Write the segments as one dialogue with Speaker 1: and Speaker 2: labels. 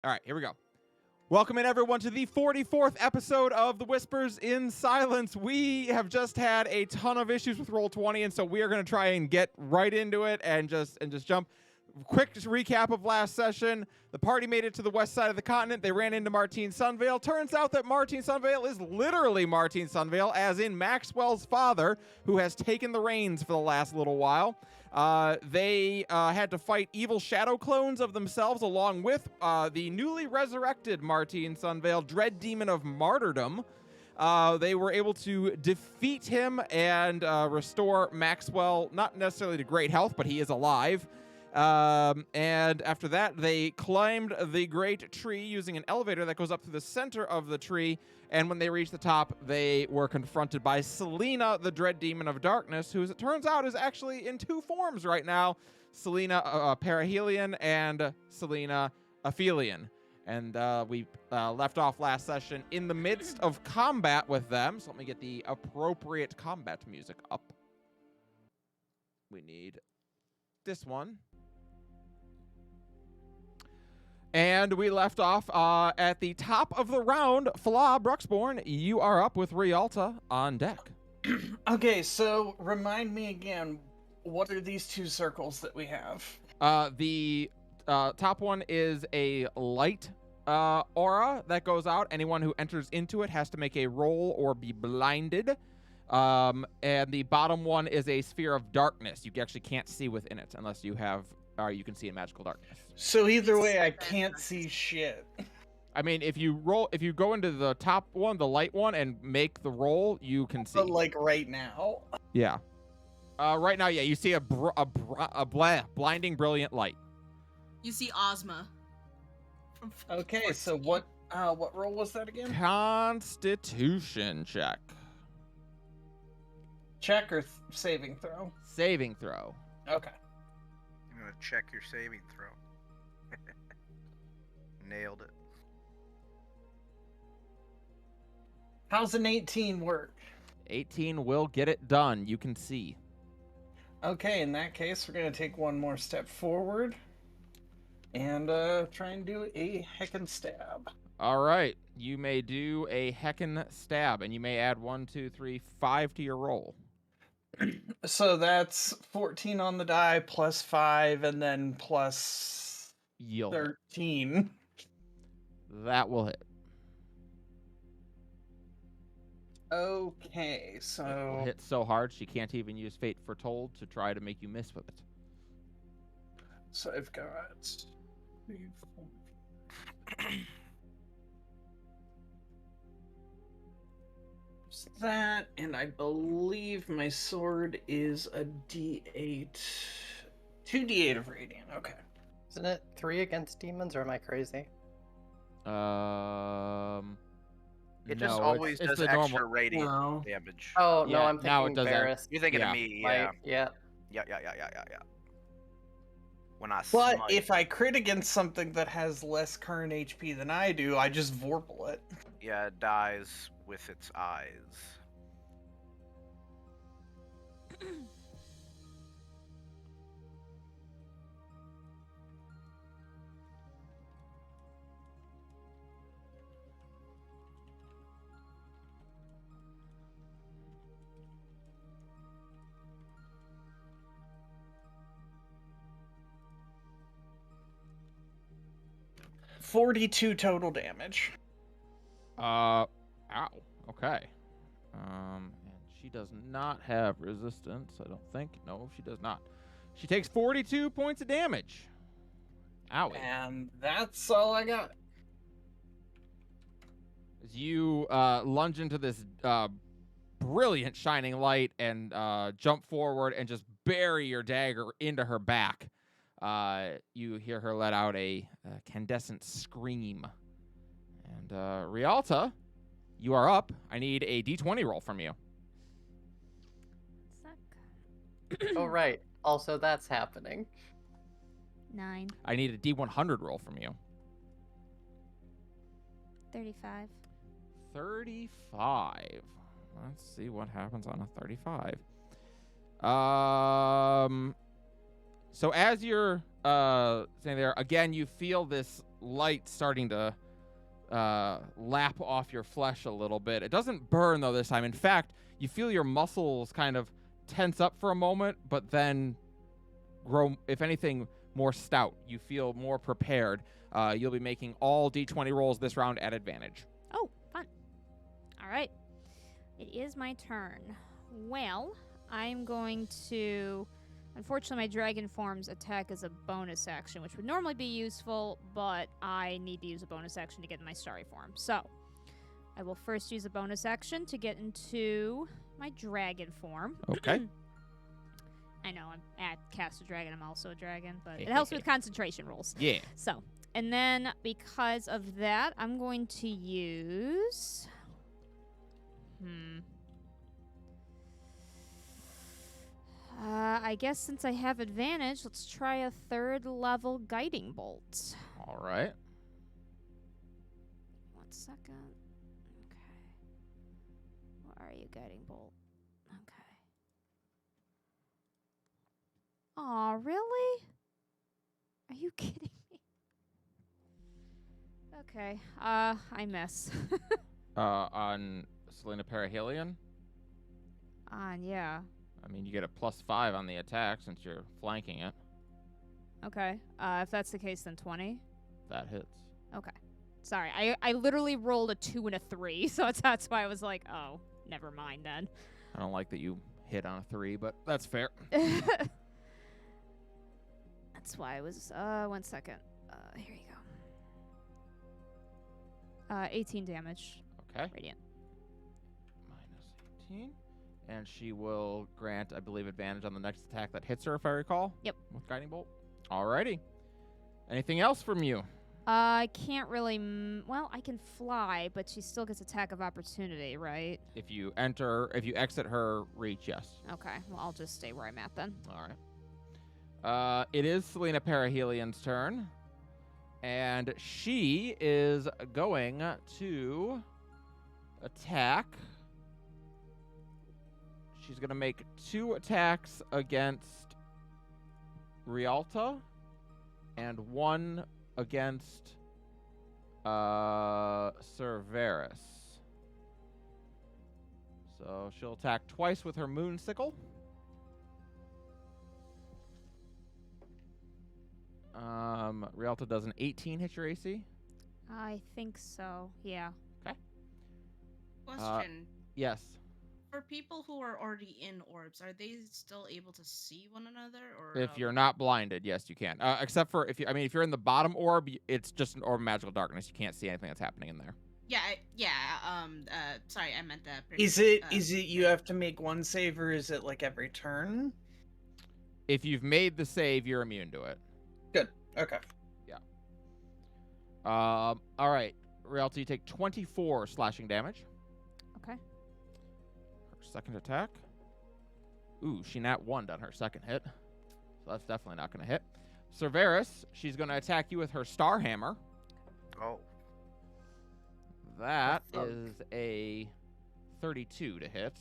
Speaker 1: All right, here we go. Welcome in, everyone, to the 44th episode of The Whispers in Silence. We have just had a ton of issues with Roll20, and so we are going to try and get right into it and just jump. Quick recap of last session. The party made it to the west side of the continent. They ran into Martine Sunvale. Turns out that Martine Sunvale is literally Martine Sunvale, as in Maxwell's father, who has taken the reins for the last little while. They had to fight evil shadow clones of themselves along with the newly resurrected Martine Sunvale, Dread Demon of Martyrdom. They were able to defeat him and restore Maxwell, not necessarily to great health, but he is alive. And after that, they climbed the great tree using an elevator that goes up to the center of the tree. And when they reached the top, they were confronted by Selena, the Dread Demon of Darkness, who, as it turns out, is actually in two forms right now. Selena Perihelion and Selena Aphelion. And we left off last session in the midst of combat with them. So let me get the appropriate combat music up. We need this one. And we left off at the top of the round. Fla Bruxborn, you are up with Rialta on deck.
Speaker 2: Okay, so remind me again, what are these two circles that we have?
Speaker 1: The top one is a light aura that goes out. Anyone who enters into it has to make a roll or be blinded. And the bottom one is a sphere of darkness. You actually can't see within it unless you have, or you can see in magical darkness.
Speaker 2: So either way, I can't see shit.
Speaker 1: I mean, if you go into the top one, the light one, and make the roll, you can see.
Speaker 2: But like right now?
Speaker 1: Yeah. Right now, yeah, you see a blinding, brilliant light.
Speaker 3: You see Ozma.
Speaker 2: Okay, so what roll was that again?
Speaker 1: Constitution check.
Speaker 2: Check or saving throw?
Speaker 1: Saving throw.
Speaker 2: Okay.
Speaker 4: I'm gonna check your saving throw. Nailed it.
Speaker 2: How's an 18 work?
Speaker 1: 18 will get it done. You can see.
Speaker 2: Okay, in that case, we're gonna take one more step forward and try and do a heckin' stab.
Speaker 1: All right, you may do a heckin' stab, and you may add 1, 2, 3, 5 to your roll.
Speaker 2: So that's 14 on the die, plus 5, and then plus
Speaker 1: Yield.
Speaker 2: 13.
Speaker 1: That will hit.
Speaker 2: Okay,
Speaker 1: It will
Speaker 2: so
Speaker 1: hit so hard she can't even use Fate Foretold to try to make you miss with it.
Speaker 2: I've got 3, 4. That, and I believe my sword is a D8. 2d8 of radiant, okay.
Speaker 5: Isn't it 3 against demons, or am I crazy?
Speaker 4: It
Speaker 1: no,
Speaker 4: just always
Speaker 1: it's
Speaker 4: does
Speaker 1: the
Speaker 4: extra
Speaker 1: normal.
Speaker 4: radiant
Speaker 2: No.
Speaker 4: damage.
Speaker 5: Oh,
Speaker 1: Yeah,
Speaker 5: no, I'm
Speaker 1: now it
Speaker 5: thinking
Speaker 1: does that.
Speaker 5: Varus.
Speaker 4: You're thinking
Speaker 1: Yeah.
Speaker 4: of me, yeah.
Speaker 5: Like, yeah.
Speaker 4: Yeah. When I
Speaker 2: But
Speaker 4: smite.
Speaker 2: if I crit against something that has less current HP than I do, I just Vorpal it.
Speaker 4: Yeah, it dies with its eyes.
Speaker 2: $42 total damage.
Speaker 1: Ow. Okay. And she does not have resistance, I don't think. No, she does not. She takes 42 points of damage. Owie.
Speaker 2: And that's all I got.
Speaker 1: As you lunge into this brilliant shining light and jump forward and just bury your dagger into her back, you hear her let out a candescent scream. And Rialta, you are up. I need a d20 roll from you.
Speaker 6: Suck.
Speaker 5: Oh, right. Also, that's happening.
Speaker 6: 9.
Speaker 1: I need a d100 roll from you.
Speaker 6: 35.
Speaker 1: 35. Let's see what happens on a 35. So as you're standing there, again, you feel this light starting to lap off your flesh a little bit. It doesn't burn though this time. In fact, you feel your muscles kind of tense up for a moment, but then grow, if anything, more stout. You feel more prepared. You'll be making all d20 rolls this round at advantage.
Speaker 6: Oh, fun. All right. It is my turn. Well, I'm going to... Unfortunately, my dragon form's attack is a bonus action, which would normally be useful, but I need to use a bonus action to get in my starry form. So, I will first use a bonus action to get into my dragon form.
Speaker 1: Okay.
Speaker 6: I know, I'm at Cast a Dragon, I'm also a dragon, but it helps with concentration rolls.
Speaker 1: Yeah.
Speaker 6: So, and then because of that, I'm going to use... I guess since I have advantage, let's try a 3rd level guiding bolt.
Speaker 1: All right.
Speaker 6: 1 second. Okay. Where are you, guiding bolt? Okay. Aw, really? Are you kidding me? Okay. I miss.
Speaker 1: On Selena Perihelion,
Speaker 6: Yeah.
Speaker 1: I mean, you get a +5 on the attack since you're flanking it.
Speaker 6: Okay. If that's the case, then 20.
Speaker 1: That hits.
Speaker 6: Okay. Sorry, I literally rolled a 2 and a 3, so that's why I was like, oh, never mind then.
Speaker 1: I don't like that you hit on a 3, but that's fair.
Speaker 6: That's why I was, 1 second. Here you go. 18 damage.
Speaker 1: Okay.
Speaker 6: Radiant.
Speaker 1: -18. And she will grant, I believe, advantage on the next attack that hits her, if I recall.
Speaker 6: Yep.
Speaker 1: With Guiding Bolt. Alrighty. Anything else from you?
Speaker 6: I can't really, well, I can fly, but she still gets attack of opportunity, right?
Speaker 1: If you exit her reach, yes.
Speaker 6: Okay, well, I'll just stay where I'm at then.
Speaker 1: Alright. It is Selena Perihelion's turn. And she is going to attack. She's going to make 2 attacks against Rialta and 1 against Cerberus. So she'll attack twice with her moon sickle. Rialta does an 18 hit your AC?
Speaker 6: I think so, yeah.
Speaker 3: Question.
Speaker 1: Yes.
Speaker 3: For people who are already in orbs, are they still able to see one another? Or
Speaker 1: If you're not blinded, yes, you can. Except for if you're in the bottom orb, it's just an orb of magical darkness. You can't see anything that's happening in there.
Speaker 3: Yeah, sorry, I meant that.
Speaker 2: Is it you have to make one save, or is it like every turn?
Speaker 1: If you've made the save, you're immune to it.
Speaker 2: Good. Okay.
Speaker 1: All right, Rialta, you take 24 slashing damage.
Speaker 6: Okay.
Speaker 1: Her second attack. Ooh, she nat 1'd on her second hit. So that's definitely not going to hit. Cerberus, she's going to attack you with her Star Hammer.
Speaker 4: Oh,
Speaker 1: That
Speaker 2: Oh, fuck.
Speaker 1: is a 32 to hit.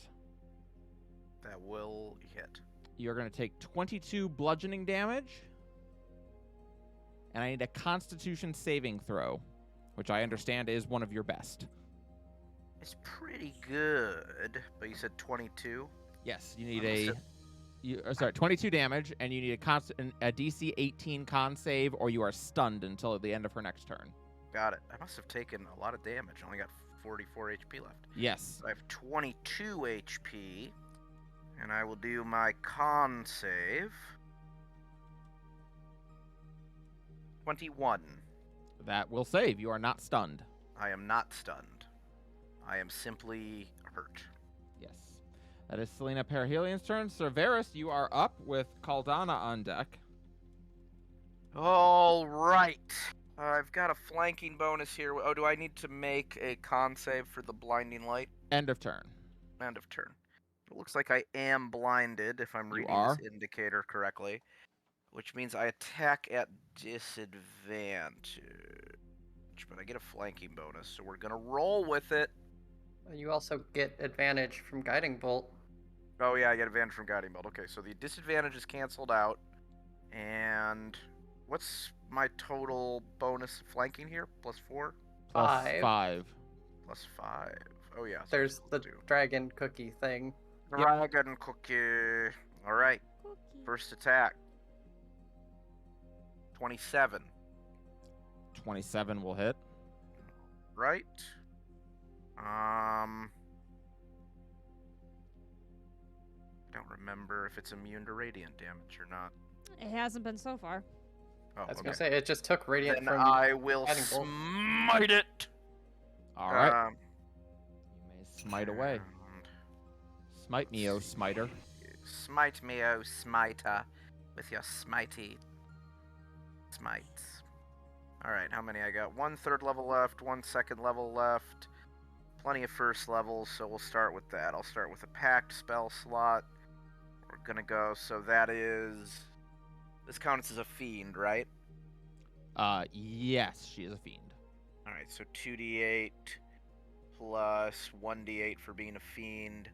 Speaker 4: that will hit.
Speaker 1: You're going to take 22 bludgeoning damage. And I need a Constitution saving throw, which I understand is one of your best.
Speaker 4: It's pretty good, but you said 22?
Speaker 1: Yes, you need
Speaker 4: Almost
Speaker 1: 22 damage, and you need a DC 18 con save, or you are stunned until the end of her next turn.
Speaker 4: Got it. I must have taken a lot of damage. I only got 44 HP left.
Speaker 1: Yes.
Speaker 4: So I have 22 HP, and I will do my con save. 21.
Speaker 1: That will save. You are not stunned.
Speaker 4: I am not stunned. I am simply hurt.
Speaker 1: Yes. That is Selena Perihelion's turn. Cerberus, you are up with Caldana on deck.
Speaker 4: All right. I've got a flanking bonus here. Oh, do I need to make a con save for the blinding light?
Speaker 1: End of turn.
Speaker 4: End of turn. It looks like I am blinded if I'm
Speaker 1: You
Speaker 4: reading
Speaker 1: are?
Speaker 4: this indicator correctly, which means I attack at disadvantage. But I get a flanking bonus, so we're gonna roll with it.
Speaker 5: You also get advantage from Guiding Bolt.
Speaker 4: Oh yeah, I get advantage from guiding bolt. Okay, so the disadvantage is canceled out, and What's my total bonus flanking here? +4?
Speaker 1: Plus
Speaker 5: 5.
Speaker 1: 5.
Speaker 4: +5. Oh yeah. So
Speaker 5: There's the
Speaker 4: two.
Speaker 5: dragon cookie thing.
Speaker 4: Dragon cookie. All right.
Speaker 6: Cookie.
Speaker 4: First attack. 27.
Speaker 1: 27 will hit.
Speaker 4: Right. Don't remember if it's immune to radiant damage or not.
Speaker 6: It hasn't been so far.
Speaker 4: Oh,
Speaker 5: I was
Speaker 4: okay.
Speaker 5: gonna say it just took radiant
Speaker 4: Then
Speaker 5: from.
Speaker 4: I will
Speaker 5: Guiding Bolt.
Speaker 4: smite it.
Speaker 1: All right.
Speaker 4: Um,
Speaker 1: You may smite away.
Speaker 4: and
Speaker 1: Smite me, oh smiter.
Speaker 4: Smite me, oh smiter, with your smitey smites. All right, how many I got? 1 third level left, 1 second level left. Plenty of first levels, so we'll start with that. I'll start with a packed spell slot. We're gonna go. So that is. This counts as a fiend, right?
Speaker 1: Yes, she is a fiend.
Speaker 4: All right, so 2d8 plus 1d8 for being a fiend,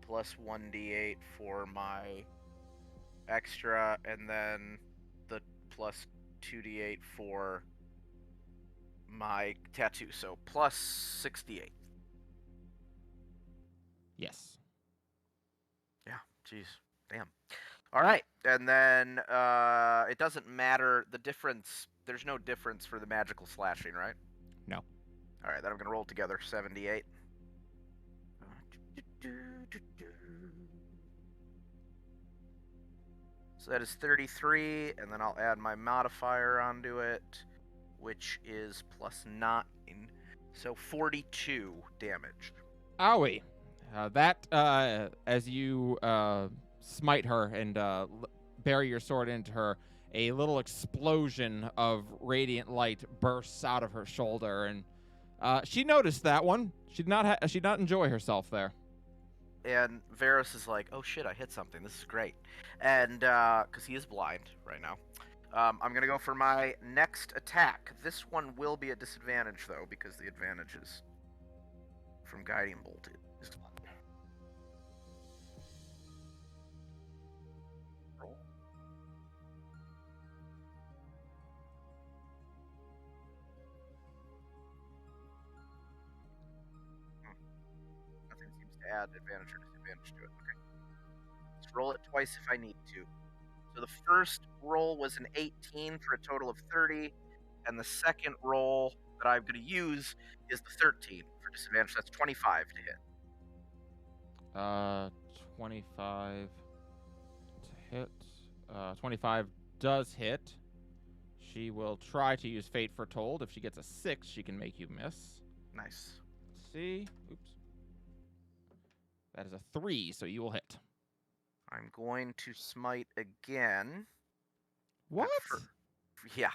Speaker 4: plus 1d8 for my extra, and then the plus 2d8 for my tattoo. So plus 68.
Speaker 1: Yes.
Speaker 4: Yeah, jeez, damn. All right, and then it doesn't matter the difference. There's no difference for the magical slashing, right?
Speaker 1: No.
Speaker 4: All right, then I'm gonna roll together 78. So that is 33, and then I'll add my modifier onto it, which is +9. So 42 damage.
Speaker 1: Owie. As you smite her and bury your sword into her, a little explosion of radiant light bursts out of her shoulder, and she noticed that one. She did not enjoy herself there.
Speaker 4: And Varus is like, oh shit, I hit something. This is great. And, because he is blind right now. I'm going to go for my next attack. This one will be at disadvantage, though, because the advantage is from Guiding Bolt. Roll. Nothing seems to add advantage or disadvantage to it. Okay. Let's roll it twice if I need to. So the first roll was an 18 for a total of 30, and the second roll that I'm going to use is the 13 for disadvantage. That's 25 to hit.
Speaker 1: 25 to hit. 25 does hit. She will try to use Fate Foretold. If she gets a 6, she can make you miss.
Speaker 4: Nice.
Speaker 1: Let's see. Oops. That is a 3, so you will hit.
Speaker 4: I'm going to smite again.
Speaker 1: What?
Speaker 4: Yeah.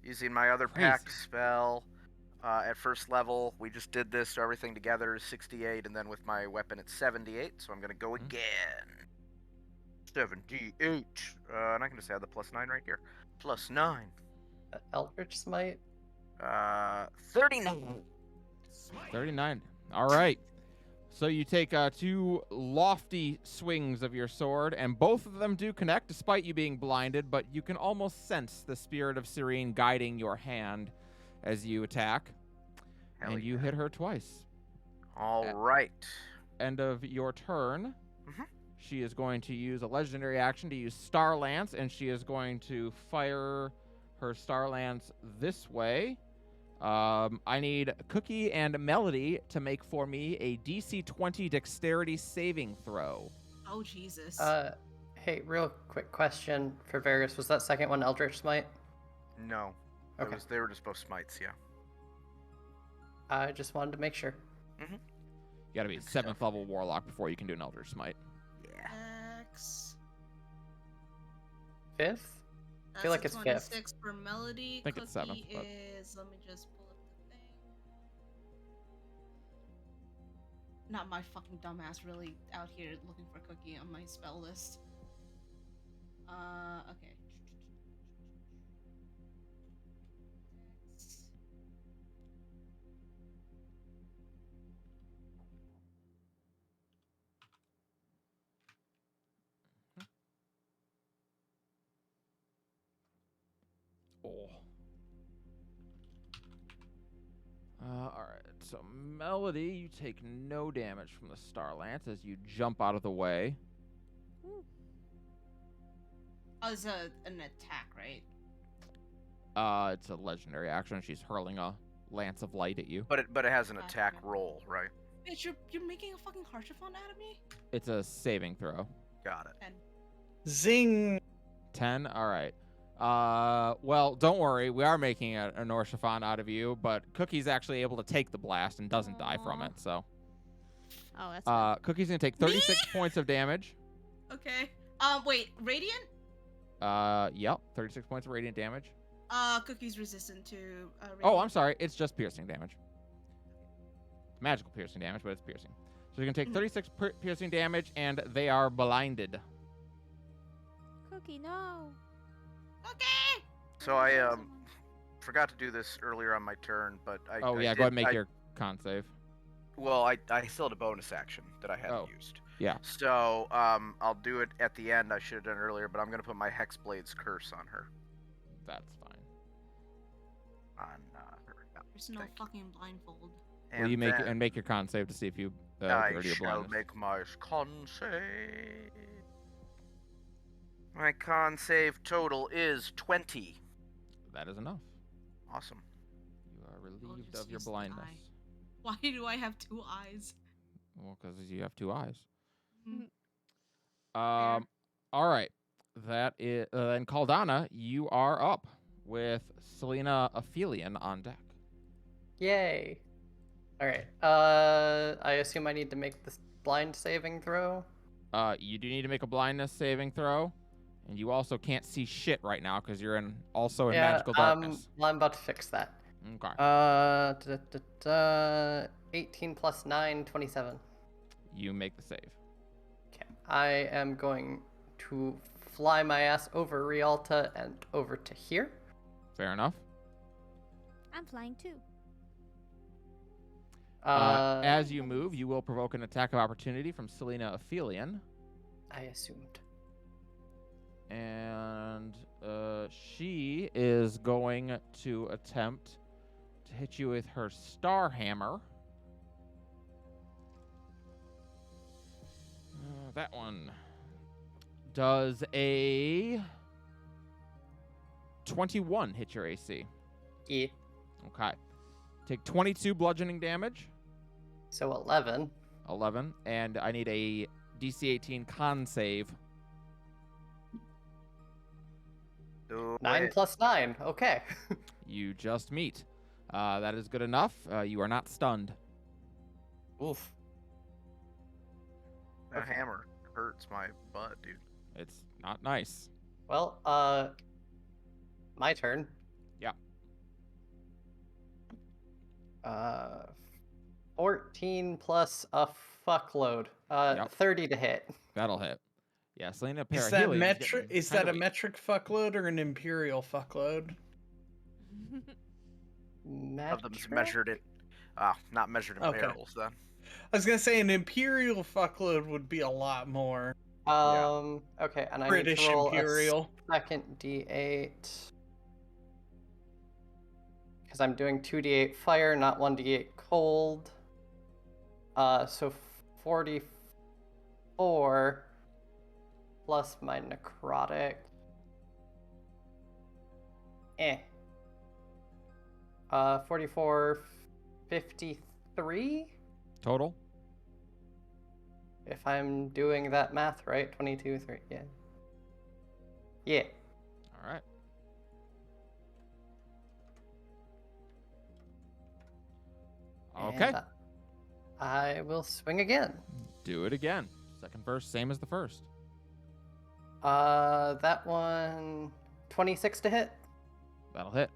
Speaker 4: Using my other
Speaker 1: Crazy.
Speaker 4: pact spell at first level. We just did this, so everything together is 68, and then with my weapon it's 78, so I'm going to go
Speaker 1: Mhm.
Speaker 4: again. 78. And I can just add the +9 right here. +9.
Speaker 5: Eldritch Smite.
Speaker 4: 39.
Speaker 1: 39. All right. So you take 2 lofty swings of your sword, and both of them do connect despite you being blinded, but you can almost sense the spirit of Serene guiding your hand as you attack.
Speaker 4: Hell
Speaker 1: and you
Speaker 4: yeah.
Speaker 1: hit her twice.
Speaker 4: All right.
Speaker 1: End of your turn.
Speaker 4: Mhm.
Speaker 1: She is going to use a legendary action to use Star Lance, and she is going to fire her Star Lance this way. I need Cookie and Melody to make for me a DC 20 dexterity saving throw.
Speaker 3: Oh Jesus.
Speaker 5: Hey, real quick question for Varus. Was that second one Eldritch Smite?
Speaker 4: No.
Speaker 5: Okay.
Speaker 4: They were just both smites, yeah.
Speaker 5: I just wanted to make sure.
Speaker 1: You gotta be a 7th level warlock before you can do an Eldritch Smite.
Speaker 4: Yeah.
Speaker 3: X.
Speaker 5: 5th?
Speaker 3: That's
Speaker 5: feel like
Speaker 3: a
Speaker 5: it's fifth.
Speaker 3: 26 for Melody.
Speaker 1: I think it's
Speaker 3: Cookie
Speaker 1: 7th, but-
Speaker 3: is. Let me just pull up the thing. Not my fucking dumbass really out here looking for Cookie on my spell list. Okay. X.
Speaker 1: trouble. Alright, so Melody, you take no damage from the Star Lance as you jump out of the way.
Speaker 3: Oh, it's an attack, right?
Speaker 1: It's a legendary action. She's hurling a lance of light at you.
Speaker 4: But it has an
Speaker 3: Gotcha.
Speaker 4: attack roll, right?
Speaker 3: Bitch, you're making a fucking Harshaphon out of me?
Speaker 1: It's a saving throw.
Speaker 4: Got it.
Speaker 3: And
Speaker 2: Zing!
Speaker 1: 10? Alright. Well, don't worry. We are making an Orshaphon out of you, but Cookie's actually able to take the blast and doesn't die from
Speaker 6: Aw.
Speaker 1: it, so.
Speaker 6: Oh, that's good.
Speaker 1: Cookie's gonna take 36 points of damage.
Speaker 3: okay. Wait, radiant?
Speaker 1: Yep, 36 points of radiant damage.
Speaker 3: Cookie's resistant to. Radiant.
Speaker 1: Oh, I'm sorry. It's just piercing damage. Magical piercing damage, but it's piercing. So you're gonna take 36 piercing damage, and they are blinded.
Speaker 6: Cookie, no.
Speaker 3: Okay.
Speaker 4: So I forgot to do this earlier on my turn, but I.
Speaker 1: Oh
Speaker 4: I
Speaker 1: yeah,
Speaker 4: did,
Speaker 1: go ahead and make your con save.
Speaker 4: Well, I still had a bonus action that I hadn't
Speaker 1: Oh.
Speaker 4: used.
Speaker 1: Yeah.
Speaker 4: So I'll do it at the end. I should have done earlier, but I'm gonna put my Hexblade's curse on her.
Speaker 1: That's fine.
Speaker 4: On her. Yeah,
Speaker 3: There's no
Speaker 4: thank you.
Speaker 3: fucking blindfold.
Speaker 1: Will you make
Speaker 4: then
Speaker 1: make your con save to see if you
Speaker 4: I
Speaker 1: get rid of your
Speaker 4: shall
Speaker 1: blindness?
Speaker 4: make my con save. My con save total is 20.
Speaker 1: That is enough.
Speaker 4: Awesome.
Speaker 1: You are relieved
Speaker 3: just
Speaker 1: of your
Speaker 3: use the
Speaker 1: blindness.
Speaker 3: eye. Why do I have two eyes?
Speaker 1: Well, because you have two eyes.
Speaker 3: Mhm.
Speaker 1: All right. That is then Caldana, you are up with Selena Aphelion on deck.
Speaker 5: Yay. Alright. I assume I need to make this blind saving throw.
Speaker 1: You do need to make a blindness saving throw, and you also can't see shit right now because you're in magical darkness.
Speaker 5: I'm about to fix that.
Speaker 1: Okay.
Speaker 5: 18 plus 9, 27.
Speaker 1: You make the save.
Speaker 5: Okay. I am going to fly my ass over Rialta and over to here.
Speaker 1: Fair enough.
Speaker 6: I'm flying too.
Speaker 1: As you move, you will provoke an attack of opportunity from Selena Aphelion.
Speaker 5: I assumed.
Speaker 1: And she is going to attempt to hit you with her Star Hammer. That one does a 21 hit your AC.
Speaker 5: Yeah.
Speaker 1: Okay. Take 22 bludgeoning damage.
Speaker 5: So 11.
Speaker 1: 11. And I need a DC 18 con save.
Speaker 5: 9 plus 9. Okay.
Speaker 1: You just meet. That is good enough. You are not stunned.
Speaker 5: Oof.
Speaker 4: That
Speaker 5: Okay.
Speaker 4: hammer hurts my butt, dude.
Speaker 1: It's not nice.
Speaker 5: Well, my turn.
Speaker 1: Yeah.
Speaker 5: 14 plus a fuckload.
Speaker 1: Yep.
Speaker 5: 30 to hit.
Speaker 1: That'll hit. Yeah, Selena
Speaker 2: Is
Speaker 1: Parahelion.
Speaker 2: that
Speaker 1: getting
Speaker 2: metric? Is
Speaker 1: kinda
Speaker 2: that a
Speaker 1: weak.
Speaker 2: metric fuckload or an imperial fuckload?
Speaker 4: Of them's measured it. Not measured in
Speaker 2: Okay.
Speaker 4: barrels then.
Speaker 2: I was gonna say an imperial fuckload would be a lot more.
Speaker 5: Okay, and I
Speaker 2: British
Speaker 5: need to roll
Speaker 2: imperial.
Speaker 5: a second d8. Because I'm doing 2d8 fire, not 1d8 cold. So 44 plus my necrotic. 44, 53?
Speaker 1: Total?
Speaker 5: If I'm doing that math right, 22, 3, yeah. Yeah.
Speaker 1: All right. Okay.
Speaker 5: And I will swing again.
Speaker 1: Do it again. Second verse, same as the first.
Speaker 5: That one, 26 to hit.
Speaker 1: That'll hit.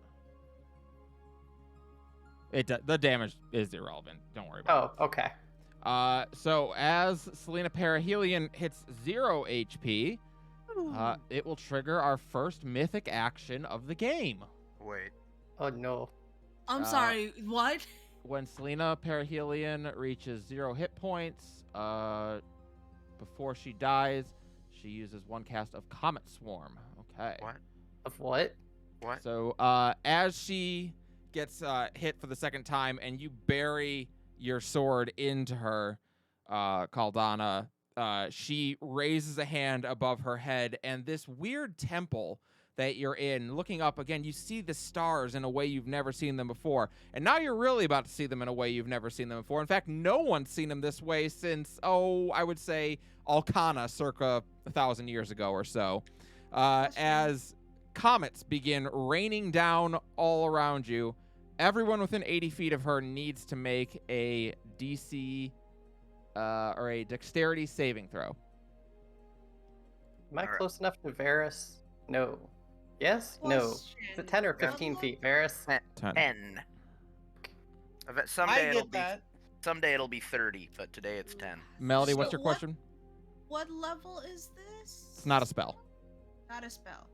Speaker 1: The damage is irrelevant. Don't worry about
Speaker 5: Oh, okay.
Speaker 1: it. So as Selena Parahelion hits 0 HP, it will trigger our first mythic action of the game.
Speaker 4: Wait.
Speaker 5: Oh no.
Speaker 3: I'm sorry. What?
Speaker 1: When Selena Parahelion reaches 0 hit points, before she dies, she uses one cast of Comet Swarm. Okay.
Speaker 4: What?
Speaker 5: Of what?
Speaker 4: What?
Speaker 1: So as she gets hit for the second time and you bury your sword into her, Caldana, she raises a hand above her head, and this weird temple that you're in, looking up again, you see the stars in a way you've never seen them before. And now you're really about to see them in a way you've never seen them before. In fact, no one's seen them this way since, I would say Alcana circa 1,000 years ago or so. As comets begin raining down all around you, everyone within 80 feet of her needs to make a DC or a dexterity saving throw.
Speaker 5: Am I
Speaker 4: Alright.
Speaker 5: close enough to Varus? No. Yes? No. Is it 10 or
Speaker 3: Question.
Speaker 5: 15 feet, Varus?
Speaker 1: 10.
Speaker 4: 10.
Speaker 2: I
Speaker 4: Someday it'll be 30, but today it's 10.
Speaker 1: Melody, what's
Speaker 3: So
Speaker 1: your
Speaker 3: what-
Speaker 1: question?
Speaker 3: What level is this?
Speaker 1: It's not a spell.
Speaker 3: Not a spell.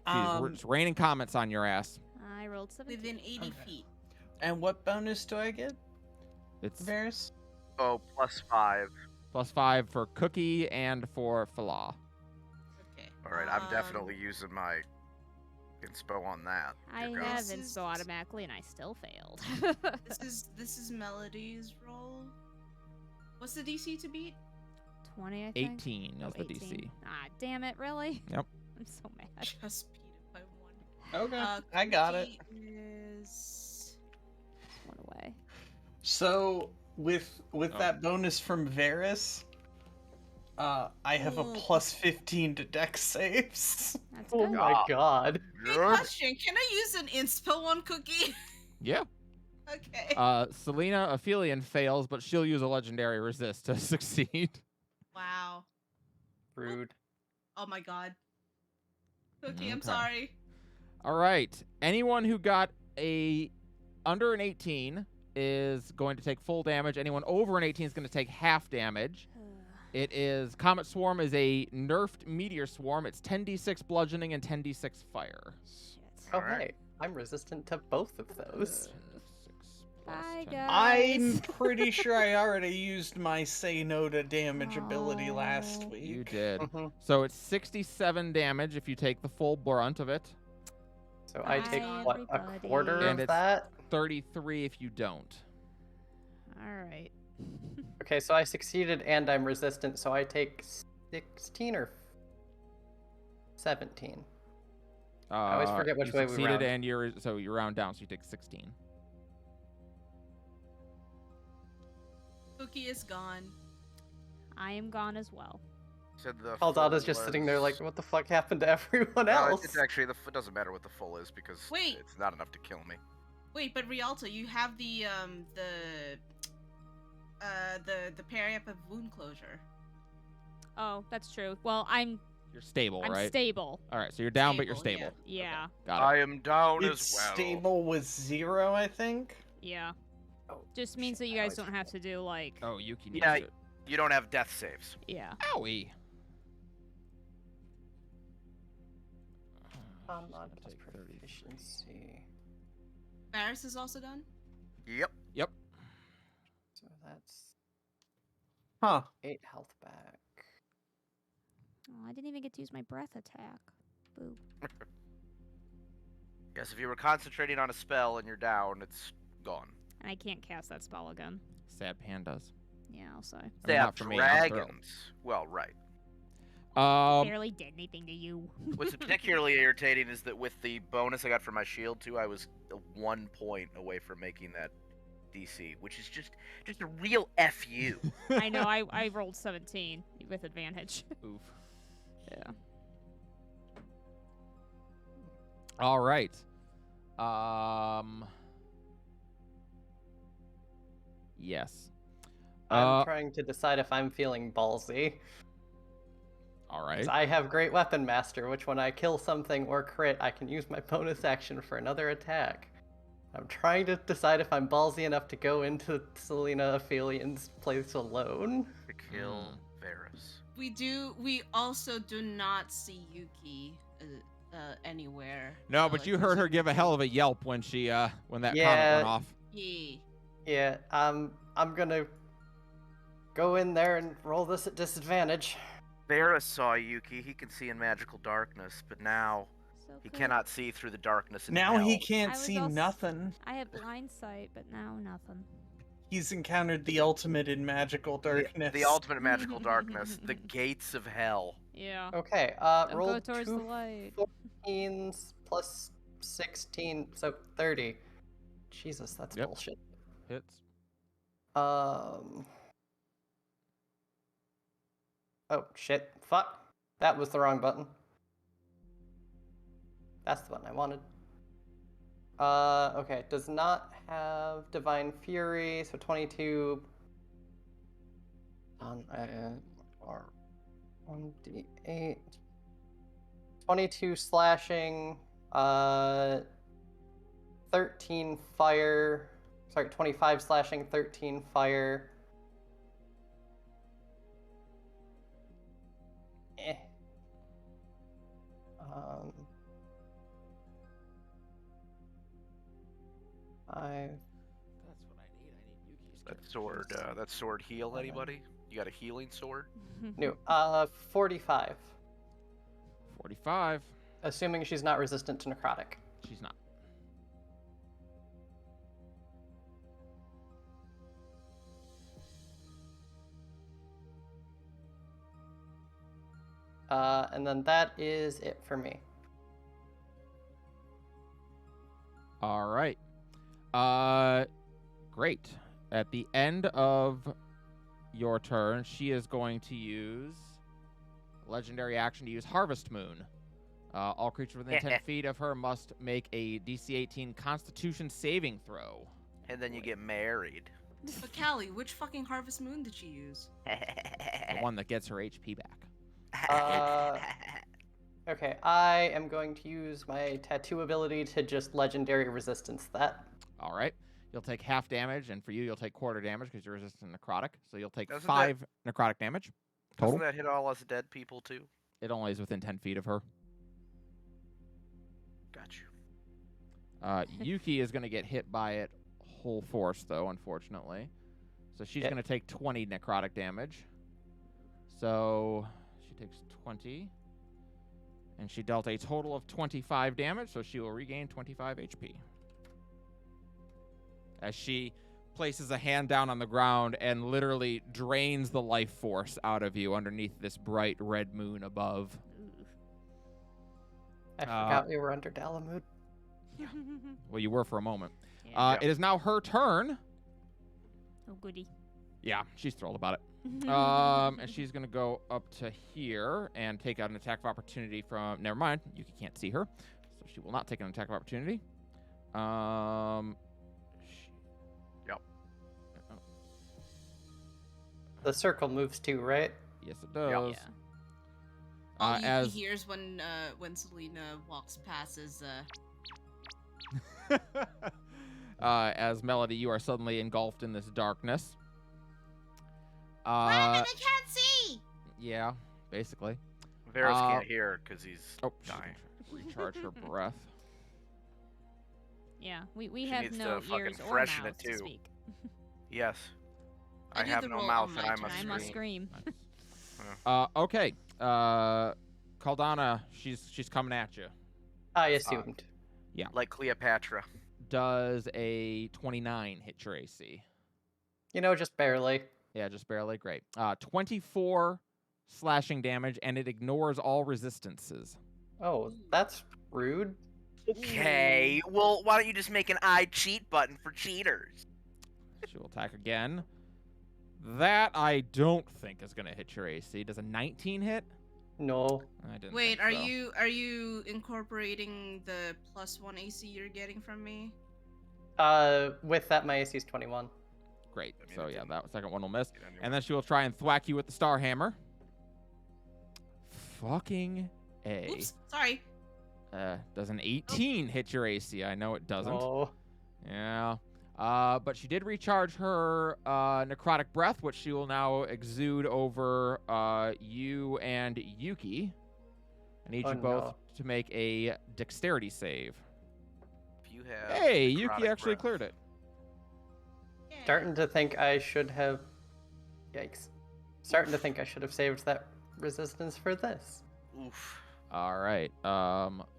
Speaker 1: It's raining comments on your ass.
Speaker 6: I rolled 17.
Speaker 3: Within 80
Speaker 2: Okay.
Speaker 3: feet.
Speaker 2: And what bonus do I get,
Speaker 1: It's
Speaker 2: Varus?
Speaker 4: Oh, +5.
Speaker 1: +5 for Cookie and for Falah.
Speaker 3: Okay.
Speaker 4: All right, I'm definitely using my inspo on that.
Speaker 6: I
Speaker 4: Dear God.
Speaker 6: have
Speaker 3: This is-
Speaker 6: inspo automatically, and I still failed.
Speaker 3: This is Melody's roll. What's the DC to beat?
Speaker 6: 20, I think.
Speaker 1: 18
Speaker 6: Oh,
Speaker 1: is the
Speaker 6: 18.
Speaker 1: DC.
Speaker 6: Ah, damn it, really?
Speaker 1: Yep.
Speaker 6: I'm so mad.
Speaker 3: Just beat it by 1.
Speaker 2: Okay, I got it.
Speaker 3: Cookie Is...
Speaker 6: One away.
Speaker 2: So with
Speaker 1: Oh.
Speaker 2: that bonus from Varus, I have a
Speaker 3: Ooh.
Speaker 2: +15 to dex saves.
Speaker 6: That's
Speaker 5: Oh
Speaker 6: good.
Speaker 5: my god.
Speaker 3: Hey,
Speaker 4: Good.
Speaker 3: question. Can I use an inspo on Cookie?
Speaker 1: Yeah.
Speaker 3: Okay.
Speaker 1: Selena Aphelion fails, but she'll use a legendary resist to succeed.
Speaker 3: Wow.
Speaker 5: Rude.
Speaker 3: Oh my god. Cookie, I'm
Speaker 1: Okay.
Speaker 3: sorry.
Speaker 1: All right. Anyone who got under an 18 is going to take full damage. Anyone over an 18 is going to take half damage. It is Comet Swarm is a nerfed meteor swarm. It's 10d6 bludgeoning and 10d6 fire.
Speaker 6: Shit.
Speaker 5: Oh,
Speaker 4: Alright.
Speaker 5: hey. I'm resistant to both of those.
Speaker 1: 6
Speaker 6: Bye,
Speaker 1: 10.
Speaker 6: guys.
Speaker 2: I'm pretty sure I already used my say no to damage ability last
Speaker 6: Oh.
Speaker 2: week.
Speaker 1: You did.
Speaker 5: Mhm.
Speaker 1: So it's 67 damage if you take the full brunt of it.
Speaker 5: So I take,
Speaker 6: Bye,
Speaker 5: what, a
Speaker 6: everybody.
Speaker 5: quarter
Speaker 1: And
Speaker 5: of
Speaker 1: it's-
Speaker 5: that?
Speaker 1: 33 if you don't.
Speaker 6: All right.
Speaker 5: Okay, so I succeeded and I'm resistant, so I take 16 or 17. always forget which
Speaker 1: you
Speaker 5: way we
Speaker 1: succeeded
Speaker 5: round.
Speaker 1: and you round down, so you take 16.
Speaker 3: Cookie is gone.
Speaker 6: I am gone as well.
Speaker 4: Said the
Speaker 5: Aldada's
Speaker 4: full
Speaker 5: just sitting there like,
Speaker 4: was-
Speaker 5: what the fuck happened to everyone
Speaker 4: No,
Speaker 5: else?
Speaker 4: it's actually it doesn't matter what the full is because
Speaker 3: Wait.
Speaker 4: it's not enough to kill me.
Speaker 3: Wait, but Rialto, you have the parry up of wound closure.
Speaker 6: Oh, that's true. Well, I'm
Speaker 1: You're stable,
Speaker 6: I'm
Speaker 1: right?
Speaker 6: stable.
Speaker 1: All right, so you're down, but you're
Speaker 3: Stable,
Speaker 1: stable.
Speaker 6: Yeah.
Speaker 1: Got it.
Speaker 4: I am down
Speaker 2: It's
Speaker 4: as well.
Speaker 2: stable with 0, I think.
Speaker 6: Yeah.
Speaker 5: Oh,
Speaker 6: Just means that
Speaker 5: shit,
Speaker 6: you
Speaker 5: I
Speaker 6: guys
Speaker 5: always
Speaker 6: don't have to do like.
Speaker 1: Oh, Yuki needs
Speaker 4: Yeah.
Speaker 1: it.
Speaker 4: You don't have death saves.
Speaker 6: Yeah.
Speaker 1: Owie.
Speaker 5: I'm not
Speaker 1: She's gonna take 33.
Speaker 5: proficiency.
Speaker 3: Varus is also done.
Speaker 4: Yep.
Speaker 5: So that's
Speaker 2: Huh.
Speaker 5: 8 health back.
Speaker 6: Oh, I didn't even get to use my breath attack. Boo.
Speaker 4: Yes, if you were concentrating on a spell and you're down, it's gone.
Speaker 6: And I can't cast that spell again.
Speaker 1: Sad pandas.
Speaker 6: Yeah, I'll say.
Speaker 1: I mean,
Speaker 4: They
Speaker 1: not
Speaker 4: have
Speaker 1: for me, I'm thrilled.
Speaker 4: dragons. Well, right.
Speaker 6: Barely did anything to you.
Speaker 4: What's particularly irritating is that with the bonus I got for my shield too, I was 1 point away from making that DC, which is just a real fu.
Speaker 6: I know. I rolled 17 with advantage.
Speaker 1: Oof.
Speaker 6: Yeah.
Speaker 1: All right. Yes.
Speaker 5: I'm trying to decide if I'm feeling ballsy.
Speaker 1: All right.
Speaker 5: 'Cause I have Great Weapon Master, which when I kill something or crit, I can use my bonus action for another attack. I'm trying to decide if I'm ballsy enough to go into Selena Aphelion's place alone.
Speaker 4: To kill Varus.
Speaker 3: We also do not see Yuki anywhere.
Speaker 1: No,
Speaker 3: So,
Speaker 1: but
Speaker 3: like,
Speaker 1: you heard her give a hell of a yelp when she when that comment
Speaker 5: Yeah.
Speaker 1: went off.
Speaker 3: Yeah.
Speaker 5: Yeah, I'm gonna go in there and roll this at disadvantage.
Speaker 4: Varus saw Yuki. He can see in magical darkness, but now
Speaker 6: So
Speaker 4: He
Speaker 6: good.
Speaker 4: cannot see through the darkness in
Speaker 2: Now
Speaker 4: hell.
Speaker 2: he can't
Speaker 6: I was
Speaker 2: see
Speaker 6: also-
Speaker 2: nothing.
Speaker 6: I had blind sight, but now nothing.
Speaker 2: He's encountered the ultimate in magical darkness.
Speaker 4: The ultimate magical darkness, the gates of hell.
Speaker 6: Yeah.
Speaker 5: Okay,
Speaker 6: Don't
Speaker 5: roll
Speaker 6: go towards the light.
Speaker 5: 14s plus 16, so 30. Jesus, that's
Speaker 1: Yep.
Speaker 5: bullshit.
Speaker 1: Hits.
Speaker 5: Oh shit. Fuck. That was the wrong button. That's the button I wanted. Okay, does not have Divine Fury, so 22 on or 1d8. 22 slashing, 13 fire, sorry, 25 slashing, 13 fire.
Speaker 1: That's what I need. I need Yuki's
Speaker 4: That sword heal anybody? You got a healing sword?
Speaker 5: No, 45.
Speaker 1: 45.
Speaker 5: Assuming she's not resistant to necrotic.
Speaker 1: She's not.
Speaker 5: And then that is it for me.
Speaker 1: All right. Great. At the end of your turn, she is going to use legendary action to use Harvest Moon. All creatures within 10 feet of her must make a DC 18 Constitution saving throw.
Speaker 4: And then you get married.
Speaker 3: But Callie, which fucking Harvest Moon did she use?
Speaker 1: The one that gets her HP back.
Speaker 5: Okay, I am going to use my tattoo ability to just legendary resistance that.
Speaker 1: All right. You'll take half damage, and for you, you'll take quarter damage because you're resistant to necrotic. So you'll take
Speaker 4: Doesn't
Speaker 1: 5 necrotic damage total.
Speaker 4: Doesn't that hit all us dead people too?
Speaker 1: It only is within 10 feet of her.
Speaker 4: Got you.
Speaker 1: Yuki is going to get hit by it whole force, though, unfortunately. So she's
Speaker 5: Yep.
Speaker 1: going to take 20 necrotic damage. So she takes 20. And she dealt a total of 25 damage, so she will regain 25 HP. As she places a hand down on the ground and literally drains the life force out of you underneath this bright red moon above.
Speaker 6: Ooh.
Speaker 5: I forgot we were under Dalamud.
Speaker 1: Well, you were for a moment.
Speaker 6: Yeah.
Speaker 1: It is now her turn.
Speaker 6: Oh, goody.
Speaker 1: Yeah, she's thrilled about it. And she's going to go up to here and take out an attack of opportunity from... Never mind. Yuki can't see her. So she will not take an attack of opportunity.
Speaker 4: Yep.
Speaker 5: The circle moves too, right?
Speaker 1: Yes, it does.
Speaker 6: Yeah.
Speaker 3: All Yuki
Speaker 1: As
Speaker 3: hears when Selena walks past is
Speaker 1: as Melody, you are suddenly engulfed in this darkness.
Speaker 3: I can't see.
Speaker 1: Yeah, basically.
Speaker 4: Varus can't hear because he's
Speaker 1: Oh, she's
Speaker 4: dying.
Speaker 1: gonna recharge her breath.
Speaker 6: Yeah, we
Speaker 4: She
Speaker 6: have
Speaker 4: needs
Speaker 6: no
Speaker 4: to fucking
Speaker 6: ears or
Speaker 4: freshen it,
Speaker 6: mouths to
Speaker 4: too.
Speaker 6: speak.
Speaker 4: Yes.
Speaker 3: I
Speaker 4: I
Speaker 3: do
Speaker 4: have
Speaker 3: the
Speaker 4: no
Speaker 3: roll
Speaker 4: mouth
Speaker 3: on
Speaker 4: and
Speaker 3: my
Speaker 4: I
Speaker 3: turn.
Speaker 4: must
Speaker 6: I
Speaker 4: scream.
Speaker 6: must scream.
Speaker 1: Okay. Caldana, she's coming at you.
Speaker 5: I assumed.
Speaker 4: Like Cleopatra.
Speaker 1: Does a 29 hit your AC?
Speaker 5: You know, just barely.
Speaker 1: Yeah, just barely. Great. 24 slashing damage, and it ignores all resistances.
Speaker 5: Oh, that's rude.
Speaker 4: Okay. Well, why don't you just make an I cheat button for cheaters?
Speaker 1: She will attack again. That I don't think is going to hit your AC. Does a 19 hit?
Speaker 5: No.
Speaker 1: I didn't.
Speaker 3: Wait,
Speaker 1: think so.
Speaker 3: are you incorporating the +1 AC you're getting from me?
Speaker 5: With that, my AC is 21.
Speaker 1: Great.
Speaker 4: I mean,
Speaker 1: So
Speaker 4: it
Speaker 1: yeah,
Speaker 4: didn't
Speaker 1: that second one will miss.
Speaker 4: get anywhere.
Speaker 1: And then she will try and thwack you with the star hammer. Fucking A.
Speaker 3: Oops, sorry.
Speaker 1: Does an 18 hit your AC? I know it doesn't.
Speaker 5: Oh.
Speaker 1: Yeah. But she did recharge her necrotic breath, which she will now exude over you and Yuki. I need
Speaker 5: Oh,
Speaker 1: you both
Speaker 5: no.
Speaker 1: to make a dexterity save.
Speaker 4: If you have
Speaker 1: Hey, Yuki
Speaker 4: necrotic
Speaker 1: actually
Speaker 4: breath.
Speaker 1: cleared it.
Speaker 5: Starting to think I should have. Yikes. Starting to think I should have saved that resistance for this.
Speaker 4: Oof.
Speaker 1: All right.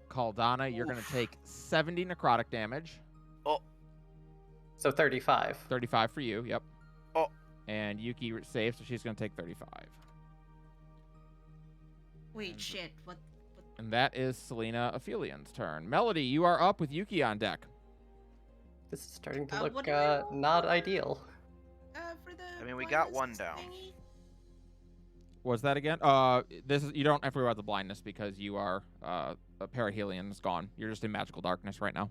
Speaker 1: Caldana, you're going to
Speaker 4: Oof.
Speaker 1: take 70 necrotic damage.
Speaker 5: So 35.
Speaker 1: 35 for you, yep.
Speaker 4: Oh.
Speaker 1: And Yuki saves, so she's going to take 35.
Speaker 3: Wait, shit. What?
Speaker 1: And that is Selena Aphelian's turn. Melody, you are up with Yuki on deck.
Speaker 5: This is starting to
Speaker 3: what
Speaker 5: look
Speaker 3: do I roll
Speaker 5: not
Speaker 3: for?
Speaker 5: ideal.
Speaker 3: For the.
Speaker 4: I mean, we got
Speaker 3: blindness
Speaker 4: one down.
Speaker 3: thingy?
Speaker 1: Was that again? This is, you don't have to worry about the blindness because you are Perihelion is gone. You're just in magical darkness right now.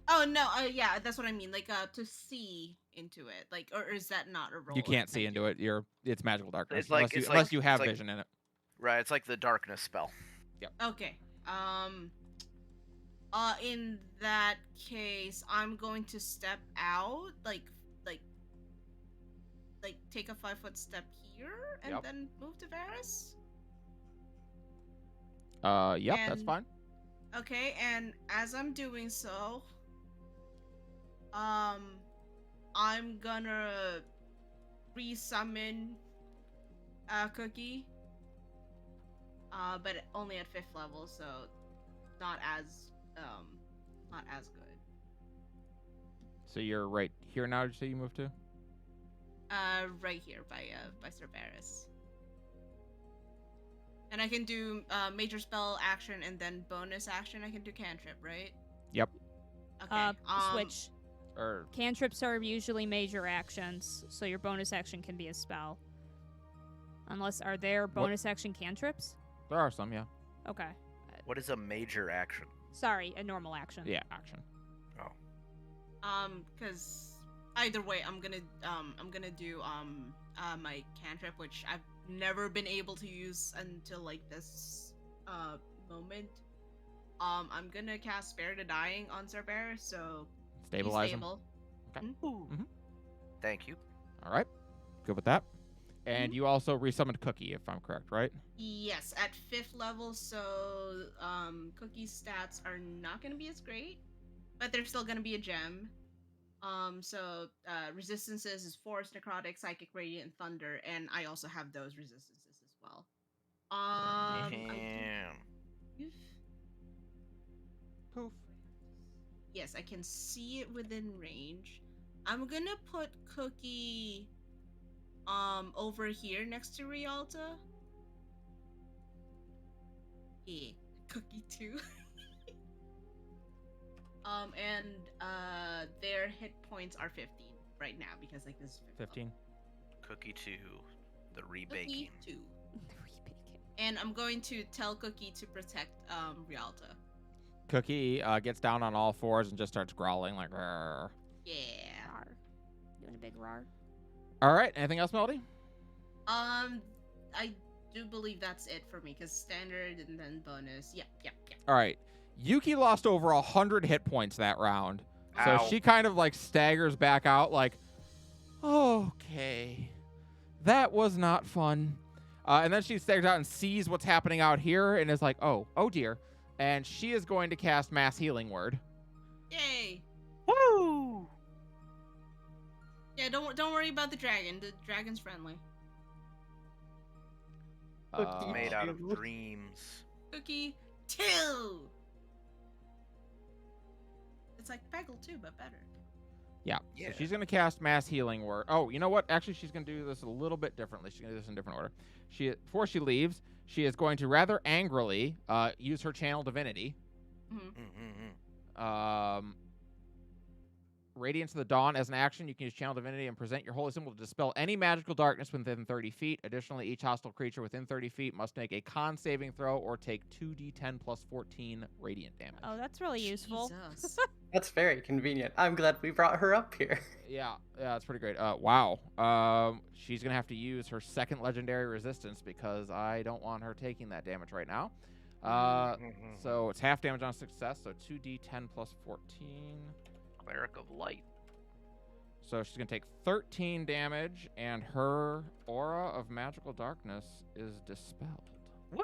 Speaker 3: Oh no, yeah, that's what I mean. Like, to see into it, like, or is that not a roll?
Speaker 1: You can't see into it. It's magical darkness.
Speaker 4: It's like-
Speaker 1: unless you have
Speaker 4: it's like-
Speaker 1: vision in it.
Speaker 4: Right, it's like the darkness spell.
Speaker 3: Okay. In that case, I'm going to step out, like take a 5-foot step here, and
Speaker 1: Yep.
Speaker 3: then move to Varys.
Speaker 1: Yep, that's
Speaker 3: And-
Speaker 1: fine.
Speaker 3: Okay, and as I'm doing so, I'm gonna resummon Cookie. But only at 5th level, so not as good.
Speaker 1: So you're right here now. Did you say you moved to?
Speaker 3: Right here by Cerberus. And I can do major spell action and then bonus action. I can do cantrip, right?
Speaker 1: Yep.
Speaker 3: Okay.
Speaker 6: Switch.
Speaker 1: Or
Speaker 6: Cantrips are usually major actions, so your bonus action can be a spell. Unless, are there bonus action cantrips?
Speaker 1: there are some, yeah.
Speaker 6: Okay.
Speaker 4: What is a major action?
Speaker 6: Sorry, a normal action.
Speaker 1: Yeah, action.
Speaker 3: Because either way, I'm gonna do my cantrip, which I've never been able to use until like this moment. I'm gonna cast Spare the Dying on Cerberus, so he's
Speaker 1: Stabilize him.
Speaker 3: stable.
Speaker 4: Thank you.
Speaker 1: All right. Good with that. And you also resummoned Cookie, if I'm correct, right?
Speaker 3: Yes, at 5th level, so Cookie's stats are not gonna be as great, but they're still gonna be a gem. So resistances is Force, Necrotic, Psychic, Radiant, and Thunder, and I also have those resistances as well. I
Speaker 4: Damn.
Speaker 3: believe-
Speaker 1: Poof.
Speaker 3: Yes, I can see it within range. I'm gonna put Cookie over here next to Rialta. Yeah, Cookie too. And their hit points are 15 right now because like this is
Speaker 1: 15.
Speaker 4: Cookie 2, the
Speaker 3: Cookie
Speaker 4: rebaking.
Speaker 3: 2. And I'm going to tell Cookie to protect Rialta.
Speaker 1: Cookie gets down on all fours and just starts growling like, "Rrr."
Speaker 3: Yeah.
Speaker 6: Rar. Doing a big rar.
Speaker 1: All right. Anything else, Melody?
Speaker 3: I do believe that's it for me because standard and then bonus. Yep.
Speaker 1: All right. Yuki lost over 100 hit points that round. So
Speaker 4: Ow.
Speaker 1: she kind of like staggers back out like, okay, that was not fun. And then she staggers out and sees what's happening out here and is like, oh dear. And she is going to cast Mass Healing Word.
Speaker 3: Yay.
Speaker 4: Woo!
Speaker 3: Yeah, don't worry about the dragon. The dragon's friendly.
Speaker 5: Cookie
Speaker 4: Made out of
Speaker 5: Two.
Speaker 4: dreams.
Speaker 3: Cookie 2. It's like Peggle 2, but better.
Speaker 1: Yeah.
Speaker 4: Yeah.
Speaker 1: So she's going to cast Mass Healing Word. Oh, you know what? Actually, she's going to do this a little bit differently. She's going to do this in a different order. Before she leaves, she is going to rather angrily use her Channel Divinity. Radiance of the Dawn as an action. You can use Channel Divinity and present your holy symbol to dispel any magical darkness within 30 feet. Additionally, each hostile creature within 30 feet must make a con saving throw or take 2d10 plus 14 radiant damage.
Speaker 6: Oh, that's really useful.
Speaker 3: Jesus.
Speaker 5: That's very convenient. I'm glad we brought her up here.
Speaker 1: Yeah, that's pretty great. Wow. She's going to have to use her second legendary resistance because I don't want her taking that damage right now. So it's half damage on success, so 2d10 plus 14.
Speaker 4: Cleric of Light.
Speaker 1: So she's going to take 13 damage, and her aura of magical darkness is dispelled.
Speaker 4: Woo!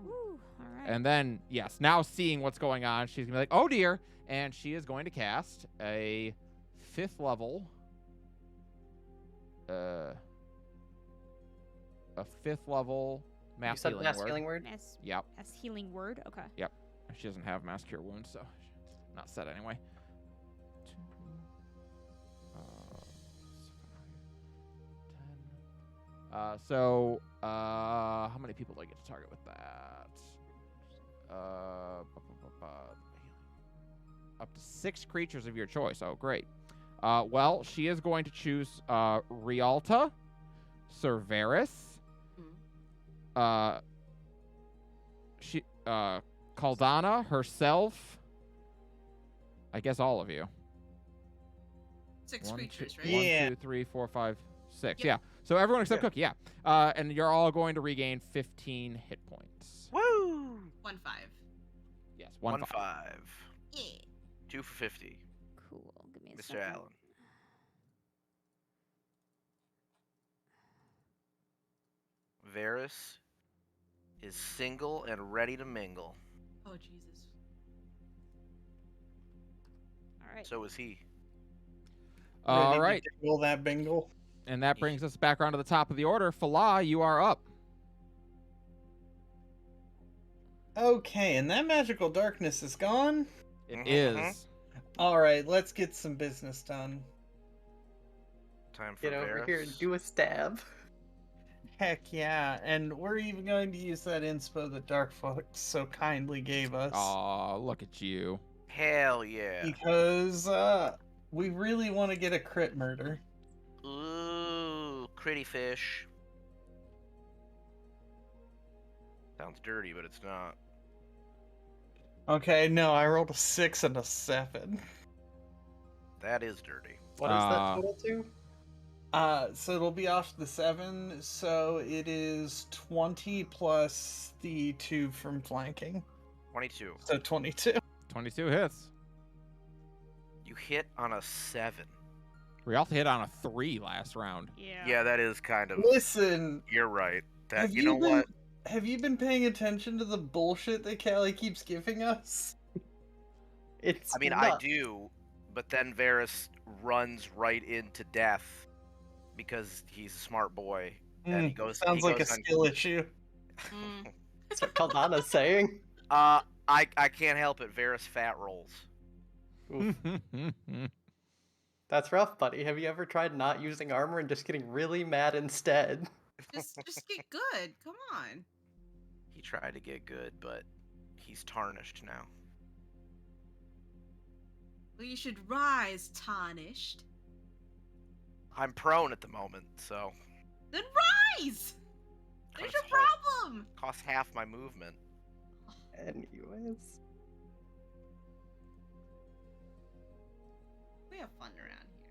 Speaker 6: Ooh, all right.
Speaker 1: And then, yes, now seeing what's going on, she's going to be like, oh dear. And she is going to cast a 5th level.
Speaker 5: You
Speaker 1: Mass
Speaker 5: said
Speaker 1: healing
Speaker 5: mass
Speaker 1: word.
Speaker 5: healing word?
Speaker 1: Yep.
Speaker 6: As healing word. Okay.
Speaker 1: She doesn't have mass cure wounds, so not set anyway. 10. So how many people do I get to target with that? Up to 6 creatures of your choice. Oh, great. Well, she is going to choose Rialta, Cerberus, Caldana herself. I guess all of you.
Speaker 3: 6 creatures, right?
Speaker 2: Yeah.
Speaker 1: 1, 2, 3, 4, 5, 6.
Speaker 3: Yep.
Speaker 1: Yeah. So everyone except
Speaker 2: Yeah.
Speaker 1: Cookie. Yeah. And you're all going to regain 15 hit points.
Speaker 4: Woo!
Speaker 3: 1-5.
Speaker 1: Yes.
Speaker 4: 1
Speaker 1: 1
Speaker 4: 5.
Speaker 3: Yeah.
Speaker 4: 2 for 50.
Speaker 6: Cool. Give me a
Speaker 4: Mr.
Speaker 6: second.
Speaker 4: Allen. Varys is single and ready to mingle.
Speaker 3: Oh Jesus.
Speaker 6: All right.
Speaker 4: So is he.
Speaker 1: All
Speaker 2: Ready
Speaker 1: right.
Speaker 2: to jingle that bingle.
Speaker 1: And that brings us back around to the top of the order. Falah, you are up.
Speaker 2: Okay, and that magical darkness is gone.
Speaker 1: It
Speaker 4: Mhm.
Speaker 1: is.
Speaker 2: All right, let's get some business done.
Speaker 4: Time for
Speaker 5: Get over here and
Speaker 4: Varys.
Speaker 5: do a stab.
Speaker 2: Heck yeah, and we're even going to use that inspo that Darkfox so kindly gave us.
Speaker 1: Aw, look at you.
Speaker 4: Hell yeah.
Speaker 2: Because we really want to get a crit murder.
Speaker 4: Ooh, critty fish. Sounds dirty, but it's not.
Speaker 2: Okay, no, I rolled a 6 and a 7.
Speaker 4: That is dirty.
Speaker 5: What is that total to?
Speaker 2: So it'll be off the 7, so it is 20 plus the 2 from flanking.
Speaker 4: 22.
Speaker 2: So 22.
Speaker 1: 22 hits.
Speaker 4: You hit on a 7.
Speaker 1: Rialta hit on a 3 last round.
Speaker 6: Yeah.
Speaker 4: Yeah, that is kind of.
Speaker 2: Listen,
Speaker 4: You're right. That
Speaker 2: have
Speaker 4: you know
Speaker 2: been,
Speaker 4: what?
Speaker 2: Have you been paying attention to the bullshit that Callie keeps giving us?
Speaker 5: It's
Speaker 4: I mean,
Speaker 5: nuts.
Speaker 4: I do, but then Varys runs right into death because he's a smart boy, and he goes.
Speaker 2: Sounds
Speaker 4: he
Speaker 2: like a
Speaker 4: goes on-
Speaker 2: skill issue.
Speaker 3: Mm.
Speaker 5: That's what Caldana's saying.
Speaker 4: I can't help it. Varys fat rolls.
Speaker 5: Oof. That's rough, buddy. Have you ever tried not using armor and just getting really mad instead?
Speaker 3: Just get good. Come on.
Speaker 4: He tried to get good, but he's tarnished now.
Speaker 3: Well, you should rise, tarnished.
Speaker 4: I'm prone at the moment, so
Speaker 3: Then rise. There's
Speaker 4: Costs
Speaker 3: your
Speaker 4: half-
Speaker 3: problem.
Speaker 4: costs half my movement.
Speaker 5: Anyways.
Speaker 3: We have fun around here.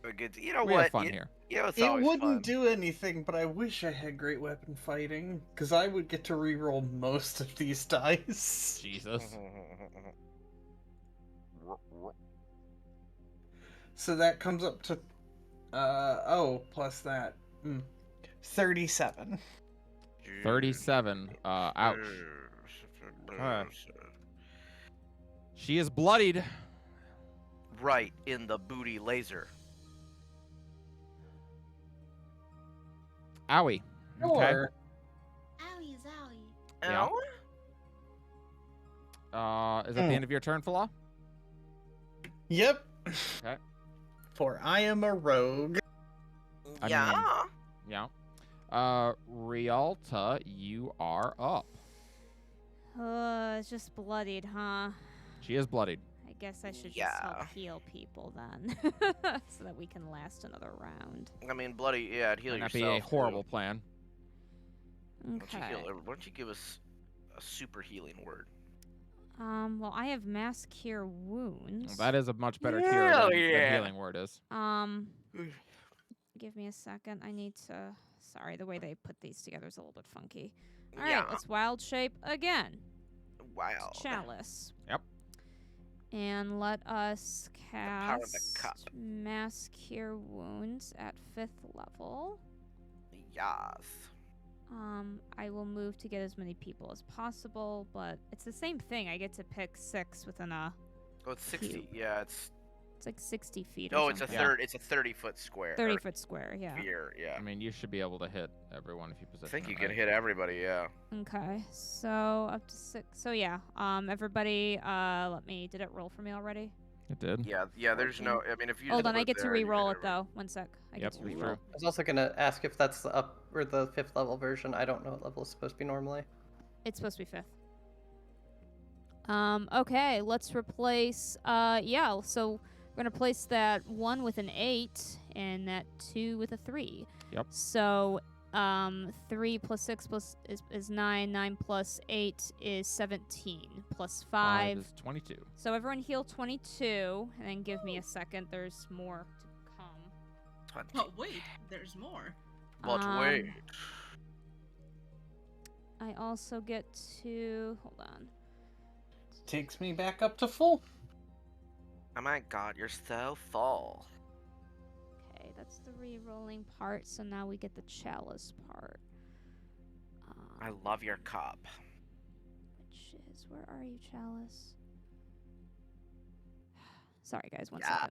Speaker 4: But good. You know
Speaker 1: We
Speaker 4: what?
Speaker 1: have fun
Speaker 4: You-
Speaker 1: here.
Speaker 4: You know, it's
Speaker 2: It
Speaker 4: always
Speaker 2: wouldn't
Speaker 4: fun.
Speaker 2: do anything, but I wish I had great weapon fighting, because I would get to reroll most of these dice.
Speaker 1: Jesus.
Speaker 2: So that comes up to, plus that. 37.
Speaker 1: 37. Ouch. She is bloodied.
Speaker 4: Right in the booty laser.
Speaker 1: Owie. Okay.
Speaker 2: Or,
Speaker 3: Owie is owie.
Speaker 1: Yeah. Is that the end of your turn, Falah?
Speaker 2: yep.
Speaker 1: Okay.
Speaker 2: For I am a rogue.
Speaker 1: I
Speaker 4: Yeah.
Speaker 1: Yeah. Rialta, you are up.
Speaker 6: It's just bloodied, huh?
Speaker 1: She is bloodied.
Speaker 6: I guess I should just
Speaker 4: Yeah.
Speaker 6: help heal people then, so that we can last another round.
Speaker 4: I mean, bloody. Yeah, I'd heal
Speaker 1: Might not
Speaker 4: yourself.
Speaker 1: be a horrible plan.
Speaker 4: Too. Why
Speaker 6: Okay.
Speaker 4: don't you give us a super healing word?
Speaker 6: Well, I have mass cure wounds.
Speaker 1: Well, that is a much better cure
Speaker 4: Hell
Speaker 1: than
Speaker 4: yeah.
Speaker 1: healing word is.
Speaker 6: Give me a second. I need to. Sorry, the way they put these together is a little bit funky. All right,
Speaker 4: Yeah.
Speaker 6: let's wild shape again.
Speaker 4: Wow.
Speaker 6: Chalice.
Speaker 1: Yep.
Speaker 6: And let us
Speaker 4: power of the
Speaker 6: cast
Speaker 4: cup.
Speaker 6: mass cure wounds at 5th level.
Speaker 4: Yes.
Speaker 6: I will move to get as many people as possible, but it's the same thing. I get to pick 6 within a
Speaker 4: Oh, it's 60.
Speaker 6: Cute.
Speaker 4: Yeah, it's
Speaker 6: It's like 60 feet. Or
Speaker 4: Oh, it's a
Speaker 6: something.
Speaker 1: Yeah.
Speaker 4: It's a 30-foot square.
Speaker 6: 30-foot square. Yeah.
Speaker 4: Sphere, yeah.
Speaker 1: I mean, you should be able to hit everyone if you position
Speaker 4: I think
Speaker 1: it
Speaker 4: you can
Speaker 1: right.
Speaker 4: hit everybody, yeah.
Speaker 6: Okay. So up to 6. So yeah. Everybody. Did it roll for me already?
Speaker 1: It did.
Speaker 4: Yeah, there's no, I mean, if you
Speaker 6: Hold
Speaker 4: just
Speaker 6: on, I
Speaker 4: put
Speaker 6: get to
Speaker 4: there, you
Speaker 6: re-roll
Speaker 4: hit
Speaker 6: it though. One sec. I
Speaker 1: Yep,
Speaker 6: get to
Speaker 1: it's
Speaker 6: re-roll.
Speaker 1: true.
Speaker 5: I was also gonna ask if that's the up or the 5th level version. I don't know what level it's supposed to be normally.
Speaker 6: It's supposed to be 5th. Okay, let's replace yeah, so we're gonna place that 1 with an 8 and that 2 with a 3.
Speaker 1: Yep.
Speaker 6: So 3 plus 6 is 9, 9 plus 8 is 17, plus 5.
Speaker 1: Is 22.
Speaker 6: So everyone heal 22, and then give me a second, there's more to come.
Speaker 3: But wait, there's more.
Speaker 4: But
Speaker 6: Um,
Speaker 4: wait.
Speaker 6: I also get to, hold on.
Speaker 2: Takes me back up to full.
Speaker 4: Oh my god, you're so full.
Speaker 6: Okay, that's the re-rolling part, so now we get the chalice part.
Speaker 4: I love your cup.
Speaker 6: Which is, where are you, chalice? Sorry, guys, one
Speaker 4: Yeah.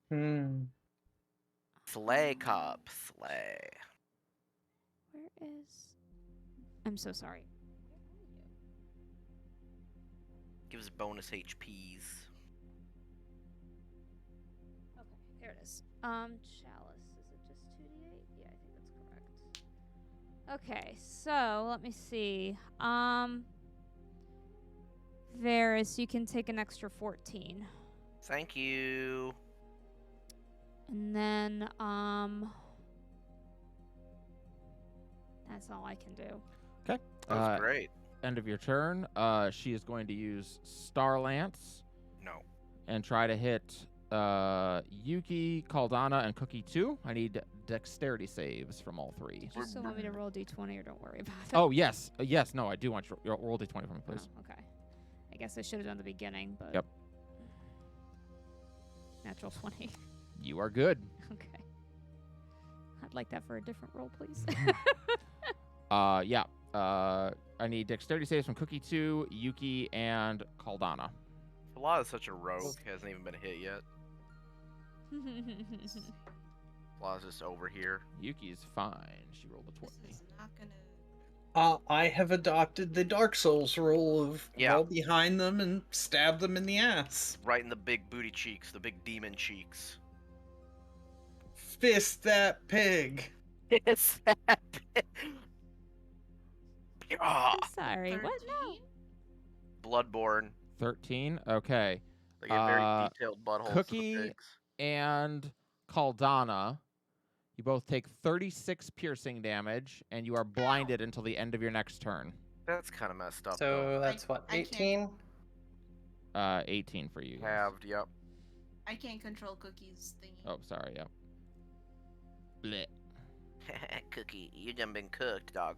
Speaker 6: second.
Speaker 4: Slay cup, slay.
Speaker 6: Where is? I'm so sorry.
Speaker 4: Gives bonus HPs.
Speaker 6: Okay, there it is. Chalice. Is it just 2d8? Yeah, I think that's correct. Okay, so let me see. Varys, you can take an extra 14.
Speaker 4: Thank you.
Speaker 6: And then, that's all I can do.
Speaker 4: That was great.
Speaker 1: End of your turn. She is going to use Star Lance
Speaker 4: No.
Speaker 1: and try to hit Yuki, Caldana, and Cookie 2. I need dexterity saves from all 3.
Speaker 6: Did you still want me to roll d20 or don't worry about it?
Speaker 1: Oh, yes. Yes, no, I do want you to roll d20 for me, please.
Speaker 6: Oh, okay. I guess I should have done the beginning, but.
Speaker 1: Yep.
Speaker 6: Natural 20.
Speaker 1: You are good.
Speaker 6: Okay. I'd like that for a different roll, please.
Speaker 1: Yeah. I need dexterity saves from Cookie 2, Yuki, and Caldana.
Speaker 4: Fallah is such a rogue, hasn't even been hit yet. Fallah's just over here.
Speaker 1: Yuki is fine. She rolled a
Speaker 3: This
Speaker 1: 20.
Speaker 3: is not gonna.
Speaker 2: I have adopted the Dark Souls rule of
Speaker 4: Yeah.
Speaker 2: roll behind them and stab them in the ass.
Speaker 4: Right in the big booty cheeks, the big demon cheeks.
Speaker 2: Fist that pig.
Speaker 4: It's that Ah,
Speaker 6: I'm sorry. What? No.
Speaker 3: 13?
Speaker 4: Bloodborne.
Speaker 1: 13. Okay.
Speaker 4: They get very detailed buttholes to
Speaker 1: Cookie-
Speaker 4: the pigs.
Speaker 1: And Caldana, you both take 36 piercing damage, and you are blinded until the end of your next turn.
Speaker 4: That's kind of messed up,
Speaker 5: So
Speaker 4: though.
Speaker 5: that's what,
Speaker 3: I can't-
Speaker 5: 18?
Speaker 1: 18 for you. guys.
Speaker 4: Halved, yep.
Speaker 3: I can't control Cookie's thingy.
Speaker 1: Oh, sorry. Yep. Blech.
Speaker 4: Cookie, you done been cooked, dog.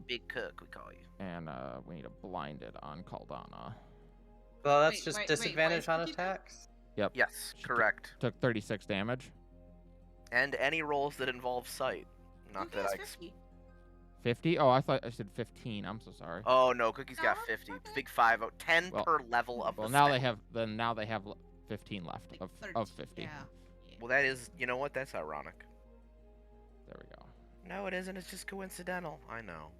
Speaker 4: Big cook, we call you.
Speaker 1: And we need a blinded on Caldana.
Speaker 5: Well, that's
Speaker 3: Wait,
Speaker 5: just
Speaker 3: why is
Speaker 5: disadvantage on
Speaker 3: Cookie back?
Speaker 5: attacks.
Speaker 1: Yep.
Speaker 4: Yes,
Speaker 1: She took-
Speaker 4: correct.
Speaker 1: Took 36 damage.
Speaker 4: And any rolls that involve sight. Not
Speaker 3: Cookie
Speaker 4: that
Speaker 3: has
Speaker 4: I.
Speaker 3: 50.
Speaker 1: 50? Oh, I thought I said 15. I'm so sorry.
Speaker 4: Oh no, Cookie's got
Speaker 3: No,
Speaker 4: 50.
Speaker 3: okay.
Speaker 4: Big 5, 10
Speaker 1: Well-
Speaker 4: per level of
Speaker 1: Well,
Speaker 4: the
Speaker 1: now
Speaker 4: spell.
Speaker 1: they have. Then now they have 15 left
Speaker 3: Like
Speaker 1: of
Speaker 3: 13,
Speaker 1: 50.
Speaker 3: Yeah.
Speaker 4: Well, that is. You know what? That's ironic.
Speaker 1: There we go.
Speaker 4: No, it isn't. It's just coincidental. I know.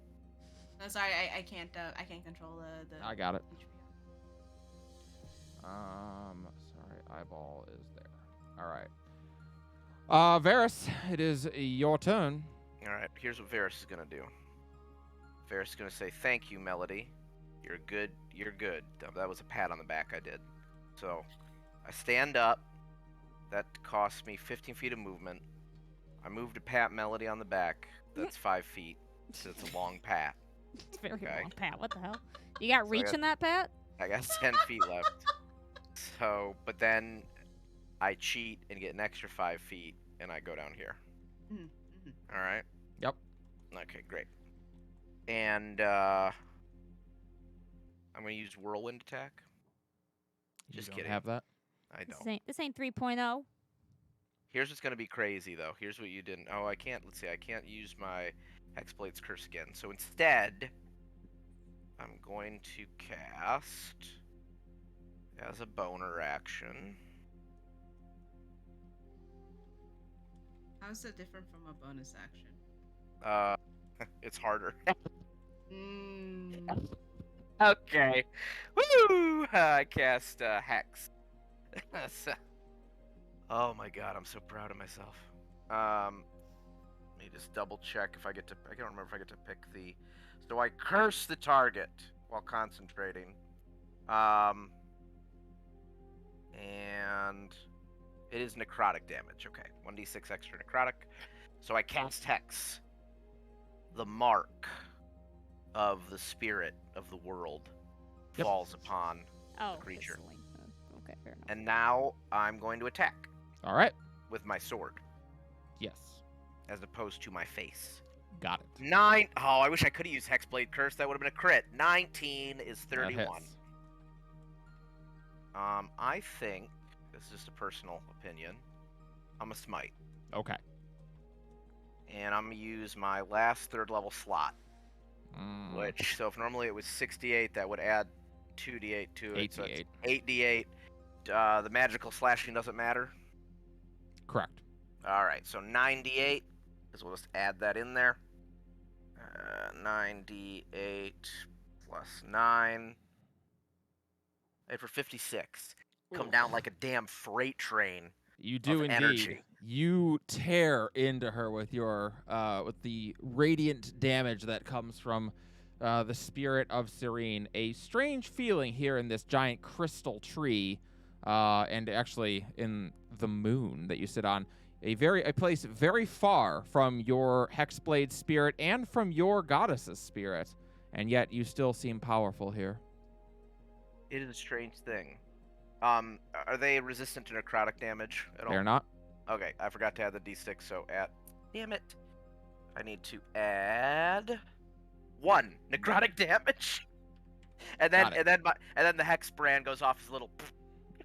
Speaker 3: No, sorry, I can't control the.
Speaker 1: I got it.
Speaker 3: HP.
Speaker 1: Sorry, eyeball is there. All right. Varys, it is your turn.
Speaker 4: All right. Here's what Varys is gonna do. Varys is gonna say, "Thank you, Melody. You're good. You're good." That was a pat on the back I did. So, I stand up. That costs me 15 feet of movement. I move to pat Melody on the back. That's 5 feet. So it's a long pat.
Speaker 6: It's very
Speaker 4: Okay.
Speaker 6: long, Pat. What the hell? You got
Speaker 4: I
Speaker 6: reach
Speaker 4: got-
Speaker 6: in that, Pat?
Speaker 4: I got 10 feet left. So, but then I cheat and get an extra 5 feet, and I go down here.
Speaker 3: Mhm, mhm.
Speaker 4: All right.
Speaker 1: Yep.
Speaker 4: Okay, great. And I'm gonna use whirlwind attack.
Speaker 1: You
Speaker 4: Just
Speaker 1: don't
Speaker 4: kidding.
Speaker 1: have that.
Speaker 4: I
Speaker 6: This
Speaker 4: don't.
Speaker 6: ain't, this ain't 3.0.
Speaker 4: Here's what's gonna be crazy though. Here's what you didn't. Oh, I can't. Let's see. I can't use my Hexblade's Curse again. So instead, I'm going to cast as a boner action.
Speaker 3: How is that different from a bonus action?
Speaker 4: It's harder.
Speaker 3: Mm.
Speaker 4: Okay. Woo! I cast Hex. So- oh my god, I'm so proud of myself. Let me just double check if I get to. I can't remember if I get to pick the. So I curse the target while concentrating. And it is necrotic damage. Okay, 1d6 extra necrotic. So I cast Hex. The mark of the spirit of the world
Speaker 1: Yep.
Speaker 4: falls upon
Speaker 6: Oh,
Speaker 4: creature.
Speaker 6: this link. Okay, fair enough.
Speaker 4: And now I'm going to attack
Speaker 1: All right.
Speaker 4: with my sword
Speaker 1: Yes.
Speaker 4: as opposed to my face.
Speaker 1: Got it.
Speaker 4: 9. Oh, I wish I could have used Hexblade Curse. That would have been a crit. 19 is
Speaker 1: That
Speaker 4: 31.
Speaker 1: hits.
Speaker 4: I think this is just a personal opinion. I'm a smite,
Speaker 1: Okay.
Speaker 4: and I'm gonna use my last 3rd level slot.
Speaker 1: Mm,
Speaker 4: Which, so if normally it was 68, that would add 2d8 to it. So it's 8d8. The magical slashing doesn't matter.
Speaker 1: correct.
Speaker 4: All right, so 9d8, because we'll just add that in there. 9d8 plus 9. For 56. Come down like a damn freight train.
Speaker 1: You do
Speaker 4: of
Speaker 1: indeed.
Speaker 4: energy.
Speaker 1: You tear into her with your with the radiant damage that comes from the spirit of Serene. A strange feeling here in this giant crystal tree, and actually in the moon that you sit on. A place very far from your Hexblade spirit and from your goddess's spirit, and yet you still seem powerful here.
Speaker 4: It is a strange thing. Are they resistant to necrotic damage at all?
Speaker 1: They're not.
Speaker 4: Okay, I forgot to add the d6, so damn it. I need to add 1 necrotic damage. And then
Speaker 1: Got it.
Speaker 4: and then the hex brand goes off his little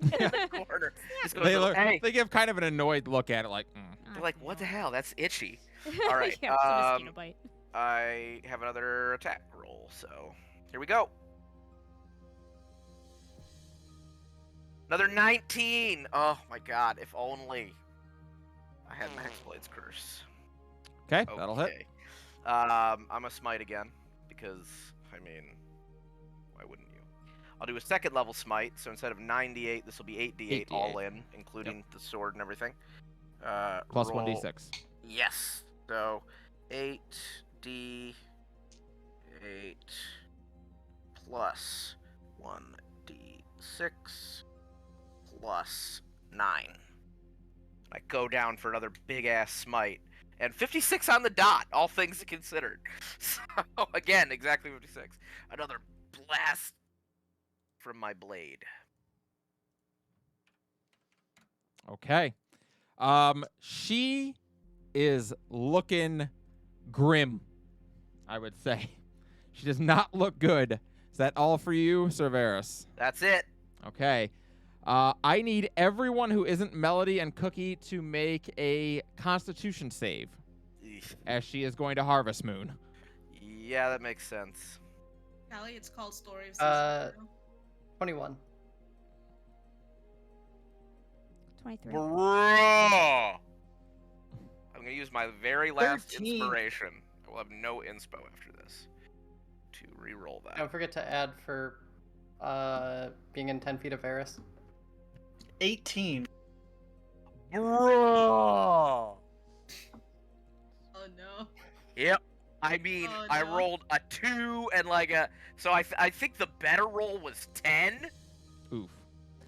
Speaker 4: in the corner. Just goes
Speaker 1: They,
Speaker 4: a little, hey.
Speaker 1: they give kind of an annoyed look at it, like,
Speaker 4: They're like, what the hell? That's itchy. All right,
Speaker 6: Yeah, it's a mosquito bite.
Speaker 4: I have another attack roll, so here we go. Another 19. Oh my god, if only I had my Hexblade's Curse.
Speaker 1: Okay, that'll hit.
Speaker 4: Okay. I'm a smite again, because, I mean, why wouldn't you? I'll do a 2nd level smite, so instead of 9d8, this will be 8d8 all in, including the sword and everything.
Speaker 1: Plus
Speaker 4: roll-
Speaker 1: 1d6.
Speaker 4: Yes. So 8d8 plus 1d6 plus 9. I go down for another big ass smite. And 56 on the dot, all things considered. So, again, exactly 56. Another blast from my blade.
Speaker 1: Okay. She is looking grim, I would say. She does not look good. Is that all for you, Cerberus?
Speaker 4: That's it.
Speaker 1: Okay. I need everyone who isn't Melody and Cookie to make a Constitution save,
Speaker 4: Eesh.
Speaker 1: as she is going to Harvest Moon.
Speaker 4: Yeah, that makes sense.
Speaker 3: Callie, it's called Story of
Speaker 5: Uh,
Speaker 3: Season
Speaker 5: 21.
Speaker 6: 23.
Speaker 4: Bro! I'm gonna use my very last
Speaker 2: 13.
Speaker 4: inspiration. I will have no inspo after this to re-roll that.
Speaker 5: Don't forget to add for being in 10 feet of Varus.
Speaker 2: 18.
Speaker 4: Bro!
Speaker 3: Oh no.
Speaker 4: Yep. I mean,
Speaker 3: Oh,
Speaker 4: I
Speaker 3: no.
Speaker 4: rolled a 2 and like a. So I think the better roll was 10.
Speaker 1: Oof.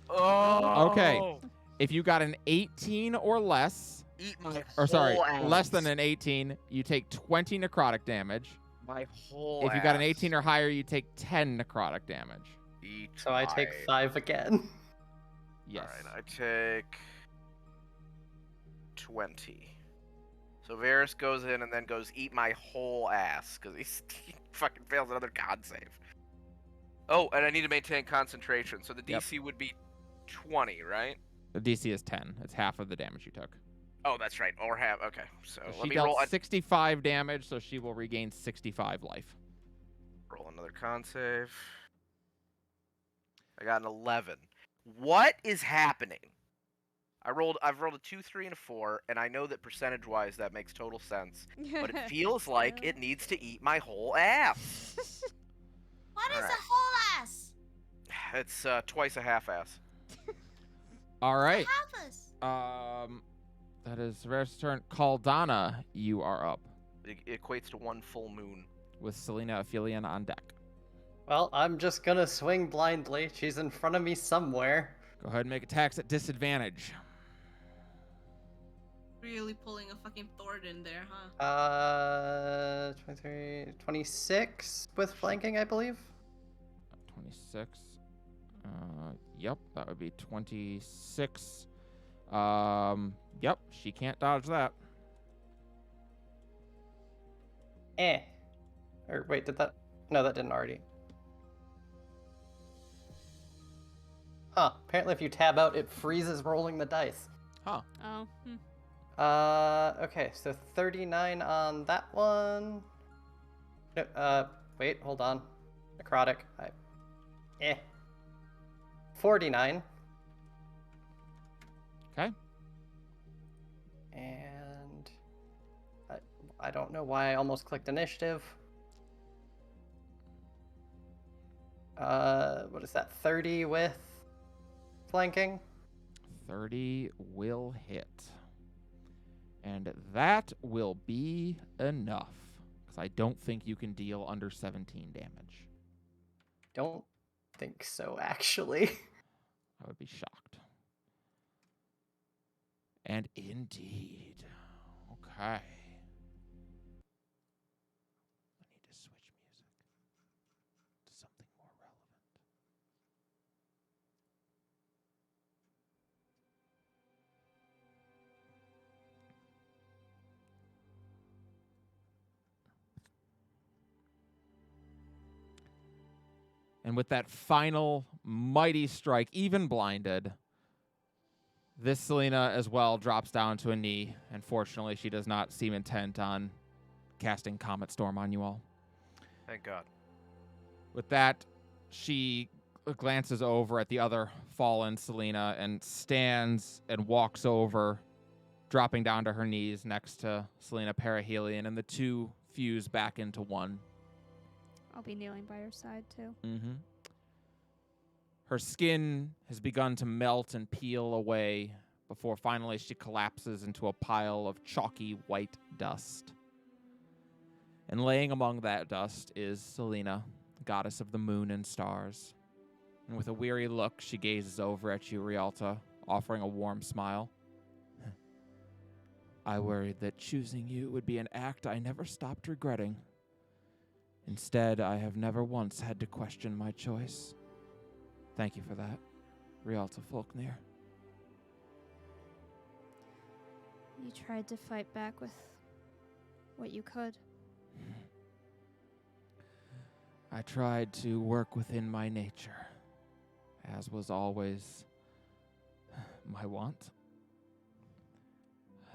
Speaker 4: Oh.
Speaker 1: Okay. If you got an 18 or less,
Speaker 4: Eat my
Speaker 1: or sorry,
Speaker 4: whole ass.
Speaker 1: less than an 18, you take 20 necrotic damage.
Speaker 4: My whole.
Speaker 1: If you got an
Speaker 4: ass.
Speaker 1: 18 or higher, you take 10 necrotic damage.
Speaker 4: Eat
Speaker 5: So I take
Speaker 4: my-
Speaker 5: 5 again.
Speaker 1: Yes.
Speaker 4: Alright, I take 20. So Varus goes in and then goes eat my whole ass because he fucking fails another con save. Oh, and I need to maintain concentration. So the
Speaker 1: Yep.
Speaker 4: DC would be 20, right?
Speaker 1: The DC is 10. It's half of the damage you took.
Speaker 4: Oh, that's right. Or have. Okay, so
Speaker 1: So
Speaker 4: let
Speaker 1: she
Speaker 4: me
Speaker 1: dealt
Speaker 4: roll.
Speaker 1: 65 damage, so she will regain 65 life.
Speaker 4: Roll another con save. I got an 11. What is happening? I've rolled a 2, 3, and a 4, and I know that percentage-wise that makes total sense. But it feels like it needs to eat my whole ass.
Speaker 3: What is
Speaker 4: Alright.
Speaker 3: a whole ass?
Speaker 4: It's twice a half-ass.
Speaker 1: All right.
Speaker 3: Half us.
Speaker 1: That is Severus' turn. Caldana, you are up
Speaker 4: It equates to 1 full moon.
Speaker 1: with Selena Aphelion on deck.
Speaker 5: Well, I'm just gonna swing blindly. She's in front of me somewhere.
Speaker 1: Go ahead and make attacks at disadvantage.
Speaker 3: Really pulling a fucking Thord in there, huh?
Speaker 5: 23, 26 with flanking, I believe.
Speaker 1: 26. Yep, that would be 26. Yep, she can't dodge that.
Speaker 5: Or wait, did that? No, that didn't already. Huh. Apparently, if you tab out, it freezes rolling the dice.
Speaker 1: Huh.
Speaker 6: Oh.
Speaker 5: Okay, so 39 on that one. No, wait, hold on. Necrotic. 49.
Speaker 1: Okay.
Speaker 5: And I don't know why I almost clicked initiative. What is that? 30 with flanking?
Speaker 1: 30 will hit. And that will be enough. Because I don't think you can deal under 17 damage.
Speaker 5: Don't think so, actually.
Speaker 1: I would be shocked. And indeed. Okay. I need to switch music to something more relevant. And with that final mighty strike, even blinded, this Selena as well drops down to a knee. And fortunately, she does not seem intent on casting Comet Storm on you all.
Speaker 4: Thank God.
Speaker 1: With that, she glances over at the other fallen Selena and stands and walks over, dropping down to her knees next to Selena Perihelion, and the two fuse back into one.
Speaker 6: I'll be kneeling by her side too.
Speaker 1: Mm-hmm. Her skin has begun to melt and peel away before finally she collapses into a pile of chalky white dust. And laying among that dust is Selena, goddess of the moon and stars. And with a weary look, she gazes over at you, Rialta, offering a warm smile. I worried that choosing you would be an act I never stopped regretting. Instead, I have never once had to question my choice. Thank you for that, Rialta Folknir.
Speaker 6: You tried to fight back with what you could.
Speaker 1: I tried to work within my nature, as was always my want.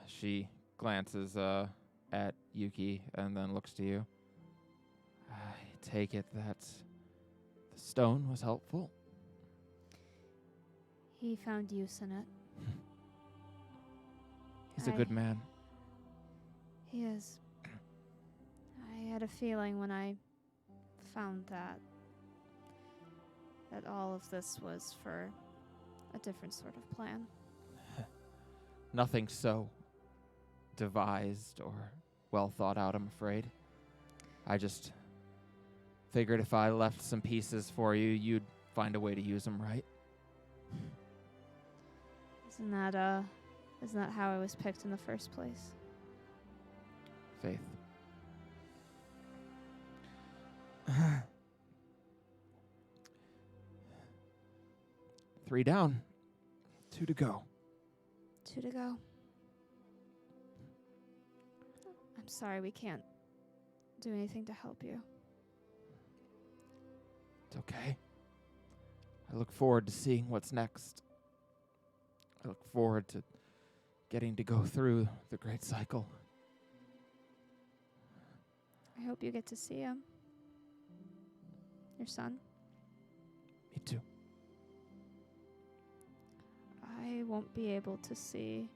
Speaker 1: She glances at Yuki and then looks to you. I take it that the stone was helpful.
Speaker 6: He found use in it.
Speaker 1: He's a good man.
Speaker 6: He is. I had a feeling when I found that all of this was for a different sort of plan.
Speaker 1: Nothing so devised or well thought out, I'm afraid. I just figured if I left some pieces for you, you'd find a way to use them right.
Speaker 6: Isn't that how I was picked in the first place?
Speaker 1: Faith. Three down. 2 to go.
Speaker 6: 2 to go. I'm sorry we can't do anything to help you.
Speaker 1: It's okay. I look forward to seeing what's next. I look forward to getting to go through the great cycle.
Speaker 6: I hope you get to see him. Your son.
Speaker 1: Me too.
Speaker 6: won't be able to see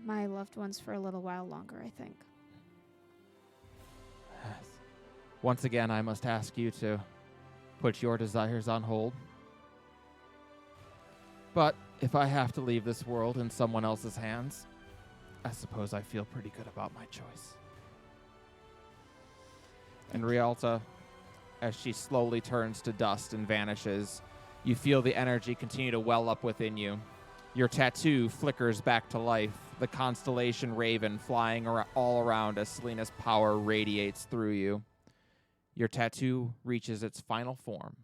Speaker 6: my loved ones for a little while longer, I think.
Speaker 1: Yes. Once again, I must ask you to put your desires on hold. But if I have to leave this world in someone else's hands, I suppose I feel pretty good about my choice. And Rialta, as she slowly turns to dust and vanishes, you feel the energy continue to well up within you. Your tattoo flickers back to life, the constellation Raven flying all around as Selena's power radiates through you. Your tattoo reaches its final form,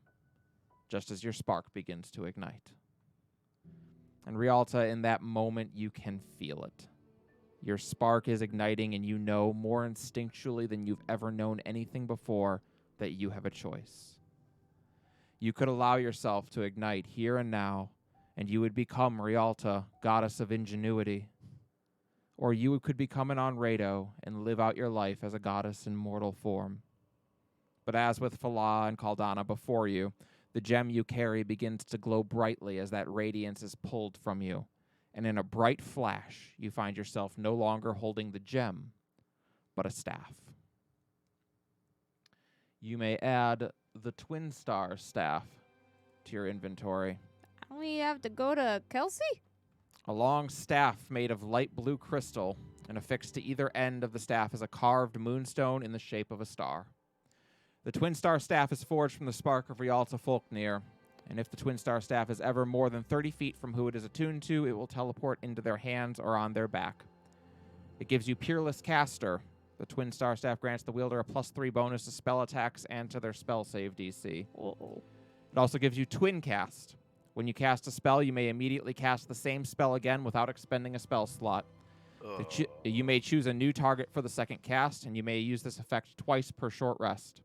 Speaker 1: just as your spark begins to ignite. And Rialta, in that moment, you can feel it. Your spark is igniting, and you know more instinctually than you've ever known anything before that you have a choice. You could allow yourself to ignite here and now, and you would become Rialta, goddess of ingenuity. Or you could become an Onrado and live out your life as a goddess in mortal form. But as with Falah and Caldana before you, the gem you carry begins to glow brightly as that radiance is pulled from you. And in a bright flash, you find yourself no longer holding the gem, but a staff. You may add the Twin Star staff to your inventory.
Speaker 6: Don't we have to go to Kelsey?
Speaker 1: A long staff made of light blue crystal, and affixed to either end of the staff is a carved moonstone in the shape of a star. The Twin Star staff is forged from the spark of Rialta Folknir, and if the Twin Star staff is ever more than 30 feet from who it is attuned to, it will teleport into their hands or on their back. It gives you Peerless Caster. The Twin Star staff grants the wielder a +3 bonus to spell attacks and to their spell save DC.
Speaker 6: Uh-oh.
Speaker 1: It also gives you Twin Cast. When you cast a spell, you may immediately cast the same spell again without expending a spell slot. You may choose a new target for the second cast, and you may use this effect twice per short rest.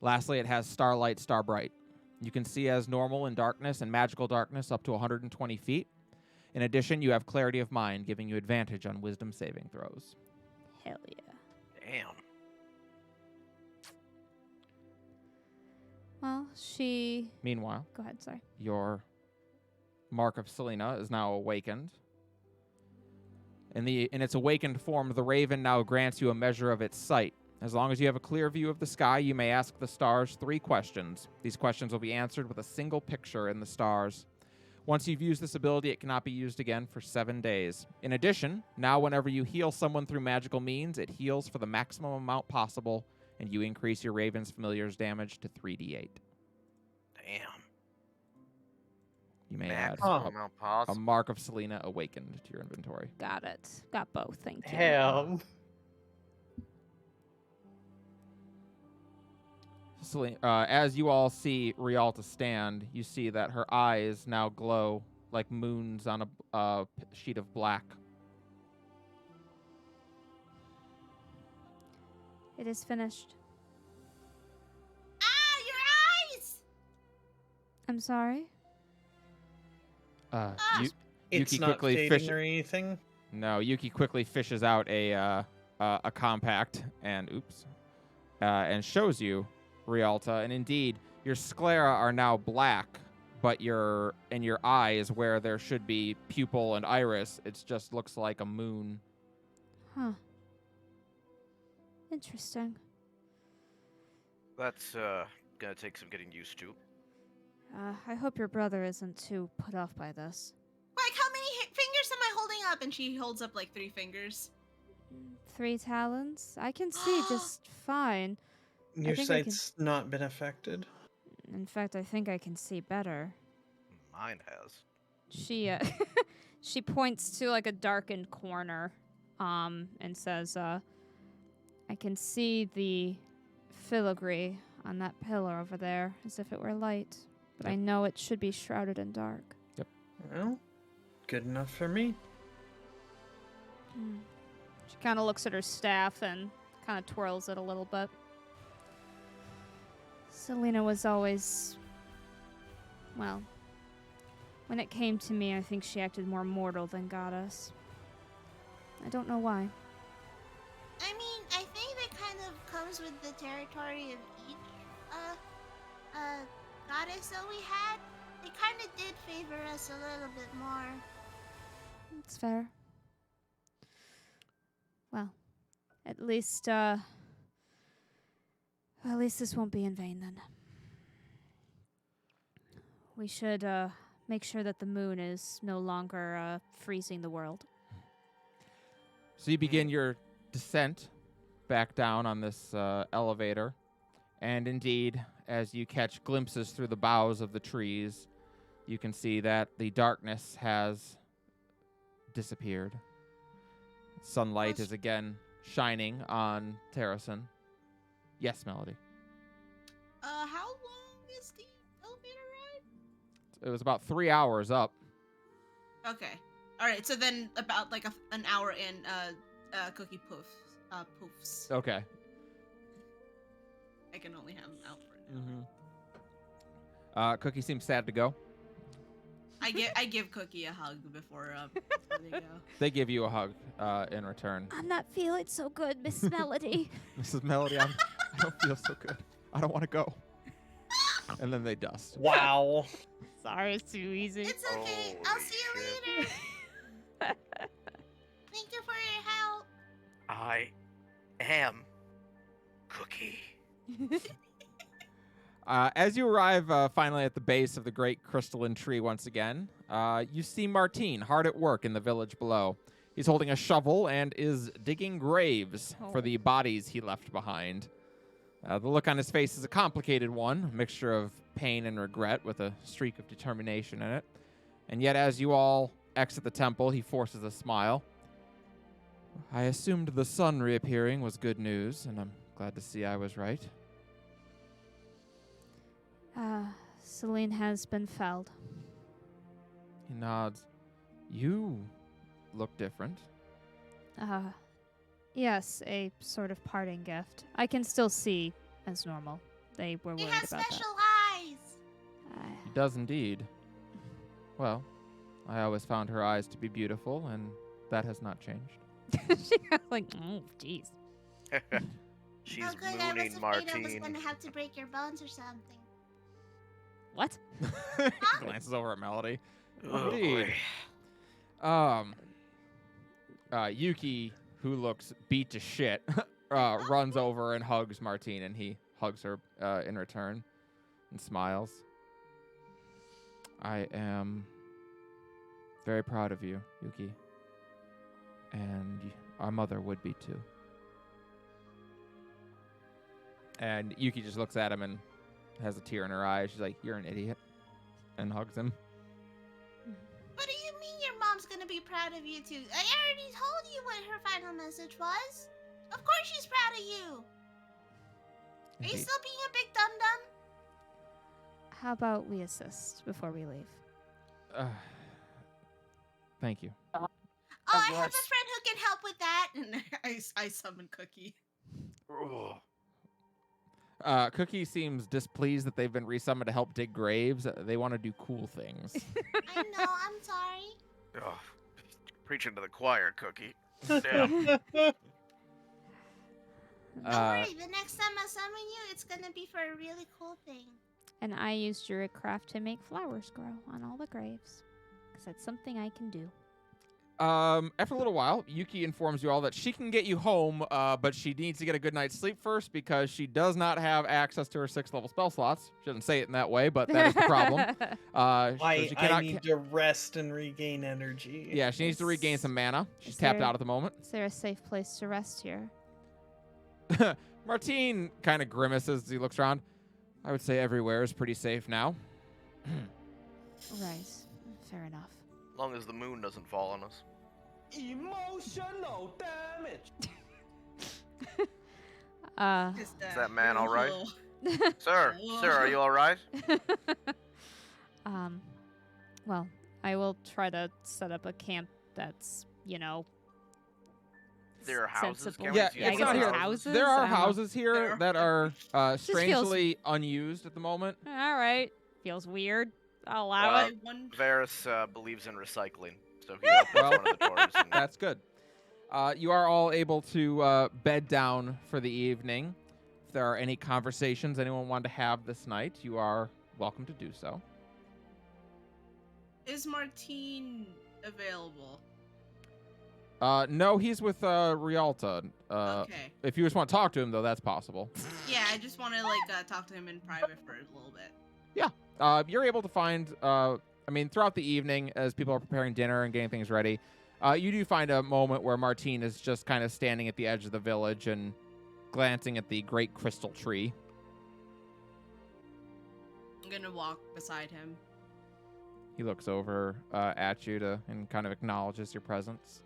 Speaker 1: Lastly, it has Starlight Starbright. You can see as normal in darkness and magical darkness up to 120 feet. In addition, you have Clarity of Mind, giving you advantage on wisdom saving throws.
Speaker 6: Hell yeah.
Speaker 4: Damn.
Speaker 6: Well, she...
Speaker 1: Meanwhile,
Speaker 6: Go ahead, sorry.
Speaker 1: your Mark of Selena is now awakened. In its awakened form, the Raven now grants you a measure of its sight. As long as you have a clear view of the sky, you may ask the stars 3 questions. These questions will be answered with a single picture in the stars. Once you've used this ability, it cannot be used again for 7 days. In addition, now whenever you heal someone through magical means, it heals for the maximum amount possible, and you increase your Raven's Familiar's damage to 3d8.
Speaker 4: Damn.
Speaker 1: You may add
Speaker 4: Maximum amount
Speaker 1: a
Speaker 4: possible.
Speaker 1: Mark of Selena awakened to your inventory.
Speaker 6: Got it. Got both, thank you.
Speaker 5: Damn.
Speaker 1: Selena, as you all see Rialta stand, you see that her eyes now glow like moons on a sheet of black.
Speaker 6: It is finished.
Speaker 3: Ah, your eyes!
Speaker 6: I'm sorry?
Speaker 2: It's
Speaker 1: Yuki
Speaker 2: not
Speaker 1: quickly
Speaker 2: fading or anything.
Speaker 1: No, Yuki quickly fishes out a compact and and shows you Rialta, and indeed your sclera are now black, but your eyes, where there should be pupil and iris, it just looks like a moon.
Speaker 6: Huh. Interesting.
Speaker 4: That's gonna take some getting used to.
Speaker 6: I hope your brother isn't too put off by this.
Speaker 3: Like, how many fingers am I holding up? And she holds up like 3 fingers.
Speaker 6: 3 talons? I can see just fine.
Speaker 2: Your
Speaker 6: think I can-
Speaker 2: sight's not been affected.
Speaker 6: In fact, I think I can see better.
Speaker 4: Mine has.
Speaker 6: She she points to like a darkened corner and says I can see the filigree on that pillar over there as if it were light, but I know it should be shrouded in dark.
Speaker 2: Well, good enough for me.
Speaker 6: She kind of looks at her staff and kind of twirls it a little bit. Selena was always, well, when it came to me, I think she acted more mortal than goddess. I don't know why.
Speaker 3: I mean, I think that kind of comes with the territory of each
Speaker 7: about it, so they kind of did favor us a little bit more.
Speaker 6: It's fair. Well, at least this won't be in vain then. We should make sure that the moon is no longer freezing the world.
Speaker 1: So you begin your descent back down on this elevator. And indeed, as you catch glimpses through the boughs of the trees, you can see that the darkness has disappeared. Sunlight is again shining on Terrason. Yes, Melody.
Speaker 3: How long is the elevator ride?
Speaker 1: It was about 3 hours up.
Speaker 3: Okay. All right. So then about like an hour in, Cookie poofs.
Speaker 1: Okay.
Speaker 3: I can only have them out for an hour.
Speaker 1: Mm-hmm. Cookie seems sad to go.
Speaker 3: I give Cookie a hug before they go.
Speaker 1: They give you a hug in return.
Speaker 6: I'm not feeling so good, Miss Melody.
Speaker 1: Mrs. Melody, I don't feel so good. I don't want to go. And then they dust.
Speaker 2: Wow.
Speaker 6: Sorry, it's too easy.
Speaker 7: It's okay. I'll
Speaker 4: Holy
Speaker 7: see you
Speaker 4: shit.
Speaker 7: later. Thank you for your help.
Speaker 4: I am Cookie.
Speaker 1: As you arrive finally at the base of the great crystalline tree once again, you see Martine hard at work in the village below. He's holding a shovel and is digging graves for the bodies he left behind. The look on his face is a complicated one, a mixture of pain and regret with a streak of determination in it. And yet as you all exit the temple, he forces a smile. I assumed the sun reappearing was good news, and I'm glad to see I was right.
Speaker 6: Celine has been felled.
Speaker 1: He nods. You look different.
Speaker 6: Yes, a sort of parting gift. I can still see as normal. They were
Speaker 7: He
Speaker 6: worried
Speaker 7: has
Speaker 6: about
Speaker 7: special eyes.
Speaker 1: He does indeed. Well, I always found her eyes to be beautiful, and that has not changed.
Speaker 6: She was like, oh, jeez.
Speaker 4: She's
Speaker 7: Oh, good. I was
Speaker 4: mooning
Speaker 7: afraid I was
Speaker 4: Martine.
Speaker 7: gonna have to break your bones or something.
Speaker 6: What?
Speaker 1: He glances over at Melody.
Speaker 4: Oh,
Speaker 1: Indeed.
Speaker 4: boy.
Speaker 1: Yuki, who looks beat to shit, runs over and hugs Martine, and he hugs her in return and smiles. I am very proud of you, Yuki. And our mother would be too. And Yuki just looks at him and has a tear in her eye. She's like, "You're an idiot," and hugs him.
Speaker 7: What do you mean your mom's gonna be proud of you too? I already told you what her final message was. Of course she's proud of you. Are you
Speaker 1: Indeed.
Speaker 7: still being a big dum-dum?
Speaker 6: How about we assist before we leave?
Speaker 1: Thank you.
Speaker 7: Oh, I have a
Speaker 2: yes.
Speaker 7: friend who can help with that.
Speaker 3: And I summon Cookie.
Speaker 4: Ugh.
Speaker 1: Cookie seems displeased that they've been resummoned to help dig graves. They want to do cool things.
Speaker 7: I know, I'm sorry.
Speaker 4: Ugh. Preaching to the choir, Cookie. Damn.
Speaker 7: Don't
Speaker 1: Uh,
Speaker 7: worry, the next time I summon you, it's gonna be for a really cool thing.
Speaker 6: And I used Druidcraft to make flowers grow on all the graves. Because that's something I can do.
Speaker 1: After a little while, Yuki informs you all that she can get you home, but she needs to get a good night's sleep first because she does not have access to her 6th level spell slots. She doesn't say it in that way, but that is the problem. So
Speaker 2: I
Speaker 1: she cannot
Speaker 2: need to rest and regain energy.
Speaker 1: yeah, she needs to regain some mana. She's tapped
Speaker 6: there-
Speaker 1: out at the moment.
Speaker 6: Is there a safe place to rest here?
Speaker 1: Martine kind of grimaces as he looks around. I would say everywhere is pretty safe now.
Speaker 6: Right. Fair enough.
Speaker 4: As long as the moon doesn't fall on us.
Speaker 2: Emotional damage.
Speaker 3: Just,
Speaker 4: Is that man all right?
Speaker 3: little-
Speaker 4: Sir, sir, are you all right?
Speaker 6: Well, I will try to set up a camp that's,
Speaker 4: There are houses.
Speaker 6: sensible.
Speaker 4: Can we
Speaker 1: Yeah,
Speaker 4: see
Speaker 6: I
Speaker 1: it's
Speaker 6: guess
Speaker 1: not
Speaker 6: there's
Speaker 1: here.
Speaker 6: houses.
Speaker 1: There
Speaker 6: I
Speaker 1: are
Speaker 6: don't know.
Speaker 1: houses here
Speaker 3: There
Speaker 1: that are
Speaker 6: feels-
Speaker 1: strangely unused at the moment.
Speaker 6: All right. Feels weird. I'll allow
Speaker 4: Well,
Speaker 6: it.
Speaker 3: One
Speaker 4: Varys believes in recycling, so he opens
Speaker 1: Well,
Speaker 4: one of the doors. And
Speaker 1: That's good. You are all able to bed down for the evening. If there are any conversations anyone wanted to have this night, you are welcome to do so.
Speaker 3: Is Martine available?
Speaker 1: No, he's with Rialta.
Speaker 3: Okay.
Speaker 1: If you just want to talk to him, though, that's possible.
Speaker 3: Yeah, I just want to talk to him in private for a little bit.
Speaker 1: You're able to find, throughout the evening, as people are preparing dinner and getting things ready, you do find a moment where Martine is just kind of standing at the edge of the village and glancing at the great crystal tree.
Speaker 3: I'm gonna walk beside him.
Speaker 1: He looks over at you and kind of acknowledges your presence.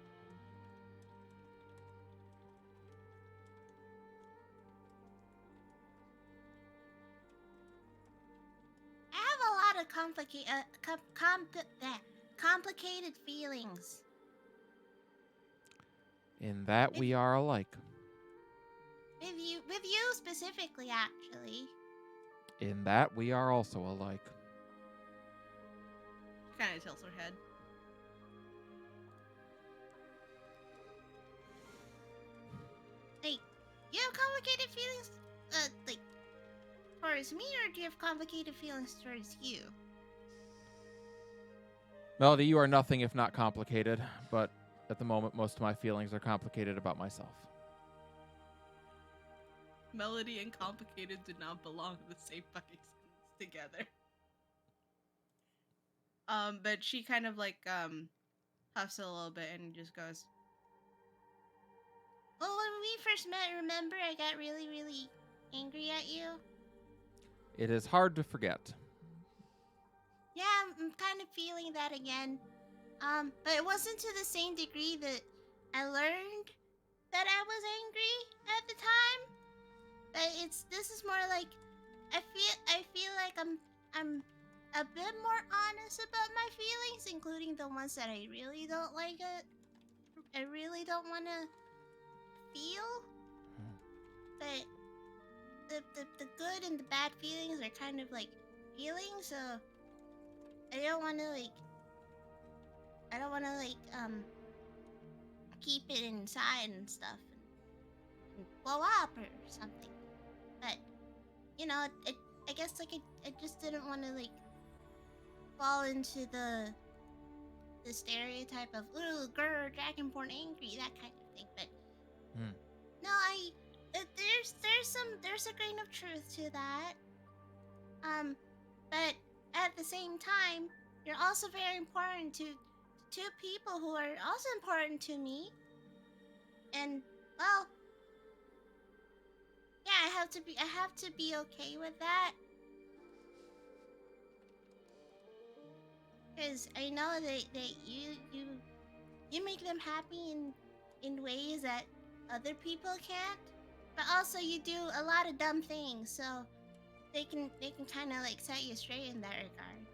Speaker 7: I have a lot of complicated feelings.
Speaker 1: In that we are alike.
Speaker 7: With you specifically, actually.
Speaker 1: In that we are also alike.
Speaker 3: Kind of tilts her head.
Speaker 7: Like, you have complicated feelings, towards me, or do you have complicated feelings towards you?
Speaker 1: Melody, you are nothing if not complicated, but at the moment, most of my feelings are complicated about myself.
Speaker 3: Melody and complicated did not belong in the same fucking sentence together. But she kind of puffs a little bit and just goes,
Speaker 7: Well, when we first met, remember I got really, really angry at you?
Speaker 1: It is hard to forget.
Speaker 7: Yeah, I'm kind of feeling that again. But it wasn't to the same degree that I learned that I was angry at the time. But this is more like I feel like I'm a bit more honest about my feelings, including the ones that I really don't like I really don't want to feel. But the good and the bad feelings are kind of like feelings, so I don't want to keep it inside and stuff and blow up or something. But I guess I just didn't want to fall into the stereotype of ooh, grr, dragonborn angry, that kind of thing. But no, there's a grain of truth to that. But at the same time, you're also very important to two people who are also important to me. And well, yeah, I have to be okay with that. Because I know that you make them happy in ways that other people can't. But also you do a lot of dumb things, so they can kind of set you straight in that regard.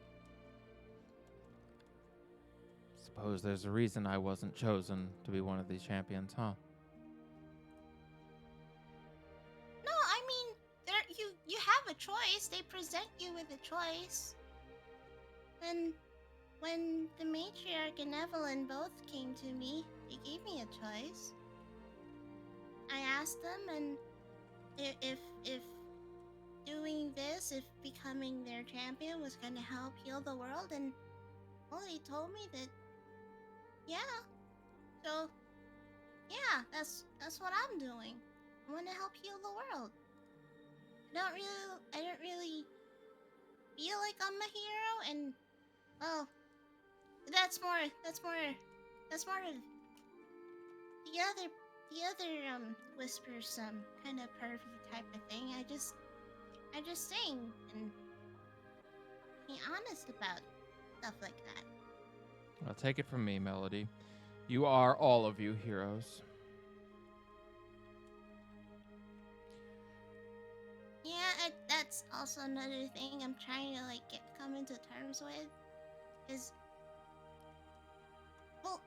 Speaker 1: Suppose there's a reason I wasn't chosen to be one of these champions, huh?
Speaker 7: No, I mean, you have a choice. They present you with a choice. When the matriarch and Evelyn both came to me, they gave me a choice. I asked them, and if doing this, if becoming their champion was going to help heal the world, and well, they told me that, yeah. So, yeah, that's what I'm doing. I want to help heal the world. I don't really feel like I'm a hero, and well, that's more of the other whispers kind of pervy type of thing. I just sing and be honest about stuff like that.
Speaker 1: Well, take it from me, Melody. You are all of you heroes.
Speaker 7: Yeah, that's also another thing I'm trying to come into terms with. Is, well,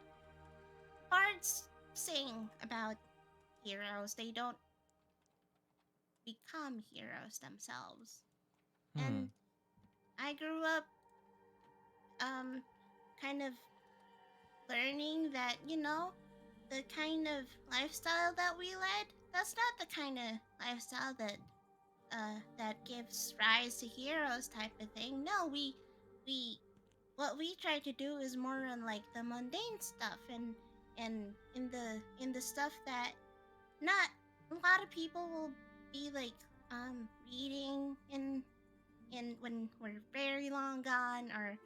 Speaker 7: bards sing about heroes. They don't become heroes themselves. And I grew up kind of learning that, the kind of lifestyle that we led, that's not the kind of lifestyle that that gives rise to heroes type of thing. No, we what we try to do is more on like the mundane stuff and in the stuff that not a lot of people will be like reading in when we're very long gone or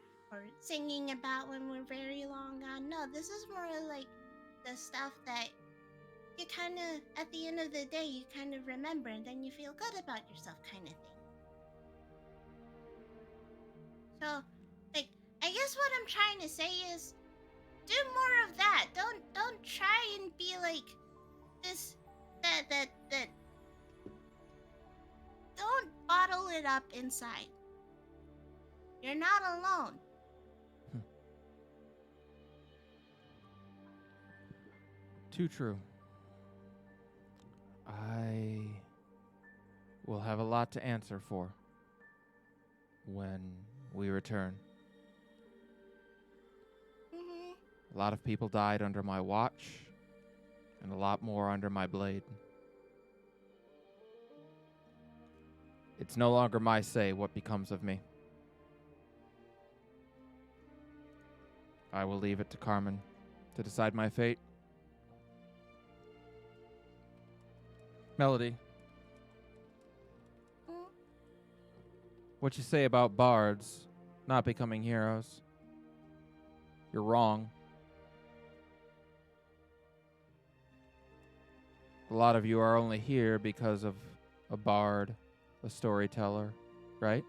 Speaker 7: singing about when we're very long gone. No, this is more like the stuff that you kind of at the end of the day you kind of remember and then you feel good about yourself kind of thing. So, like, I guess what I'm trying to say is do more of that. Don't try and be like this that don't bottle it up inside. You're not alone.
Speaker 1: Too true. I will have a lot to answer for when we return.
Speaker 7: Mm-hmm.
Speaker 1: A lot of people died under my watch, and a lot more under my blade. It's no longer my say what becomes of me. I will leave it to Carmen to decide my fate. Melody, what you say about bards not becoming heroes? You're wrong. A lot of you are only here because of a bard, a storyteller, right?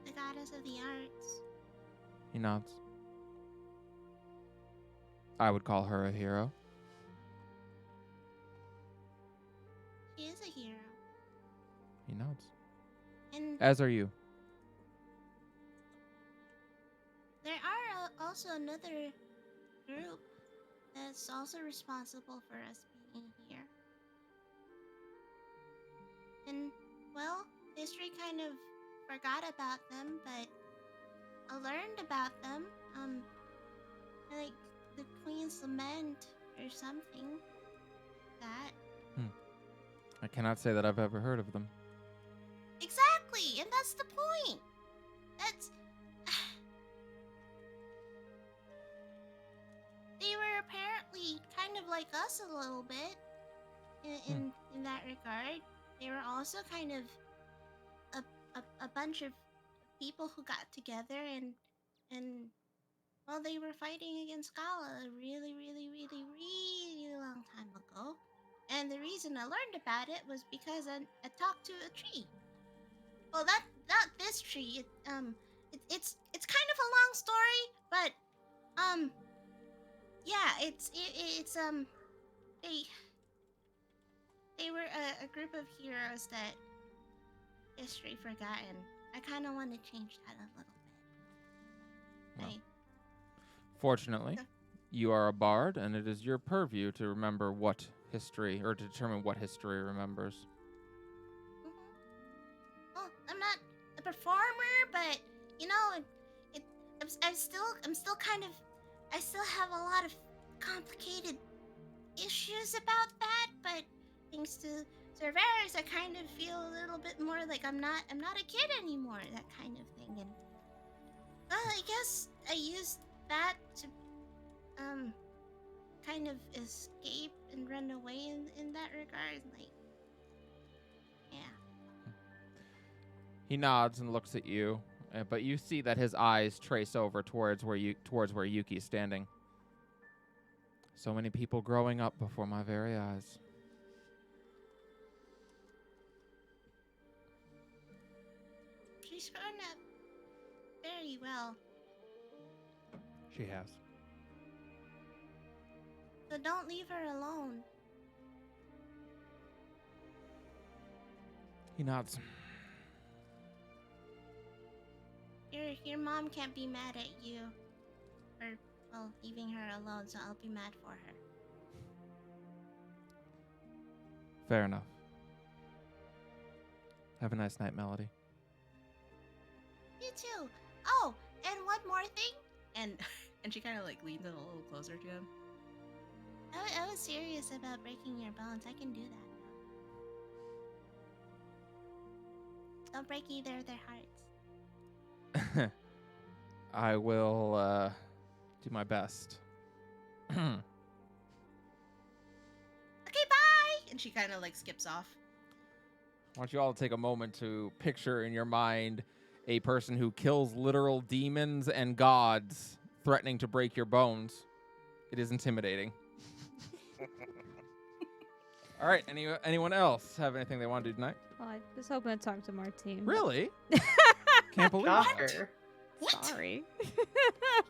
Speaker 7: The goddess of the arts.
Speaker 1: He nods. I would call her a hero.
Speaker 7: She is a hero.
Speaker 1: He nods.
Speaker 7: And
Speaker 1: As are you.
Speaker 7: there are also another group that's also responsible for us being here. And, well, history kind of forgot about them, but I learned about them. Like the Queen's Lament or something. That.
Speaker 1: I cannot say that I've ever heard of them.
Speaker 7: Exactly, and that's the point. That's. They were apparently kind of like us a little bit in that regard. They were also kind of a bunch of people who got together and well, they were fighting against Gala a really, really, really, really long time ago. And the reason I learned about it was because I talked to a tree. Well, not this tree. It's kind of a long story, but yeah, they were a group of heroes that history forgotten. I kind of want to change that a little bit.
Speaker 1: Well.
Speaker 7: I-
Speaker 1: Fortunately, you are a bard, and it is your purview to remember what history, or to determine what history remembers.
Speaker 7: Well, I'm not a performer, but you know, I'm still kind of, I still have a lot of complicated issues about that. But thanks to Cerberus, I kind of feel a little bit more like I'm not a kid anymore. That kind of thing, and well, I guess I used that to kind of escape and run away in that regard. Like, yeah.
Speaker 1: He nods and looks at you, but you see that his eyes trace over towards where Yuki is standing. So many people growing up before my very eyes.
Speaker 7: She's grown up very well.
Speaker 1: She has.
Speaker 7: So don't leave her alone.
Speaker 1: He nods.
Speaker 7: Your mom can't be mad at you for, well, leaving her alone, so I'll be mad for her.
Speaker 1: Fair enough. Have a nice night, Melody.
Speaker 7: You too. Oh, and one more thing.
Speaker 3: And she kind of like leans in a little closer to him.
Speaker 7: I was serious about breaking your bones. I can do that now. Don't break either of their hearts.
Speaker 1: I will do my best.
Speaker 3: Okay, bye. And she kind of like skips off.
Speaker 1: I want you all to take a moment to picture in your mind a person who kills literal demons and gods threatening to break your bones. It is intimidating. All right, anyone else have anything they want to do tonight?
Speaker 6: Well, I was hoping to talk to Martine. but-
Speaker 1: Really? Can't believe it.
Speaker 5: Shocker.
Speaker 3: What?
Speaker 6: Sorry.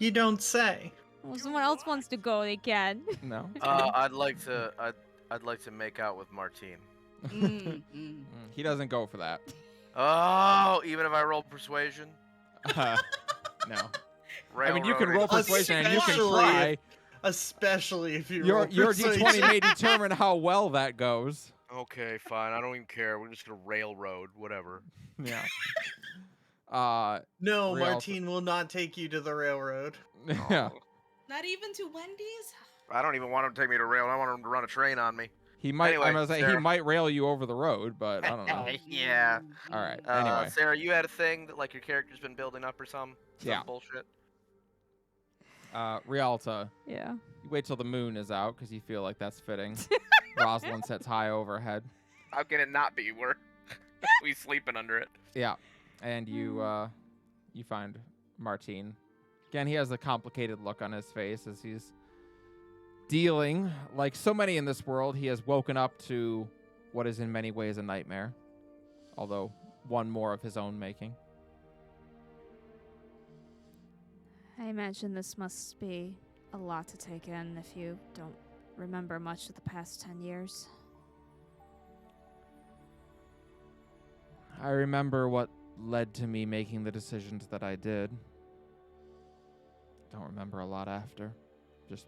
Speaker 2: You don't say.
Speaker 6: Well, if someone else wants to go, they can.
Speaker 1: No.
Speaker 4: I'd like to make out with Martine.
Speaker 1: He doesn't go for that.
Speaker 4: Oh, even if I roll persuasion.
Speaker 1: No. I mean, you can roll
Speaker 4: Railroading.
Speaker 1: persuasion and you can
Speaker 2: Especially
Speaker 1: try.
Speaker 2: Especially if you
Speaker 1: Your
Speaker 2: roll
Speaker 1: D20
Speaker 2: persuasion.
Speaker 1: may determine how well that goes.
Speaker 4: Okay, fine. I don't even care. We're just gonna railroad, whatever.
Speaker 1: Yeah.
Speaker 2: No,
Speaker 1: Real-
Speaker 2: Martine will not take you to the railroad.
Speaker 1: Yeah.
Speaker 3: Not even to Wendy's?
Speaker 4: I don't even want him to take me to rail. I want him to run a train on me.
Speaker 1: He might.
Speaker 4: Anyway,
Speaker 1: I'm gonna say he
Speaker 4: Sarah.
Speaker 1: might rail you over the road, but I don't know.
Speaker 4: Yeah.
Speaker 1: All right. Anyway.
Speaker 4: Sarah, you had a thing that like your character's been building up or some
Speaker 1: Yeah.
Speaker 4: bullshit.
Speaker 1: Rialta,
Speaker 6: Yeah.
Speaker 1: you wait till the moon is out because you feel like that's fitting. Rosalind sits high overhead.
Speaker 4: How can it not be? We sleeping under it.
Speaker 1: Yeah, and you find Martine. Again, he has a complicated look on his face as he's dealing, like so many in this world. He has woken up to what is in many ways a nightmare, although one more of his own making.
Speaker 6: I imagine this must be a lot to take in if you don't remember much of the past 10 years.
Speaker 1: I remember what led to me making the decisions that I did. Don't remember a lot after, just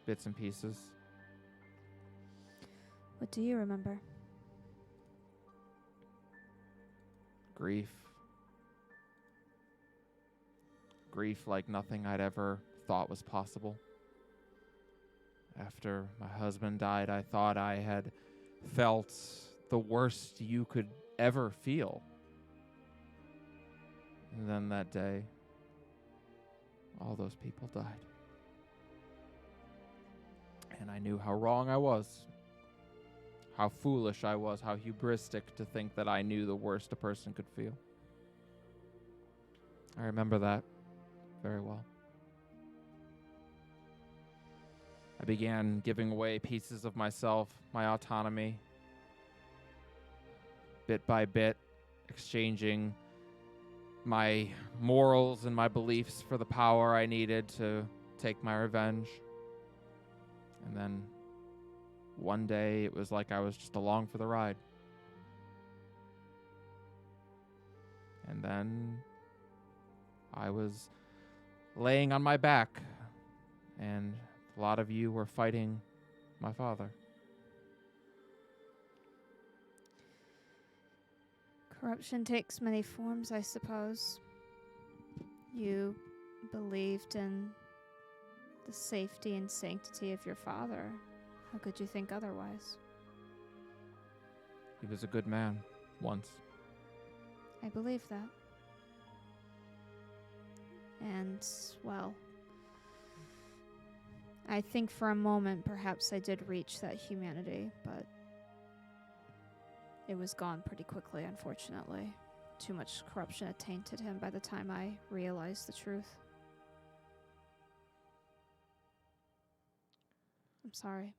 Speaker 1: bits and pieces.
Speaker 6: What do you remember?
Speaker 1: Grief. Grief like nothing I'd ever thought was possible. After my husband died, I thought I had felt the worst you could ever feel. And then that day, all those people died. And I knew how wrong I was, how foolish I was, how hubristic to think that I knew the worst a person could feel. I remember that very well. I began giving away pieces of myself, my autonomy, bit by bit, exchanging my morals and my beliefs for the power I needed to take my revenge. And then one day it was like I was just along for the ride. And then I was laying on my back, and a lot of you were fighting my father.
Speaker 6: Corruption takes many forms, I suppose. You believed in the safety and sanctity of your father. How could you think otherwise?
Speaker 1: He was a good man, once.
Speaker 6: I believe that. And, well, I think for a moment perhaps I did reach that humanity, but it was gone pretty quickly, unfortunately. Too much corruption had tainted him by the time I realized the truth. I'm sorry.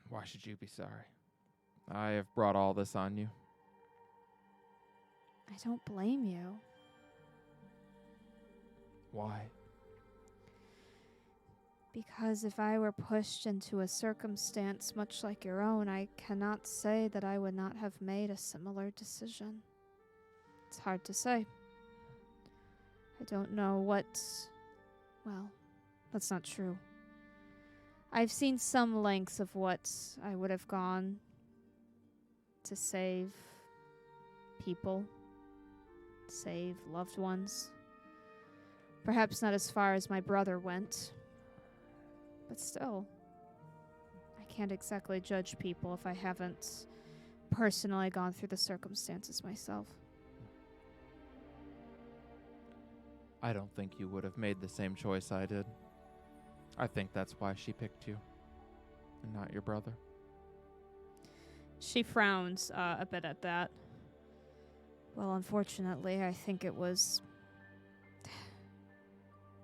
Speaker 1: Why should you be sorry? I have brought all this on you.
Speaker 6: I don't blame you.
Speaker 1: Why?
Speaker 6: Because if I were pushed into a circumstance much like your own, I cannot say that I would not have made a similar decision. It's hard to say. I don't know what... Well, that's not true. I've seen some lengths of what I would have gone to save people, save loved ones. Perhaps not as far as my brother went. But still, can't exactly judge people if I haven't personally gone through the circumstances myself.
Speaker 1: I don't think you would have made the same choice I did. I think that's why she picked you, and not your brother.
Speaker 6: She frowns a bit at that. Well, unfortunately, I think it was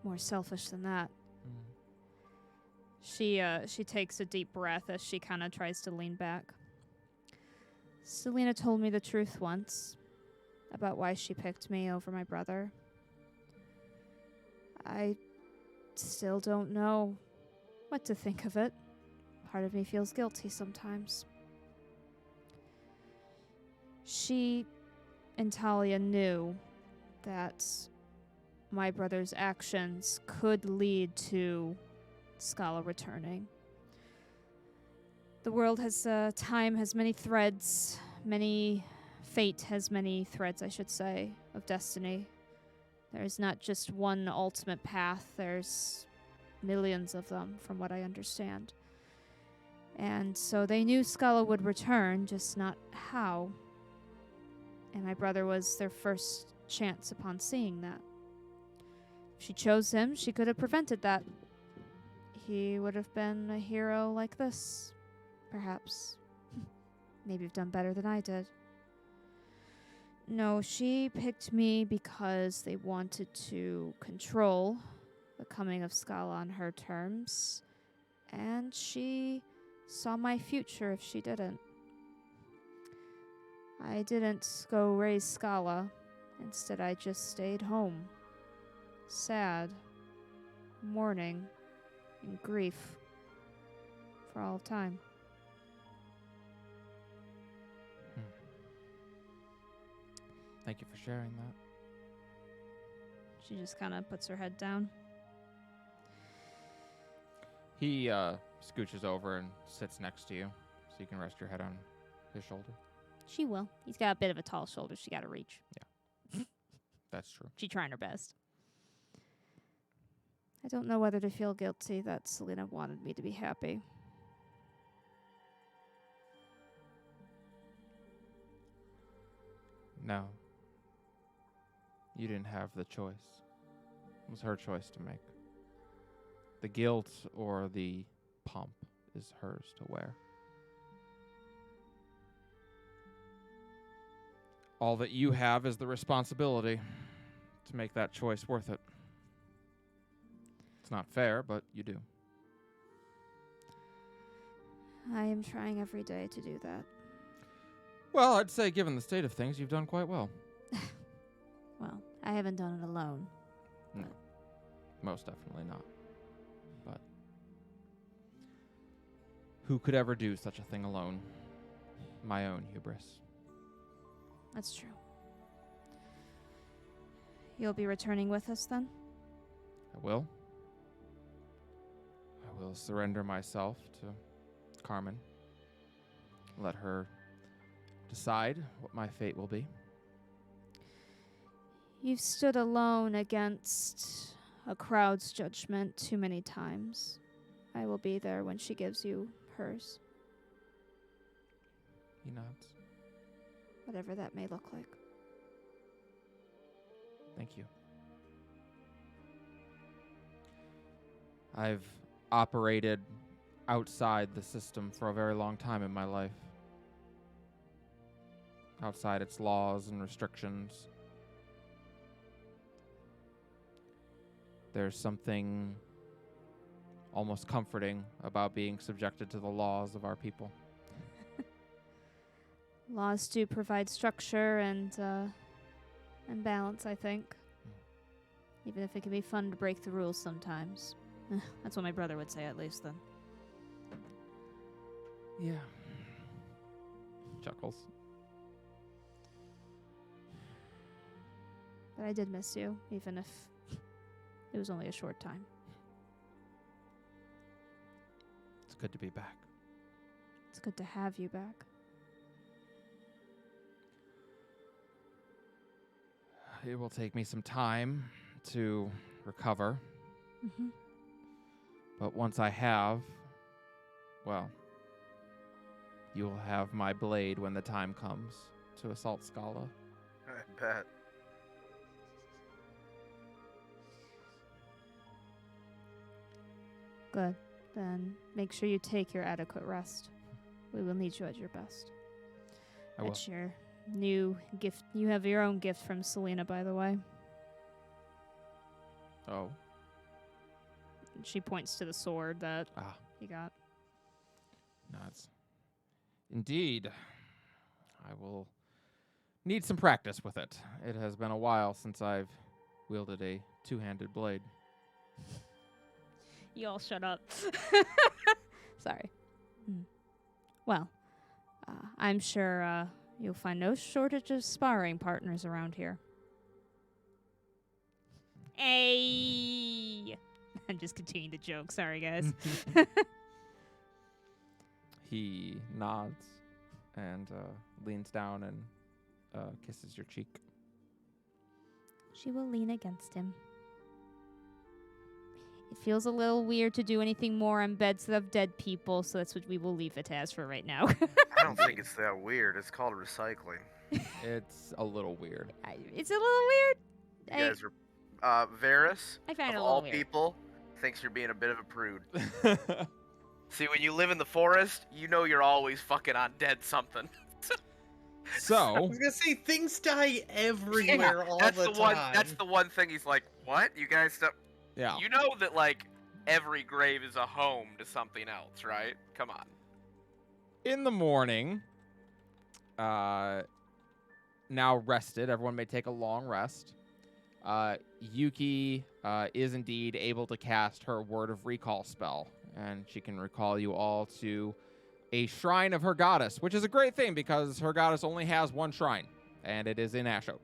Speaker 6: more selfish than that. She takes a deep breath as she kind of tries to lean back. Selena told me the truth once about why she picked me over my brother. I still don't know what to think of it. Part of me feels guilty sometimes. She and Talia knew that my brother's actions could lead to Scala returning. The world has, time has many threads, fate has many threads, I should say, of destiny. There's not just one ultimate path, there's millions of them, from what I understand. And so they knew Scala would return, just not how. And my brother was their first chance upon seeing that. If she chose him, she could have prevented that. He would have been a hero like this, perhaps. Maybe have done better than I did. No, she picked me because they wanted to control the coming of Scala on her terms, and she saw my future if she didn't. I didn't go raise Scala. Instead, I just stayed home. Sad. Mourning. In grief. For all of time.
Speaker 1: Thank you for sharing that.
Speaker 6: She just kind of puts her head down.
Speaker 1: He scooches over and sits next to you, so you can rest your head on his shoulder.
Speaker 6: She will. He's got a bit of a tall shoulder she got to reach.
Speaker 1: That's true.
Speaker 6: She's trying her best. I don't know whether to feel guilty that Selena wanted me to be happy.
Speaker 1: No. You didn't have the choice. It was her choice to make. The guilt or the pomp is hers to wear. All that you have is the responsibility to make that choice worth it. It's not fair, but you do.
Speaker 6: I am trying every day to do that.
Speaker 1: Well, I'd say given the state of things, you've done quite well.
Speaker 6: Well, I haven't done it alone.
Speaker 1: No, most definitely not. But who could ever do such a thing alone? My own hubris.
Speaker 6: That's true. You'll be returning with us then?
Speaker 1: I will. I will surrender myself to Carmen. Let her decide what my fate will be.
Speaker 6: You've stood alone against a crowd's judgment too many times. I will be there when she gives you hers.
Speaker 1: He nods.
Speaker 6: Whatever that may look like.
Speaker 1: Thank you. I've operated outside the system for a very long time in my life. Outside its laws and restrictions. There's something almost comforting about being subjected to the laws of our people.
Speaker 6: Laws do provide structure and balance, I think. Even if it can be fun to break the rules sometimes. That's what my brother would say, at least, then.
Speaker 1: Yeah. Chuckles.
Speaker 6: But I did miss you, even if it was only a short time.
Speaker 1: It's good to be back.
Speaker 6: It's good to have you back.
Speaker 1: It will take me some time to recover.
Speaker 6: Mm-hmm.
Speaker 1: But once I have, well, you'll have my blade when the time comes to assault Scala.
Speaker 4: I bet.
Speaker 6: Good. Then make sure you take your adequate rest. We will need you at your best.
Speaker 1: I will.
Speaker 6: That's your new gift. You have your own gift from Selena, by the way.
Speaker 1: Oh.
Speaker 6: She points to the sword that
Speaker 1: Ah.
Speaker 6: you got.
Speaker 1: Nods. Indeed. I will need some practice with it. It has been a while since I've wielded a two-handed blade.
Speaker 6: You all shut up. Sorry. Well, I'm sure you'll find no shortage of sparring partners around here. Hey! I'm just continuing the joke. Sorry, guys.
Speaker 1: He nods and leans down and kisses your cheek.
Speaker 6: She will lean against him. It feels a little weird to do anything more on beds of dead people, so that's what we will leave it as for right now.
Speaker 4: I don't think it's that weird. It's called recycling.
Speaker 1: It's a little weird.
Speaker 6: It's a little weird.
Speaker 4: You guys are. Varys,
Speaker 6: I find it
Speaker 4: of
Speaker 6: a
Speaker 4: all
Speaker 6: little weird.
Speaker 4: people, thinks you're being a bit of a prude. See, when you live in the forest, you know you're always fucking on dead something.
Speaker 2: I
Speaker 1: So,
Speaker 2: was gonna say things die everywhere all
Speaker 4: that's
Speaker 2: the
Speaker 4: the
Speaker 2: time.
Speaker 4: one. That's the one thing he's like, what? You guys don't.
Speaker 1: yeah.
Speaker 4: You know that like every grave is a home to something else, right? Come on.
Speaker 1: In the morning, now rested, everyone may take a long rest. Yuki is indeed able to cast her Word of Recall spell, and she can recall you all to a shrine of her goddess, which is a great thing because her goddess only has one shrine, and it is in Ashok.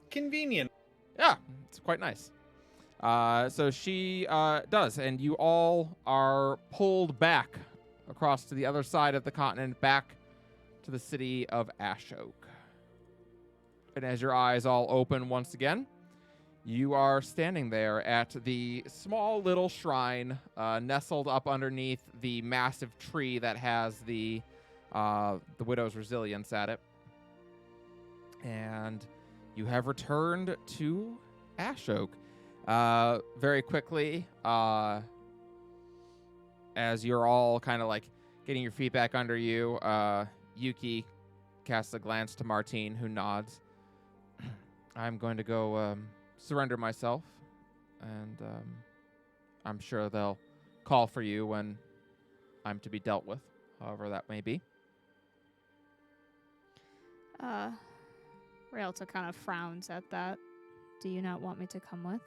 Speaker 2: Convenient.
Speaker 1: Yeah, it's quite nice. So she does, and you all are pulled back across to the other side of the continent, back to the city of Ashok. And as your eyes all open once again, you are standing there at the small little shrine nestled up underneath the massive tree that has the widow's resilience at it. And you have returned to Ashok. Very quickly, as you're all kind of like getting your feet back under you, Yuki casts a glance to Martine, who nods. I'm going to go surrender myself, and I'm sure they'll call for you when I'm to be dealt with, however that may be.
Speaker 6: Rialto kind of frowns at that. Do you not want me to come with?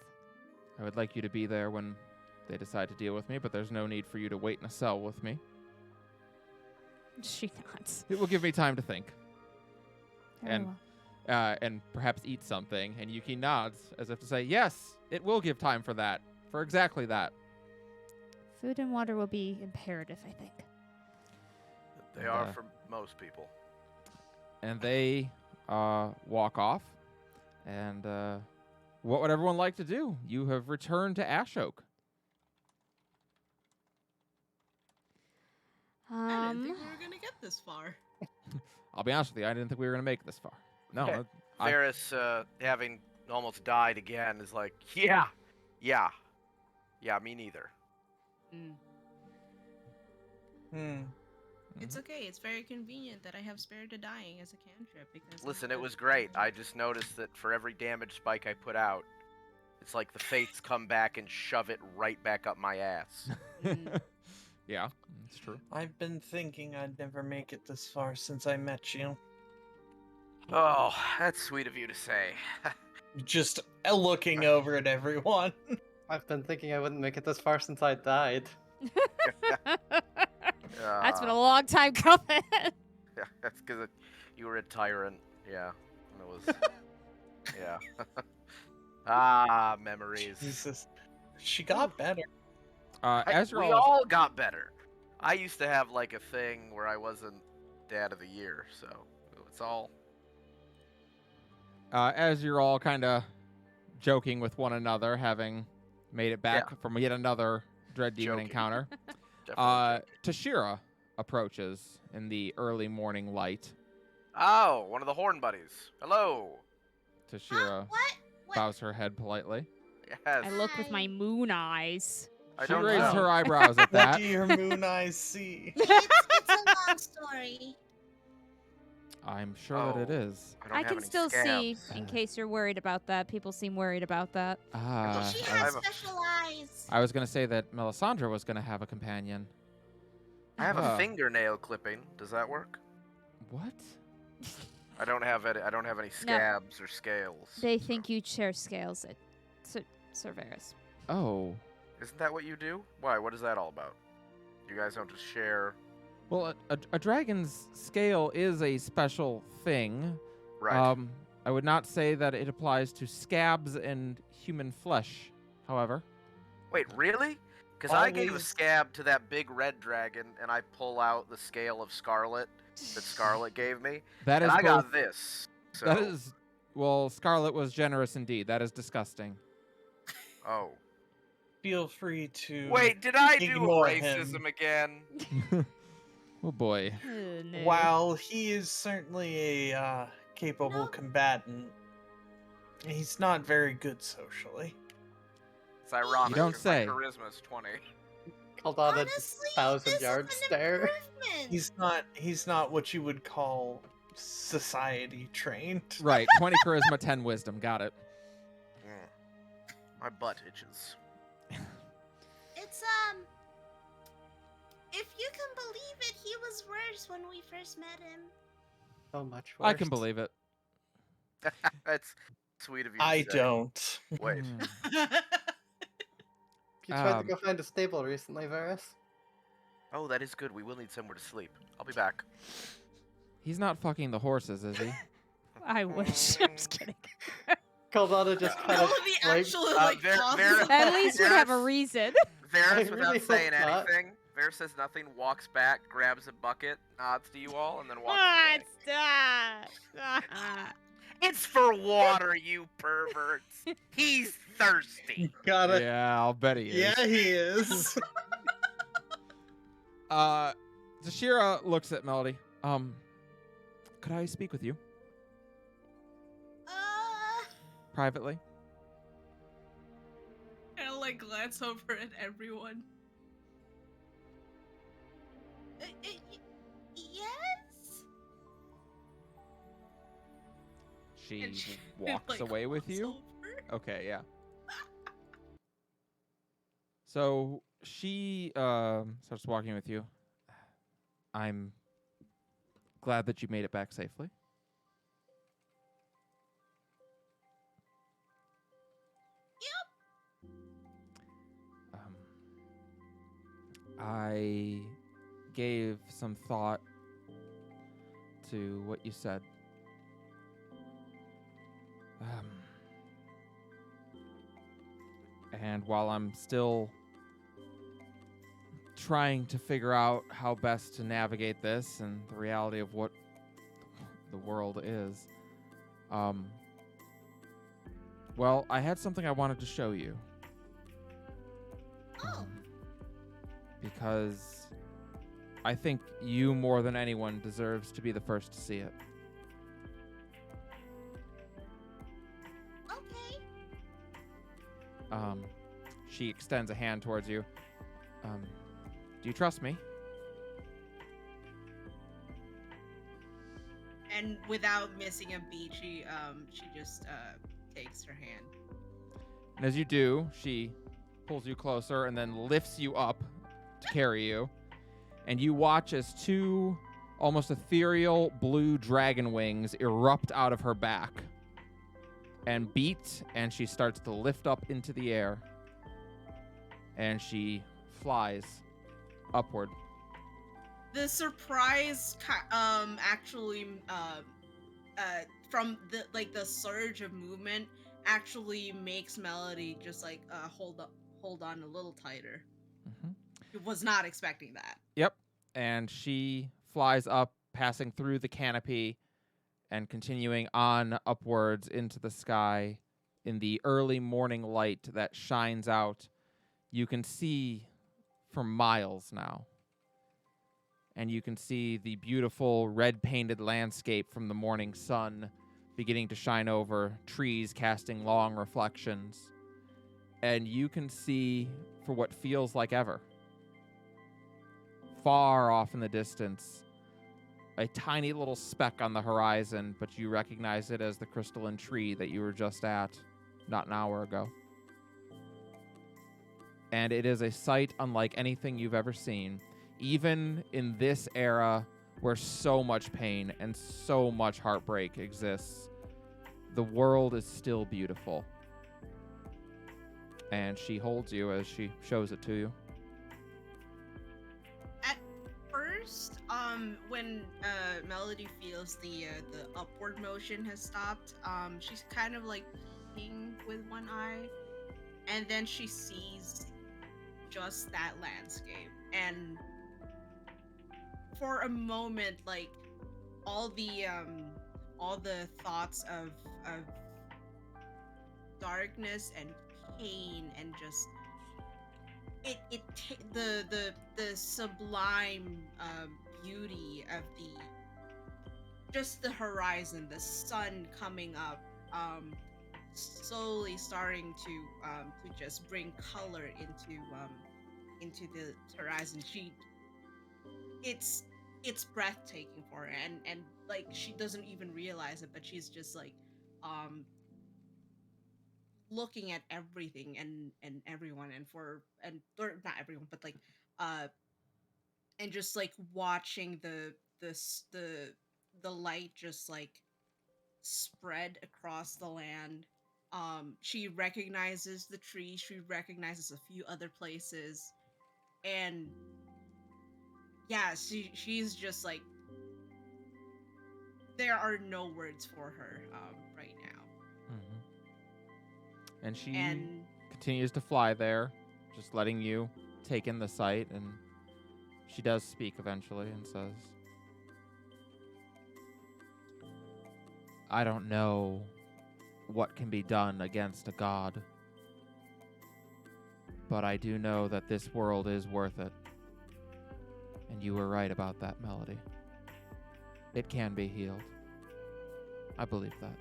Speaker 1: I would like you to be there when they decide to deal with me, but there's no need for you to wait in a cell with me.
Speaker 6: She nods.
Speaker 1: It will give me time to think.
Speaker 6: Very
Speaker 1: And-
Speaker 6: well.
Speaker 1: And perhaps eat something. And Yuki nods as if to say, yes, it will give time for that, for exactly that.
Speaker 6: Food and water will be imperative, I think.
Speaker 4: They
Speaker 1: And,
Speaker 4: are for most people.
Speaker 1: And they walk off. And what would everyone like to do? You have returned to Ashok.
Speaker 3: I didn't think we were gonna get this far.
Speaker 1: I'll be honest with you, I didn't think we were going to make it this far. No,
Speaker 4: Okay.
Speaker 1: I-
Speaker 4: Varys, having almost died again, is like, yeah, me neither.
Speaker 3: It's okay. It's very convenient that I have Spare to Dying as a cantrip because.
Speaker 4: Listen, it was great. I just noticed that for every damage spike I put out, it's like the fates come back and shove it right back up my ass.
Speaker 1: Yeah, it's true.
Speaker 2: I've been thinking I'd never make it this far since I met you.
Speaker 4: Oh, that's sweet of you to say.
Speaker 2: Just looking over at everyone.
Speaker 5: I've been thinking I wouldn't make it this far since I died.
Speaker 6: That's been a long time coming.
Speaker 4: Yeah, that's because you were a tyrant. Yeah, and it was. Yeah. Memories.
Speaker 2: Jesus. She got better.
Speaker 1: As you're
Speaker 4: We all got better. I used to have like a thing where I wasn't Dad of the Year, so it's all.
Speaker 1: as you're all kind of joking with one another, having made it back from yet another Dread Demon
Speaker 4: Joking.
Speaker 1: encounter,
Speaker 4: Definitely
Speaker 1: Tashira approaches in the early morning light.
Speaker 4: Oh, one of the horn buddies. Hello.
Speaker 1: Tashira
Speaker 7: What? What?
Speaker 1: bows her head politely.
Speaker 4: Yes.
Speaker 6: I look with my moon eyes.
Speaker 4: I
Speaker 1: She
Speaker 4: don't
Speaker 1: raises
Speaker 4: know.
Speaker 1: her eyebrows at
Speaker 2: What
Speaker 1: that.
Speaker 2: do your moon eyes see?
Speaker 7: It's a long story.
Speaker 1: I'm sure that it
Speaker 4: Oh.
Speaker 1: is.
Speaker 4: I, don't
Speaker 6: I
Speaker 4: have
Speaker 6: can
Speaker 4: any
Speaker 6: still see,
Speaker 4: scabs.
Speaker 6: in case you're worried about that. People seem worried about that.
Speaker 1: Ah,
Speaker 7: She
Speaker 1: I
Speaker 7: has
Speaker 1: was,
Speaker 7: special eyes.
Speaker 1: I was gonna say that Melisandre was gonna have a companion.
Speaker 4: I have
Speaker 1: Ah.
Speaker 4: a fingernail clipping. Does that work?
Speaker 1: What?
Speaker 4: I don't have any scabs or scales.
Speaker 6: They think you share scales at Sir Varys.
Speaker 1: Oh.
Speaker 4: Isn't that what you do? Why? What is that all about? You guys don't just share,
Speaker 1: Well, a dragon's scale is a special thing.
Speaker 4: right?
Speaker 1: I would not say that it applies to scabs and human flesh, however.
Speaker 4: Wait, really? Because I gave a
Speaker 2: Always-
Speaker 4: scab to that big red dragon, and I pull out the scale of Scarlet that Scarlet gave me,
Speaker 1: That
Speaker 4: and
Speaker 1: is
Speaker 4: I
Speaker 1: both.
Speaker 4: got this. So,
Speaker 1: That is. Well, Scarlet was generous indeed. That is disgusting.
Speaker 4: Oh.
Speaker 2: Feel free to.
Speaker 4: Wait, did I do
Speaker 2: Ignore
Speaker 4: racism
Speaker 2: him.
Speaker 4: again?
Speaker 1: Oh boy.
Speaker 6: No.
Speaker 2: While he is certainly a capable
Speaker 7: No.
Speaker 2: combatant, he's not very good socially.
Speaker 4: It's ironic.
Speaker 1: You don't
Speaker 4: 'cause my
Speaker 1: say.
Speaker 4: charisma is 20.
Speaker 5: Called on a
Speaker 7: Honestly,
Speaker 5: 1,000-yard
Speaker 7: this is an
Speaker 5: stare.
Speaker 7: improvement.
Speaker 2: He's not what you would call society trained.
Speaker 1: Right. 20 charisma, 10 wisdom. Got it.
Speaker 4: My butt itches.
Speaker 7: It's if you can believe it, he was worse when we first met him.
Speaker 5: So much worse.
Speaker 1: I can believe it.
Speaker 4: That's sweet of you. to
Speaker 2: I
Speaker 4: say.
Speaker 2: don't.
Speaker 4: Wait.
Speaker 1: Mm.
Speaker 5: You tried to
Speaker 1: Um,
Speaker 5: go find a stable recently, Varys?
Speaker 4: Oh, that is good. We will need somewhere to sleep. I'll be back.
Speaker 1: He's not fucking the horses, is he?
Speaker 6: I wish. I'm just kidding.
Speaker 5: Caldana just kind
Speaker 3: All
Speaker 5: of
Speaker 3: of the
Speaker 5: like,
Speaker 3: actual like
Speaker 4: Ver-
Speaker 3: causes
Speaker 4: Ver-
Speaker 3: of
Speaker 6: At least we'd have a
Speaker 4: Yes.
Speaker 6: reason.
Speaker 4: Varys,
Speaker 5: I
Speaker 4: without
Speaker 5: really hope
Speaker 4: saying
Speaker 5: not.
Speaker 4: anything, Varys says nothing, walks back, grabs a bucket, nods to you all, and then walks
Speaker 6: Ah,
Speaker 4: away.
Speaker 6: stop.
Speaker 4: It's for water, you perverts. He's thirsty.
Speaker 2: Got it.
Speaker 1: Yeah, I'll bet he is.
Speaker 2: Yeah, he is.
Speaker 1: Tashira looks at Melody. Could I speak with you privately?
Speaker 3: kind of like glance over at everyone.
Speaker 7: Yes.
Speaker 1: She
Speaker 3: And she,
Speaker 1: walks
Speaker 3: like,
Speaker 1: away with
Speaker 3: walks
Speaker 1: you.
Speaker 3: over.
Speaker 1: Okay, yeah. So she starts walking with you. I'm glad that you made it back safely. I gave some thought to what you said. And while I'm still trying to figure out how best to navigate this and the reality of what the world is, well, I had something I wanted to show you.
Speaker 7: Oh.
Speaker 1: Because I think you more than anyone deserves to be the first to see it.
Speaker 7: Okay.
Speaker 1: She extends a hand towards you. Do you trust me?
Speaker 3: And without missing a beat, she just takes her hand.
Speaker 1: And as you do, she pulls you closer and then lifts you up to carry you. And you watch as two almost ethereal blue dragon wings erupt out of her back and beat, and she starts to lift up into the air. And she flies upward.
Speaker 3: The surprise, actually, from the surge of movement, actually makes Melody just like hold on a little tighter.
Speaker 1: Mm-hmm.
Speaker 3: Was not expecting that.
Speaker 1: Yep. And she flies up, passing through the canopy and continuing on upwards into the sky in the early morning light that shines out. You can see for miles now. and you can see the beautiful red-painted landscape from the morning sun beginning to shine over trees, casting long reflections. And you can see, for what feels like ever, far off in the distance, a tiny little speck on the horizon, but you recognize it as the crystalline tree that you were just at not an hour ago. And it is a sight unlike anything you've ever seen, even in this era where so much pain and so much heartbreak exists. The world is still beautiful. And she holds you as she shows it to you.
Speaker 3: At first, when Melody feels the upward motion has stopped, she's kind of like blinking with one eye, and then she sees just that landscape, and for a moment, like all the thoughts of darkness and pain and just the sublime beauty of the horizon, the sun coming up, slowly starting to just bring color into the horizon. It's breathtaking for her, and like she doesn't even realize it, but she's just like looking at everything and everyone, or not everyone, but like and just like watching the light just like spread across the land. She recognizes the tree, she recognizes a few other places, and yeah, she's just like, there are no words for her right now.
Speaker 1: Mm-hmm. And she
Speaker 3: And
Speaker 1: continues to fly there, just letting you take in the sight, and she does speak eventually and says, I don't know what can be done against a god, but I do know that this world is worth it. And you were right about that, Melody. It can be healed. I believe that.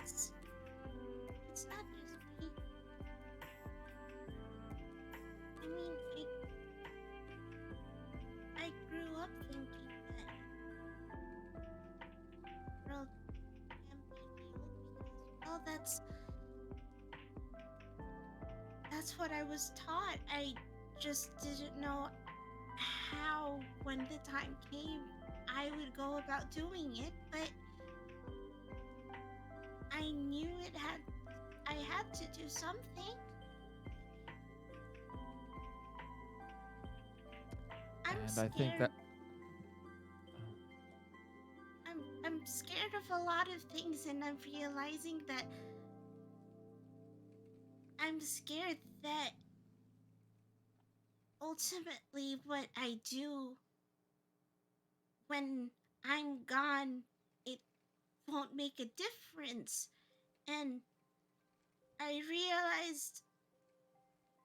Speaker 7: It's not just me. I mean, I grew up thinking that the world can be healed because, well, that's what I was taught. I just didn't know how, when the time came, I would go about doing it, but I knew I had to do something. I'm
Speaker 1: And
Speaker 7: scared.
Speaker 1: I think that
Speaker 7: I'm scared of a lot of things, and I'm realizing that I'm scared that ultimately what I do when I'm gone, it won't make a difference. And I realized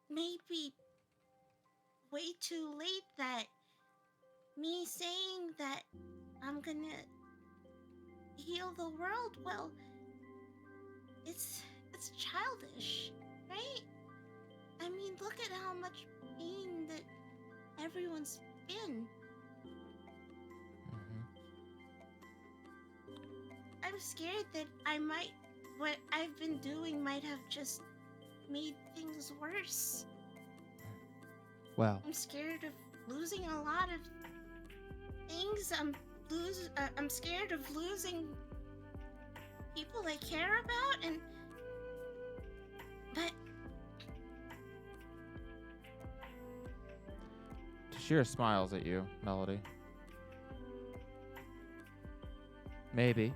Speaker 7: maybe way too late that me saying that I'm gonna heal the world, well, it's childish, right? I mean, look at how much pain that everyone's in.
Speaker 1: Mhm.
Speaker 7: I'm scared that what I've been doing might have just made things worse.
Speaker 1: Well,
Speaker 7: I'm scared of losing a lot of things. I'm scared of losing people I care about, but
Speaker 1: Tashira smiles at you, Melody. Maybe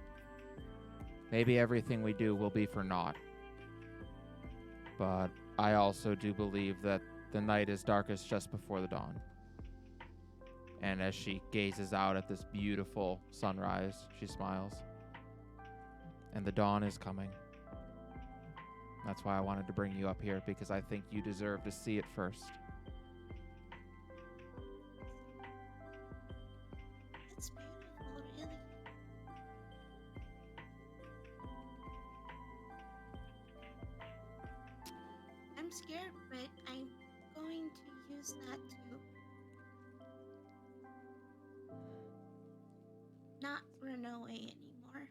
Speaker 1: everything we do will be for naught. But I also do believe that the night is darkest just before the dawn. And as she gazes out at this beautiful sunrise, she smiles. And the dawn is coming. That's why I wanted to bring you up here, because I think you deserve to see it first.
Speaker 7: It's beautiful, really. I'm scared, but I'm going to use that to not run away anymore.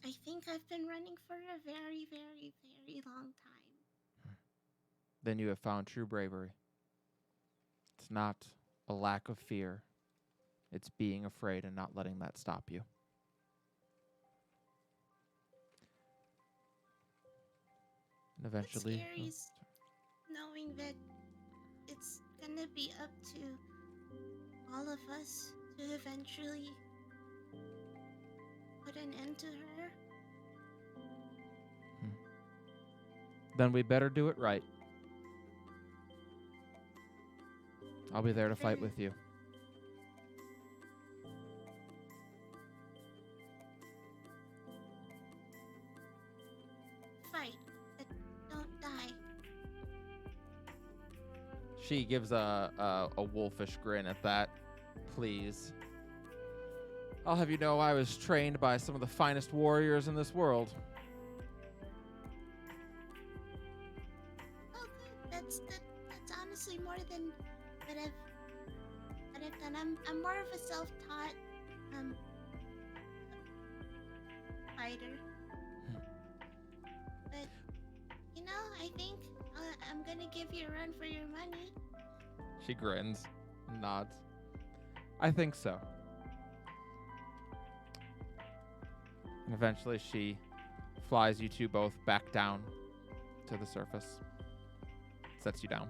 Speaker 7: I think I've been running for a very, very, very long time.
Speaker 1: Then you have found true bravery. It's not a lack of fear. It's being afraid and not letting that stop you. And eventually,
Speaker 7: What's scary is knowing that it's gonna be up to all of us to eventually put an end to her.
Speaker 1: then we better do it right. I'll be there to fight with you.
Speaker 7: Fight, but don't die.
Speaker 1: She gives a wolfish grin at that. Please. I'll have you know I was trained by some of the finest warriors in this world.
Speaker 7: Oh, good. That's honestly more than what I've done. I'm more of a self-taught fighter. But you know, I think I'm gonna give you a run for your money.
Speaker 1: She grins and nods. I think so. And eventually she flies you two both back down to the surface. Sets you down.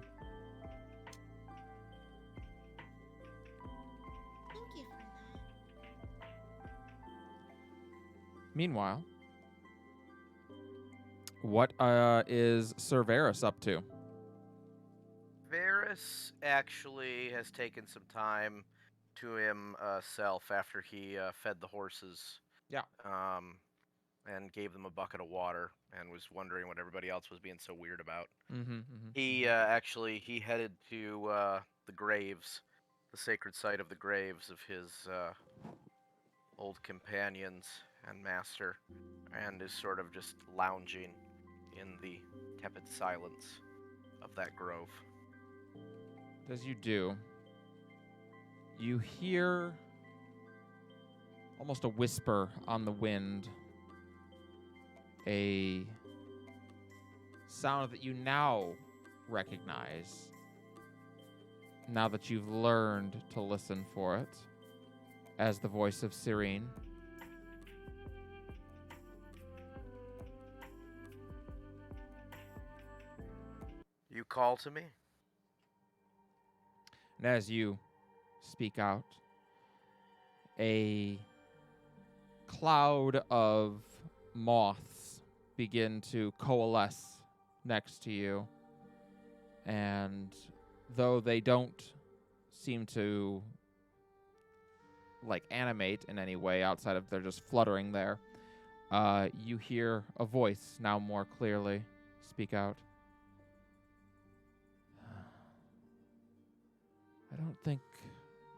Speaker 7: Thank you for that.
Speaker 1: Meanwhile, what is Sir Varys up to?
Speaker 4: Varys actually has taken some time to himself after he fed the horses.
Speaker 1: Yeah.
Speaker 4: And gave them a bucket of water and was wondering what everybody else was being so weird about.
Speaker 1: Mm-hmm.
Speaker 4: He actually headed to the graves, the sacred site of the graves of his old companions and master, and is sort of just lounging in the tepid silence of that grove.
Speaker 1: As you do, you hear almost a whisper on the wind, a sound that you now recognize, now that you've learned to listen for it, as the voice of Cyrene.
Speaker 4: You call to me?
Speaker 1: And as you speak out, a cloud of moths begin to coalesce next to you. And though they don't seem to animate in any way outside of they're just fluttering there, you hear a voice now more clearly speak out. I don't think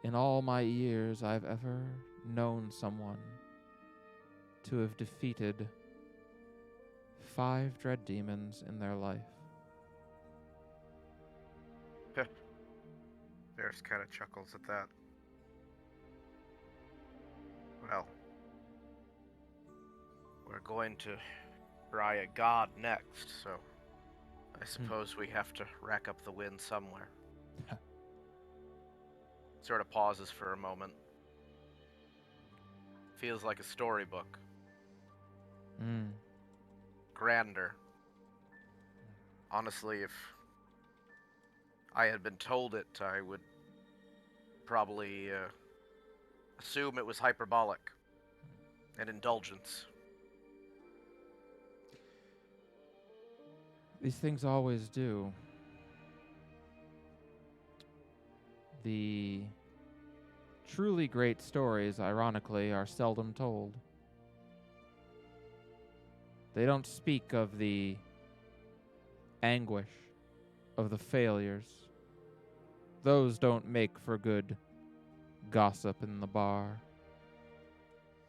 Speaker 1: in all my years I've ever known someone to have defeated 5 dread demons in their life.
Speaker 4: Varys kind of chuckles at that. Well, we're going to try a god next, so I suppose we have to rack up the win somewhere. Sort of pauses for a moment. Feels like a storybook. Grander. Honestly, if I had been told it, I would probably assume it was hyperbolic and indulgence.
Speaker 1: These things always do. The truly great stories, ironically, are seldom told. They don't speak of the anguish of the failures. Those don't make for good gossip in the bar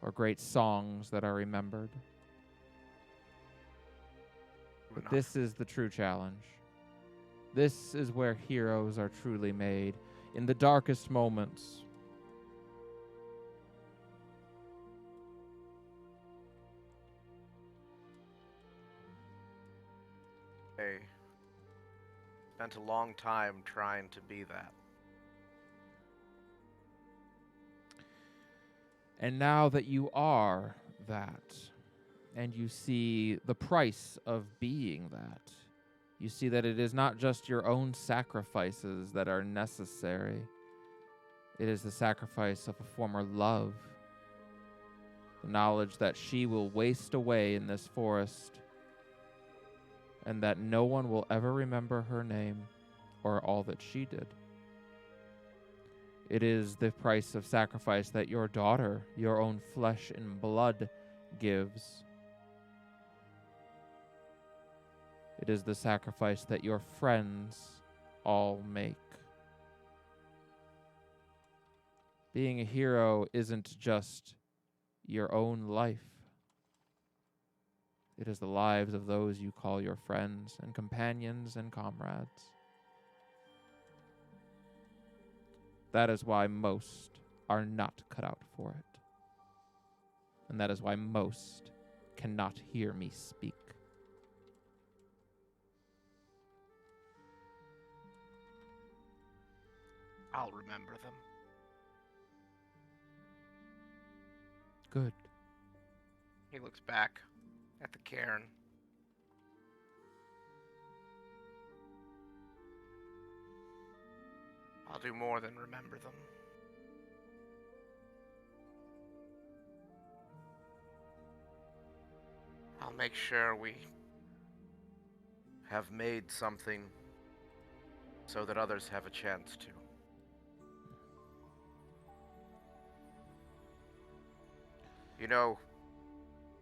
Speaker 1: or great songs that are remembered. But this is the true challenge. This is where heroes are truly made, in the darkest moments.
Speaker 4: I spent a long time trying to be that.
Speaker 1: And now that you are that, and you see the price of being that, you see that it is not just your own sacrifices that are necessary. It is the sacrifice of a former love. The knowledge that she will waste away in this forest, and that no one will ever remember her name or all that she did. It is the price of sacrifice that your daughter, your own flesh and blood, gives. It is the sacrifice that your friends all make. Being a hero isn't just your own life. It is the lives of those you call your friends and companions and comrades. That is why most are not cut out for it. And that is why most cannot hear me speak.
Speaker 4: I'll remember them.
Speaker 1: Good.
Speaker 4: He looks back at the cairn. I'll do more than remember them. I'll make sure we have made something so that others have a chance to. You know,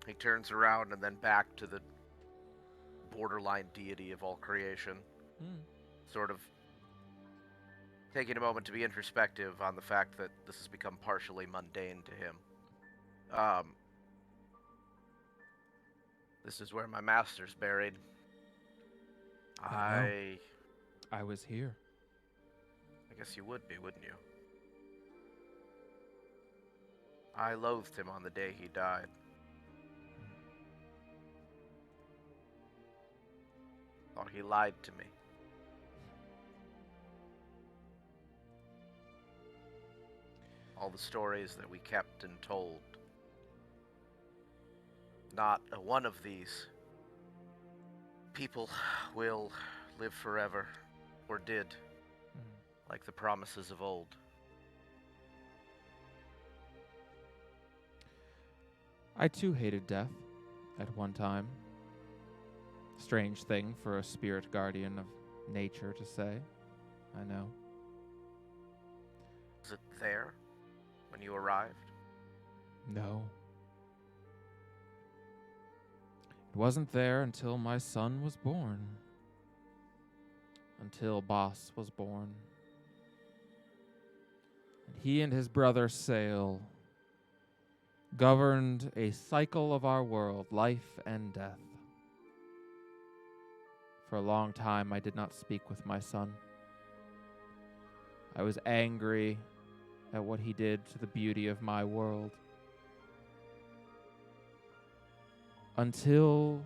Speaker 4: he turns around and then back to the borderline deity of all creation, sort of taking a moment to be introspective on the fact that this has become partially mundane to him. This is where my master's buried.
Speaker 1: I was here.
Speaker 4: I guess you would be, wouldn't you? I loathed him on the day he died. Thought he lied to me. All the stories that we kept and told. Not a one of these people will live forever, or did, like the promises of old.
Speaker 1: I too hated death at one time. Strange thing for a spirit guardian of nature to say, I know.
Speaker 4: Was it there when you arrived?
Speaker 1: No. It wasn't there until my son was born. Until Boss was born. And he and his brother Sail governed a cycle of our world, life and death. For a long time, I did not speak with my son. I was angry at what he did to the beauty of my world. Until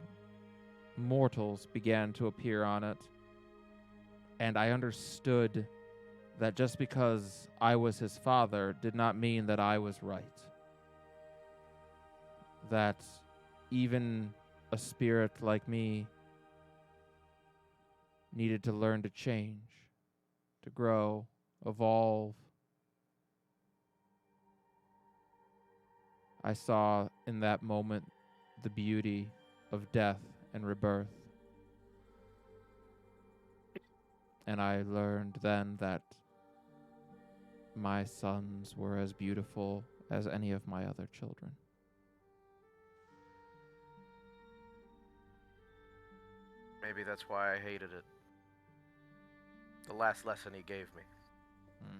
Speaker 1: mortals began to appear on it, and I understood that just because I was his father did not mean that I was right. That even a spirit like me needed to learn to change, to grow, evolve. I saw in that moment the beauty of death and rebirth. And I learned then that my sons were as beautiful as any of my other children.
Speaker 4: Maybe that's why I hated it. The last lesson he gave me.
Speaker 1: Hmm.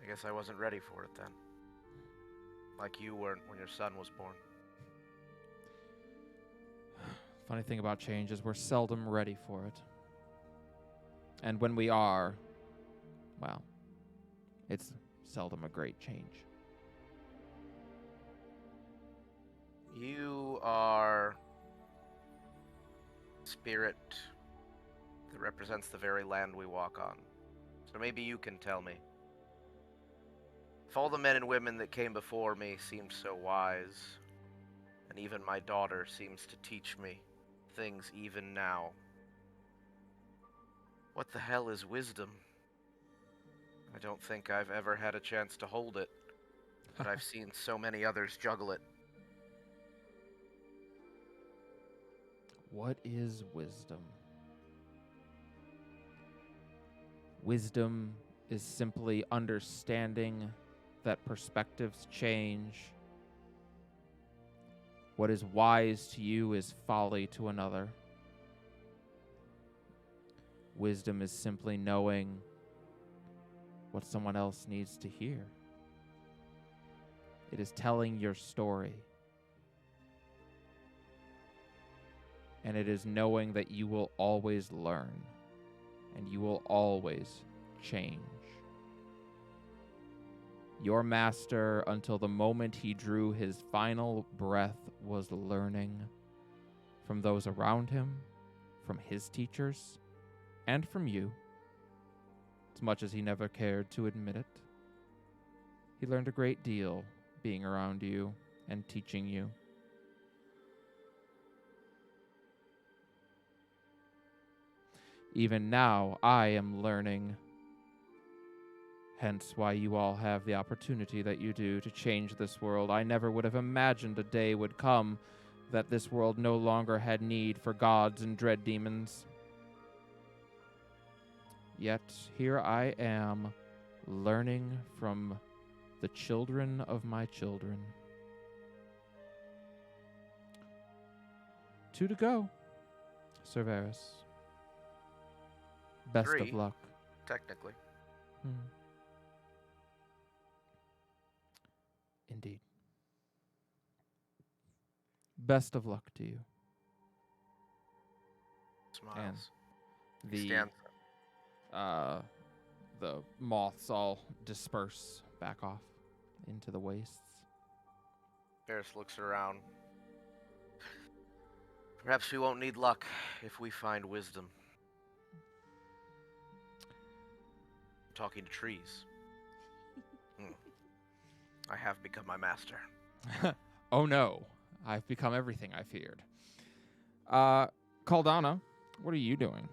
Speaker 4: I guess I wasn't ready for it then. Like you weren't when your son was born.
Speaker 1: Funny thing about change is we're seldom ready for it. And when we are, well, it's seldom a great change.
Speaker 4: You are spirit that represents the very land we walk on. So maybe you can tell me. If all the men and women that came before me seemed so wise, and even my daughter seems to teach me things even now, what the hell is wisdom? I don't think I've ever had a chance to hold it, but I've seen so many others juggle it.
Speaker 1: What is wisdom? Wisdom is simply understanding that perspectives change. What is wise to you is folly to another. Wisdom is simply knowing what someone else needs to hear. It is telling your story. And it is knowing that you will always learn and you will always change. Your master, until the moment he drew his final breath, was learning from those around him, from his teachers, and from you, as much as he never cared to admit it. He learned a great deal being around you and teaching you. Even now, I am learning. Hence why you all have the opportunity that you do to change this world. I never would have imagined a day would come that this world no longer had need for gods and dread demons. Yet here I am, learning from the children of my children. 2 to go, Cerberus. Best
Speaker 4: 3,
Speaker 1: of luck.
Speaker 4: technically.
Speaker 1: Indeed. Best of luck to you.
Speaker 4: Smiles.
Speaker 1: The
Speaker 4: Stands.
Speaker 1: the moths all disperse back off into the wastes.
Speaker 4: Ferris looks around. Perhaps we won't need luck if we find wisdom. I'm talking to trees. I have become my master.
Speaker 1: Oh no, I've become everything I feared. Caldana, what are you doing?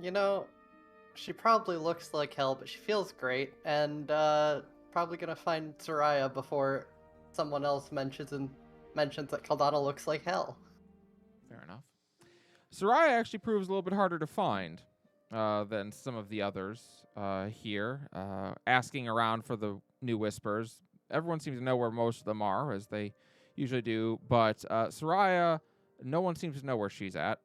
Speaker 5: You know, she probably looks like hell, but she feels great, and probably gonna find Soraya before someone else mentions that Caldana looks like hell.
Speaker 1: Fair enough. Soraya actually proves a little bit harder to find than some of the others here. Asking around for the new whispers, everyone seems to know where most of them are, as they usually do, but Soraya, no one seems to know where she's at.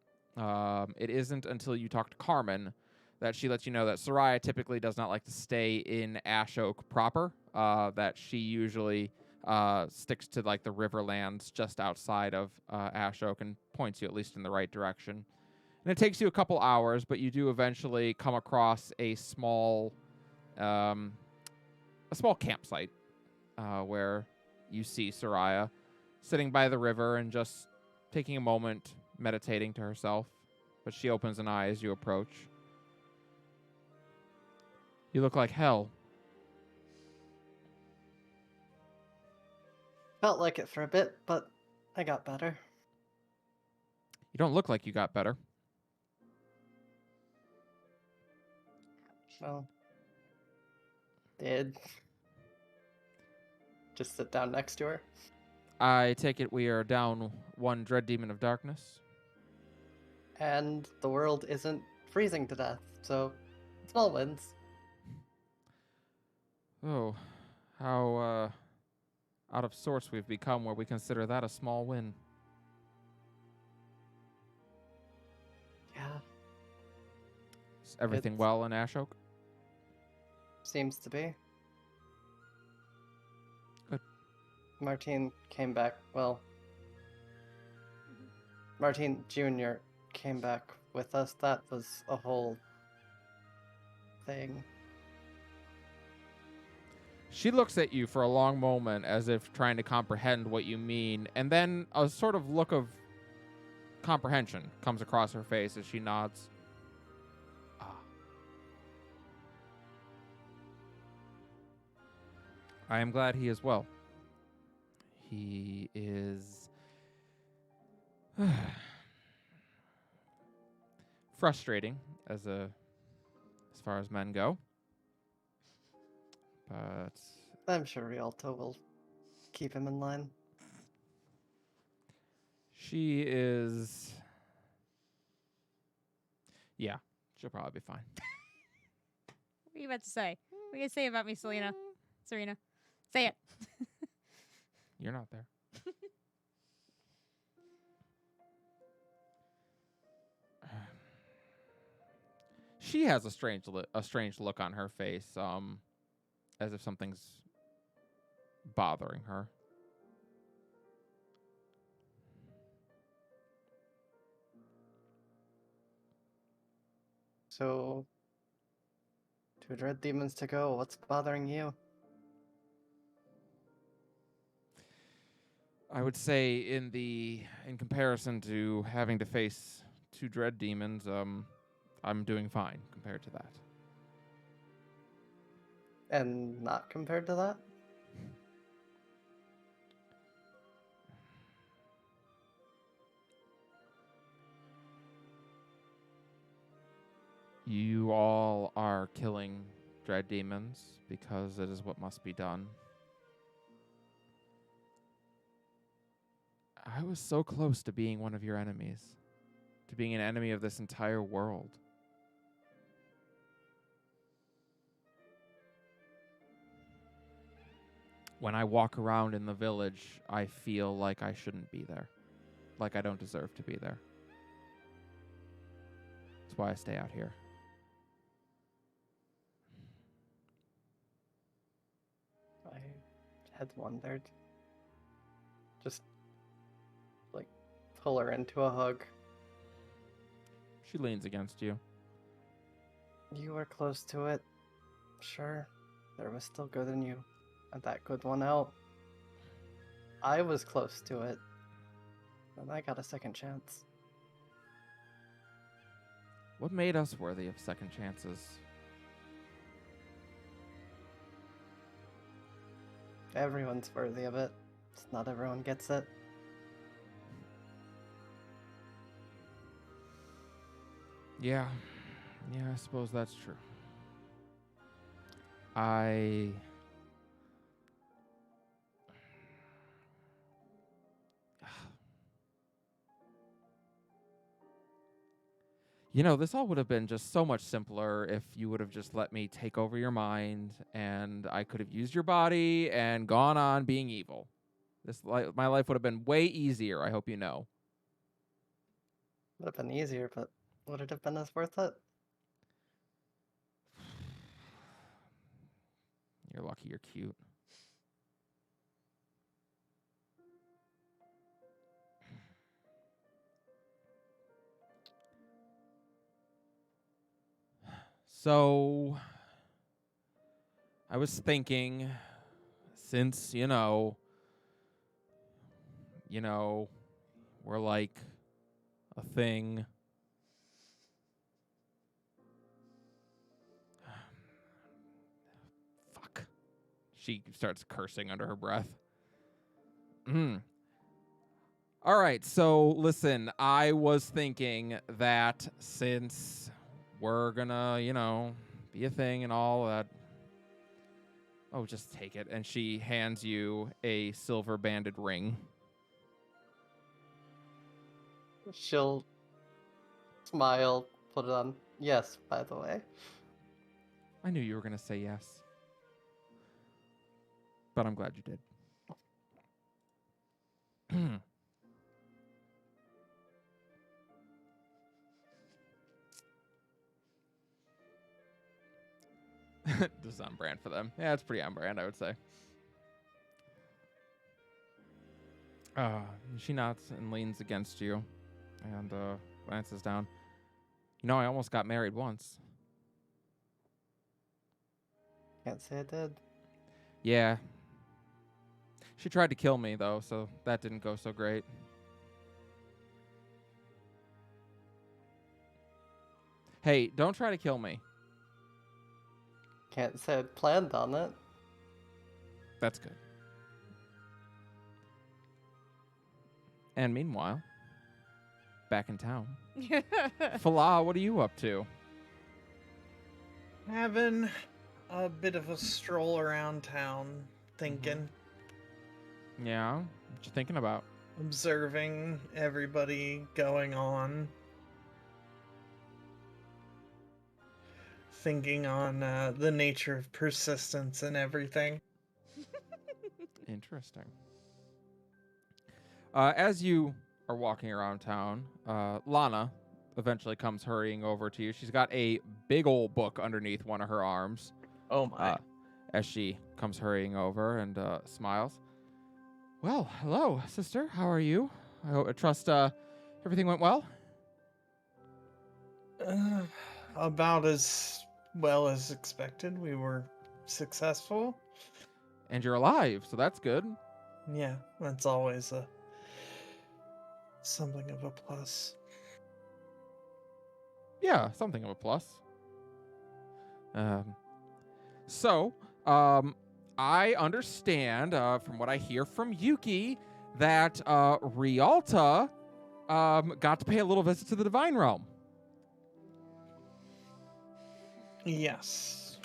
Speaker 1: It isn't until you talk to Carmen that she lets you know that Soraya typically does not like to stay in Ash Oak proper, that she usually sticks to like the Riverlands just outside of Ash Oak and points you at least in the right direction. And it takes you a couple hours, but you do eventually come across a small campsite where you see Soraya sitting by the river and just taking a moment, meditating to herself. But she opens an eye as you approach. You look like hell.
Speaker 5: Felt like it for a bit, but I got better.
Speaker 1: You don't look like you got better.
Speaker 5: Well, did. Just sit down next to her.
Speaker 1: I take it we are down one dread demon of darkness.
Speaker 5: And the world isn't freezing to death, so small wins.
Speaker 1: Oh, how out of sorts we've become where we consider that a small win.
Speaker 5: Yeah,
Speaker 1: Is everything
Speaker 5: It's-
Speaker 1: well in Ashok?
Speaker 5: seems to be.
Speaker 1: Good.
Speaker 5: Martine came back. Well, Martine Jr. came back with us. That was a whole thing.
Speaker 1: She looks at you for a long moment as if trying to comprehend what you mean, and then a sort of look of comprehension comes across her face as she nods. Ah. I am glad he is well. He is frustrating as far as men go. But
Speaker 5: I'm sure Rialto will keep him in line.
Speaker 1: she is. Yeah, she'll probably be fine.
Speaker 6: What are you about to say? What are you going to say about me, Selena? Serena? Say it.
Speaker 1: You're not there. She has a strange look on her face, as if something's bothering her.
Speaker 5: So, 2 dread demons to go. What's bothering you?
Speaker 1: I would say in comparison to having to face 2 dread demons, I'm doing fine compared to that.
Speaker 5: And not compared to that?
Speaker 1: You all are killing dread demons because it is what must be done. I was so close to being one of your enemies, to being an enemy of this entire world. When I walk around in the village, I feel like I shouldn't be there, like I don't deserve to be there. That's why I stay out here.
Speaker 5: I had wondered. Just, like, pull her into a hug.
Speaker 1: She leans against you.
Speaker 5: You were close to it. Sure, there was still good in you. And that good won out. I was close to it. And I got a second chance.
Speaker 1: What made us worthy of second chances?
Speaker 5: Everyone's worthy of it. Just not everyone gets it.
Speaker 1: Yeah, I suppose that's true. I... You know, this all would have been just so much simpler if you would have just let me take over your mind and I could have used your body and gone on being evil. My life would have been way easier, I hope you know.
Speaker 5: Would have been easier, but would it have been as worth it?
Speaker 1: You're lucky you're cute. So, I was thinking, since, we're like a thing. Fuck. She starts cursing under her breath. All right, so listen, I was thinking that since we're gonna, be a thing and all that. Oh, just take it. And she hands you a silver banded ring.
Speaker 5: She'll smile, put it on. Yes, by the way.
Speaker 1: I knew you were gonna say yes. But I'm glad you did. This is on brand for them. Yeah, it's pretty on brand, I would say. She nods and leans against you and glances down. You know, I almost got married once.
Speaker 5: Can't say I did.
Speaker 1: Yeah. She tried to kill me, though, so that didn't go so great. Hey, don't try to kill me.
Speaker 5: Can't say I planned on it.
Speaker 1: That's good. And meanwhile, back in town. Falah, what are you up to?
Speaker 2: Having a bit of a stroll around town, thinking,
Speaker 1: Yeah? What you thinking about?
Speaker 2: observing everybody going on. Thinking on the nature of persistence and everything.
Speaker 1: Interesting. As you are walking around town, Lana eventually comes hurrying over to you. She's got a big old book underneath one of her arms.
Speaker 2: Oh my.
Speaker 1: As she comes hurrying over and smiles. Well, hello, sister. How are you? I trust everything went well?
Speaker 2: About as well as expected. We were successful.
Speaker 1: And you're alive, so that's good.
Speaker 2: Yeah, that's always something of a plus.
Speaker 1: Yeah, something of a plus. I understand from what I hear from Yuki that Rialta got to pay a little visit to the Divine Realm.
Speaker 2: Yes.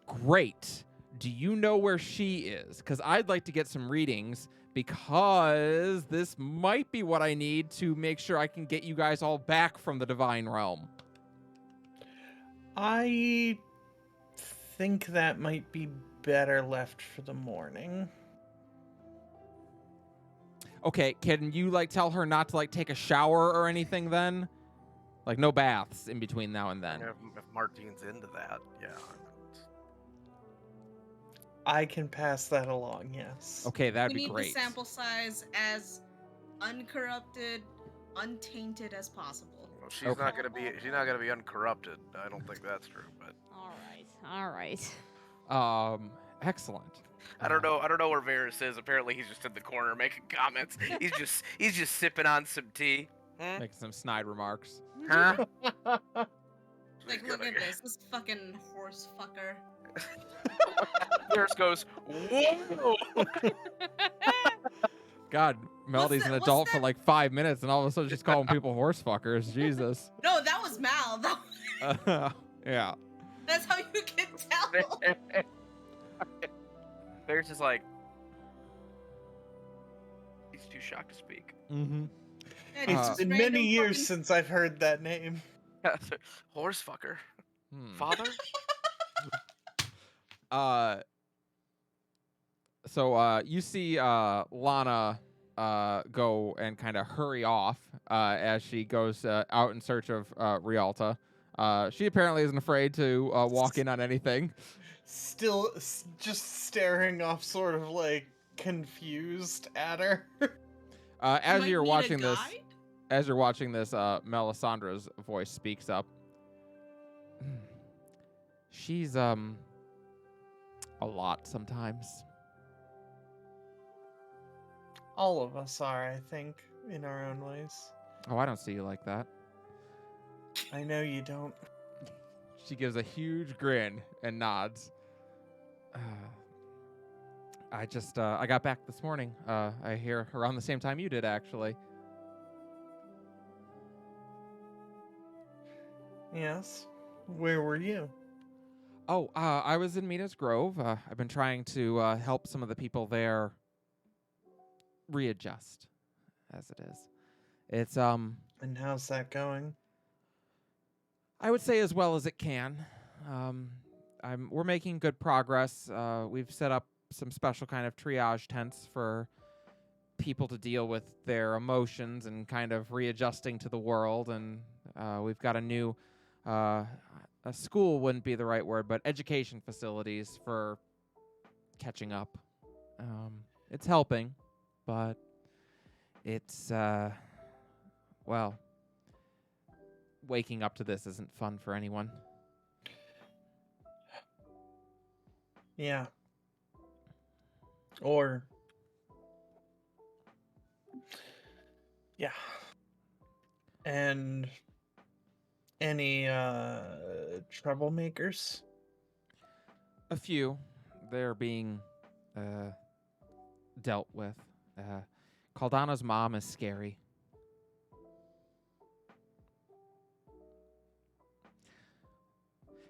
Speaker 1: Great. Do you know where she is? Because I'd like to get some readings because this might be what I need to make sure I can get you guys all back from the Divine Realm.
Speaker 2: I think that might be better left for the morning.
Speaker 1: Okay, can you tell her not to take a shower or anything then? No baths in between now and then.
Speaker 4: If Martine's into that, yeah.
Speaker 2: I can pass that along, yes.
Speaker 1: Okay, that'd
Speaker 3: We
Speaker 1: be
Speaker 3: need
Speaker 1: great.
Speaker 3: the sample size as uncorrupted, untainted as possible.
Speaker 4: Well, she's
Speaker 1: Okay.
Speaker 4: not gonna be uncorrupted. I don't think that's true, but
Speaker 6: All right.
Speaker 1: Excellent.
Speaker 4: I don't know where Varys is. Apparently he's just in the corner making comments. He's just sipping on some tea.
Speaker 1: Making some snide remarks.
Speaker 4: Huh?
Speaker 3: Like, look at this fucking horse fucker.
Speaker 4: Varys goes, whoa!
Speaker 1: God, Melody's an
Speaker 3: what's
Speaker 1: adult for
Speaker 3: that?
Speaker 1: 5 minutes and all of a sudden just calling people horse fuckers. Jesus.
Speaker 3: No, that was Mal.
Speaker 1: Yeah.
Speaker 3: That's how you can tell.
Speaker 4: Varys is like, he's too shocked to speak.
Speaker 1: Mm-hmm.
Speaker 3: And
Speaker 2: It's
Speaker 3: just
Speaker 2: been
Speaker 3: random
Speaker 2: many years
Speaker 3: fucking-
Speaker 2: since I've heard that name.
Speaker 4: Horse fucker.
Speaker 1: Hmm.
Speaker 4: Father?
Speaker 1: So you see Lana go and kind of hurry off as she goes out in search of Rialta. She apparently isn't afraid to walk in on anything.
Speaker 2: Still just staring off, sort of confused at her.
Speaker 1: As
Speaker 3: Might
Speaker 1: you're
Speaker 3: need a
Speaker 1: watching this,
Speaker 3: guide?
Speaker 1: Melisandra's voice speaks up. She's a lot sometimes.
Speaker 2: All of us are, I think, in our own ways.
Speaker 1: Oh, I don't see you like that.
Speaker 2: I know you don't.
Speaker 1: She gives a huge grin and nods. I got back this morning. I hear around the same time you did, actually.
Speaker 2: Yes. Where were you?
Speaker 1: Oh, I was in Mita's Grove. I've been trying to help some of the people there readjust, as it is. It's
Speaker 2: And how's that going?
Speaker 1: I would say as well as it can. We're making good progress. We've set up some special kind of triage tents for people to deal with their emotions and kind of readjusting to the world. And we've got a new, a school wouldn't be the right word, but education facilities for catching up. It's helping, but it's, well, waking up to this isn't fun for anyone.
Speaker 2: Yeah. Or yeah. And any troublemakers?
Speaker 1: A few. They're being dealt with. Caldana's mom is scary.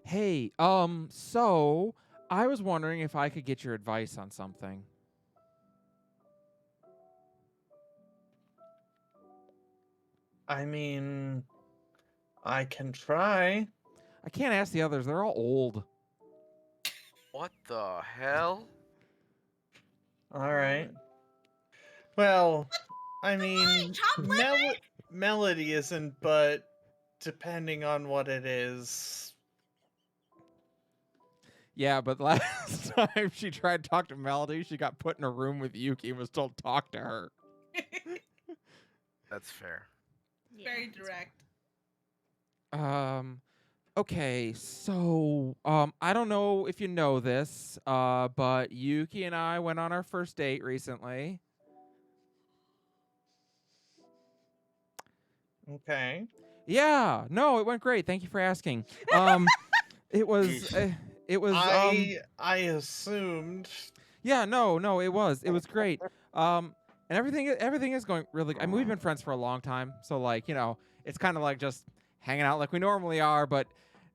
Speaker 1: Hey, so I was wondering if I could get your advice on something.
Speaker 2: I mean, I can try.
Speaker 1: I can't ask the others. They're all old.
Speaker 4: What the hell?
Speaker 2: All right. Well, I mean,
Speaker 7: Chop liver?
Speaker 2: melody isn't, but depending on what it is.
Speaker 1: Yeah, but last time she tried to talk to Melody, she got put in a room with Yuki and was told to talk to her.
Speaker 4: That's fair.
Speaker 3: Very direct.
Speaker 1: Okay, so, I don't know if you know this, but Yuki and I went on our first date recently.
Speaker 2: Okay.
Speaker 1: Yeah, no, it went great. Thank you for asking. It was,
Speaker 2: I assumed.
Speaker 1: yeah, no, it was great. And everything is going really. I mean, we've been friends for a long time, so like, you know, it's kind of like just hanging out like we normally are. But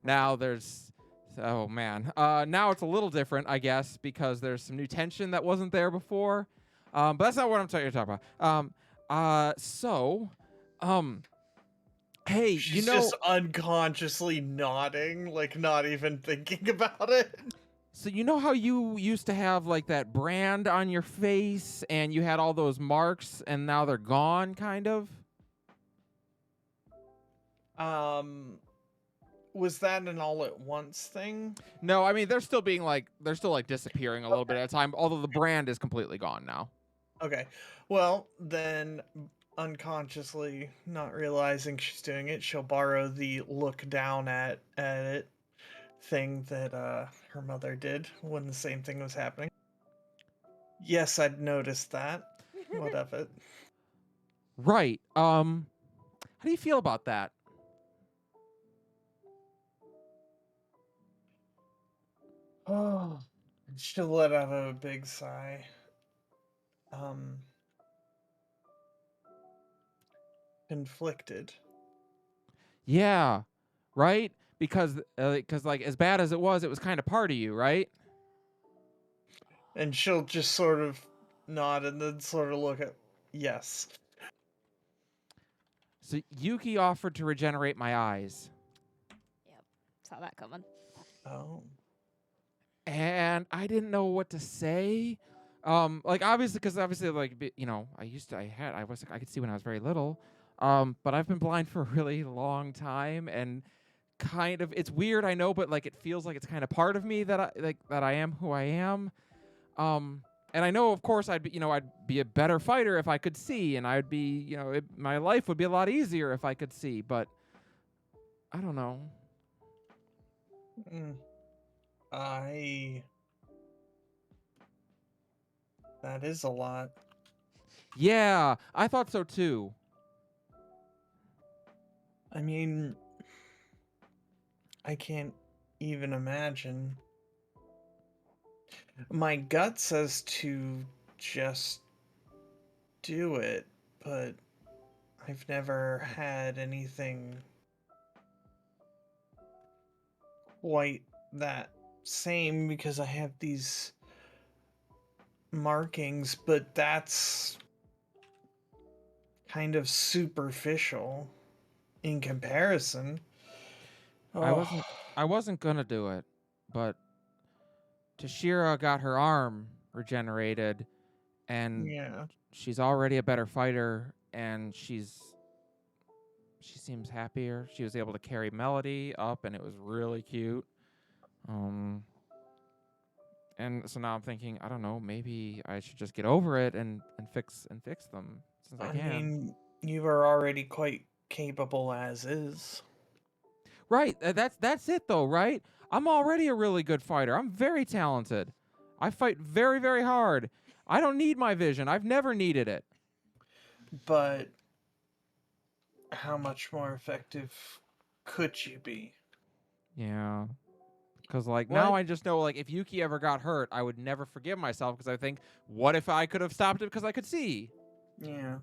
Speaker 1: now there's, oh man, now it's a little different, I guess, because there's some new tension that wasn't there before. But that's not what I'm talking about. Hey,
Speaker 2: She's
Speaker 1: you know,
Speaker 2: just unconsciously nodding, like not even thinking about it.
Speaker 1: so you know how you used to have like that brand on your face and you had all those marks and now they're gone, kind of?
Speaker 2: Was that an all at once thing?
Speaker 1: No, I mean they're still disappearing a little bit at a time, although the brand is completely gone now.
Speaker 2: Okay. Well, then unconsciously, not realizing she's doing it, she'll borrow the look down at it thing that her mother did when the same thing was happening. Yes, I'd noticed that. What of it?
Speaker 1: Right. How do you feel about that?
Speaker 2: Oh, she'll let out a big sigh. Conflicted.
Speaker 1: Yeah. Right? Because like as bad as it was kind of part of you, right?
Speaker 2: And she'll just sort of nod and then sort of look at yes.
Speaker 1: So Yuki offered to regenerate my eyes.
Speaker 6: Yep. Saw that coming.
Speaker 2: Oh.
Speaker 1: And I didn't know what to say. Like obviously like you know, I could see when I was very little. But I've been blind for a really long time, and kind of it's weird, I know, but like it feels like it's kind of part of me that I am who I am. And I know, of course, I'd be a better fighter if I could see, and I'd be, you know, my life would be a lot easier if I could see. But I don't know.
Speaker 2: That is a lot.
Speaker 1: Yeah, I thought so too.
Speaker 2: I mean, I can't even imagine. My gut says to just do it, but I've never had anything quite that same because I have these markings, but that's kind of superficial in comparison.
Speaker 1: I wasn't gonna do it, but Tashira got her arm regenerated, And
Speaker 2: Yeah.
Speaker 1: she's already a better fighter, and she seems happier. She was able to carry Melody up, and it was really cute. And so now I'm thinking, I don't know, maybe I should just get over it and fix them since I
Speaker 2: I
Speaker 1: can.
Speaker 2: mean, you are already quite capable as is.
Speaker 1: Right. That's it though, right? I'm already a really good fighter. I'm very talented. I fight very, very hard. I don't need my vision. I've never needed it.
Speaker 2: But how much more effective could you be?
Speaker 1: Yeah. Because, like, now
Speaker 2: What?
Speaker 1: I just know, like, if Yuki ever got hurt, I would never forgive myself because I think, what if I could have stopped it because I could see?
Speaker 2: Yeah.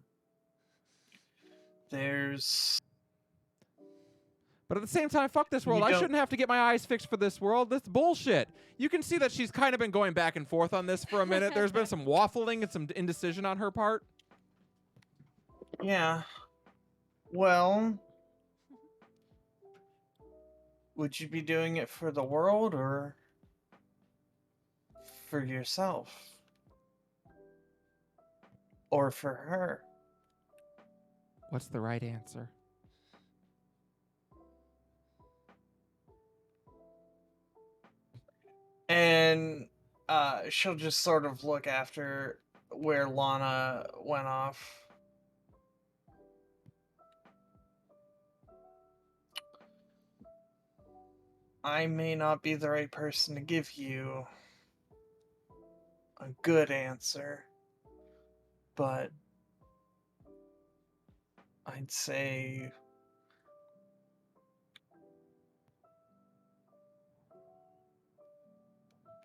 Speaker 2: There's.
Speaker 1: But at the same time, fuck this world.
Speaker 2: You
Speaker 1: I
Speaker 2: don't-
Speaker 1: shouldn't have to get my eyes fixed for this world. That's bullshit. You can see that she's kind of been going back and forth on this for a minute. There's been some waffling and some indecision on her part.
Speaker 2: Yeah. Well. Would you be doing it for the world or for yourself? Or for her?
Speaker 1: What's the right answer?
Speaker 2: And she'll just sort of look after where Lana went off. I may not be the right person to give you a good answer, but I'd say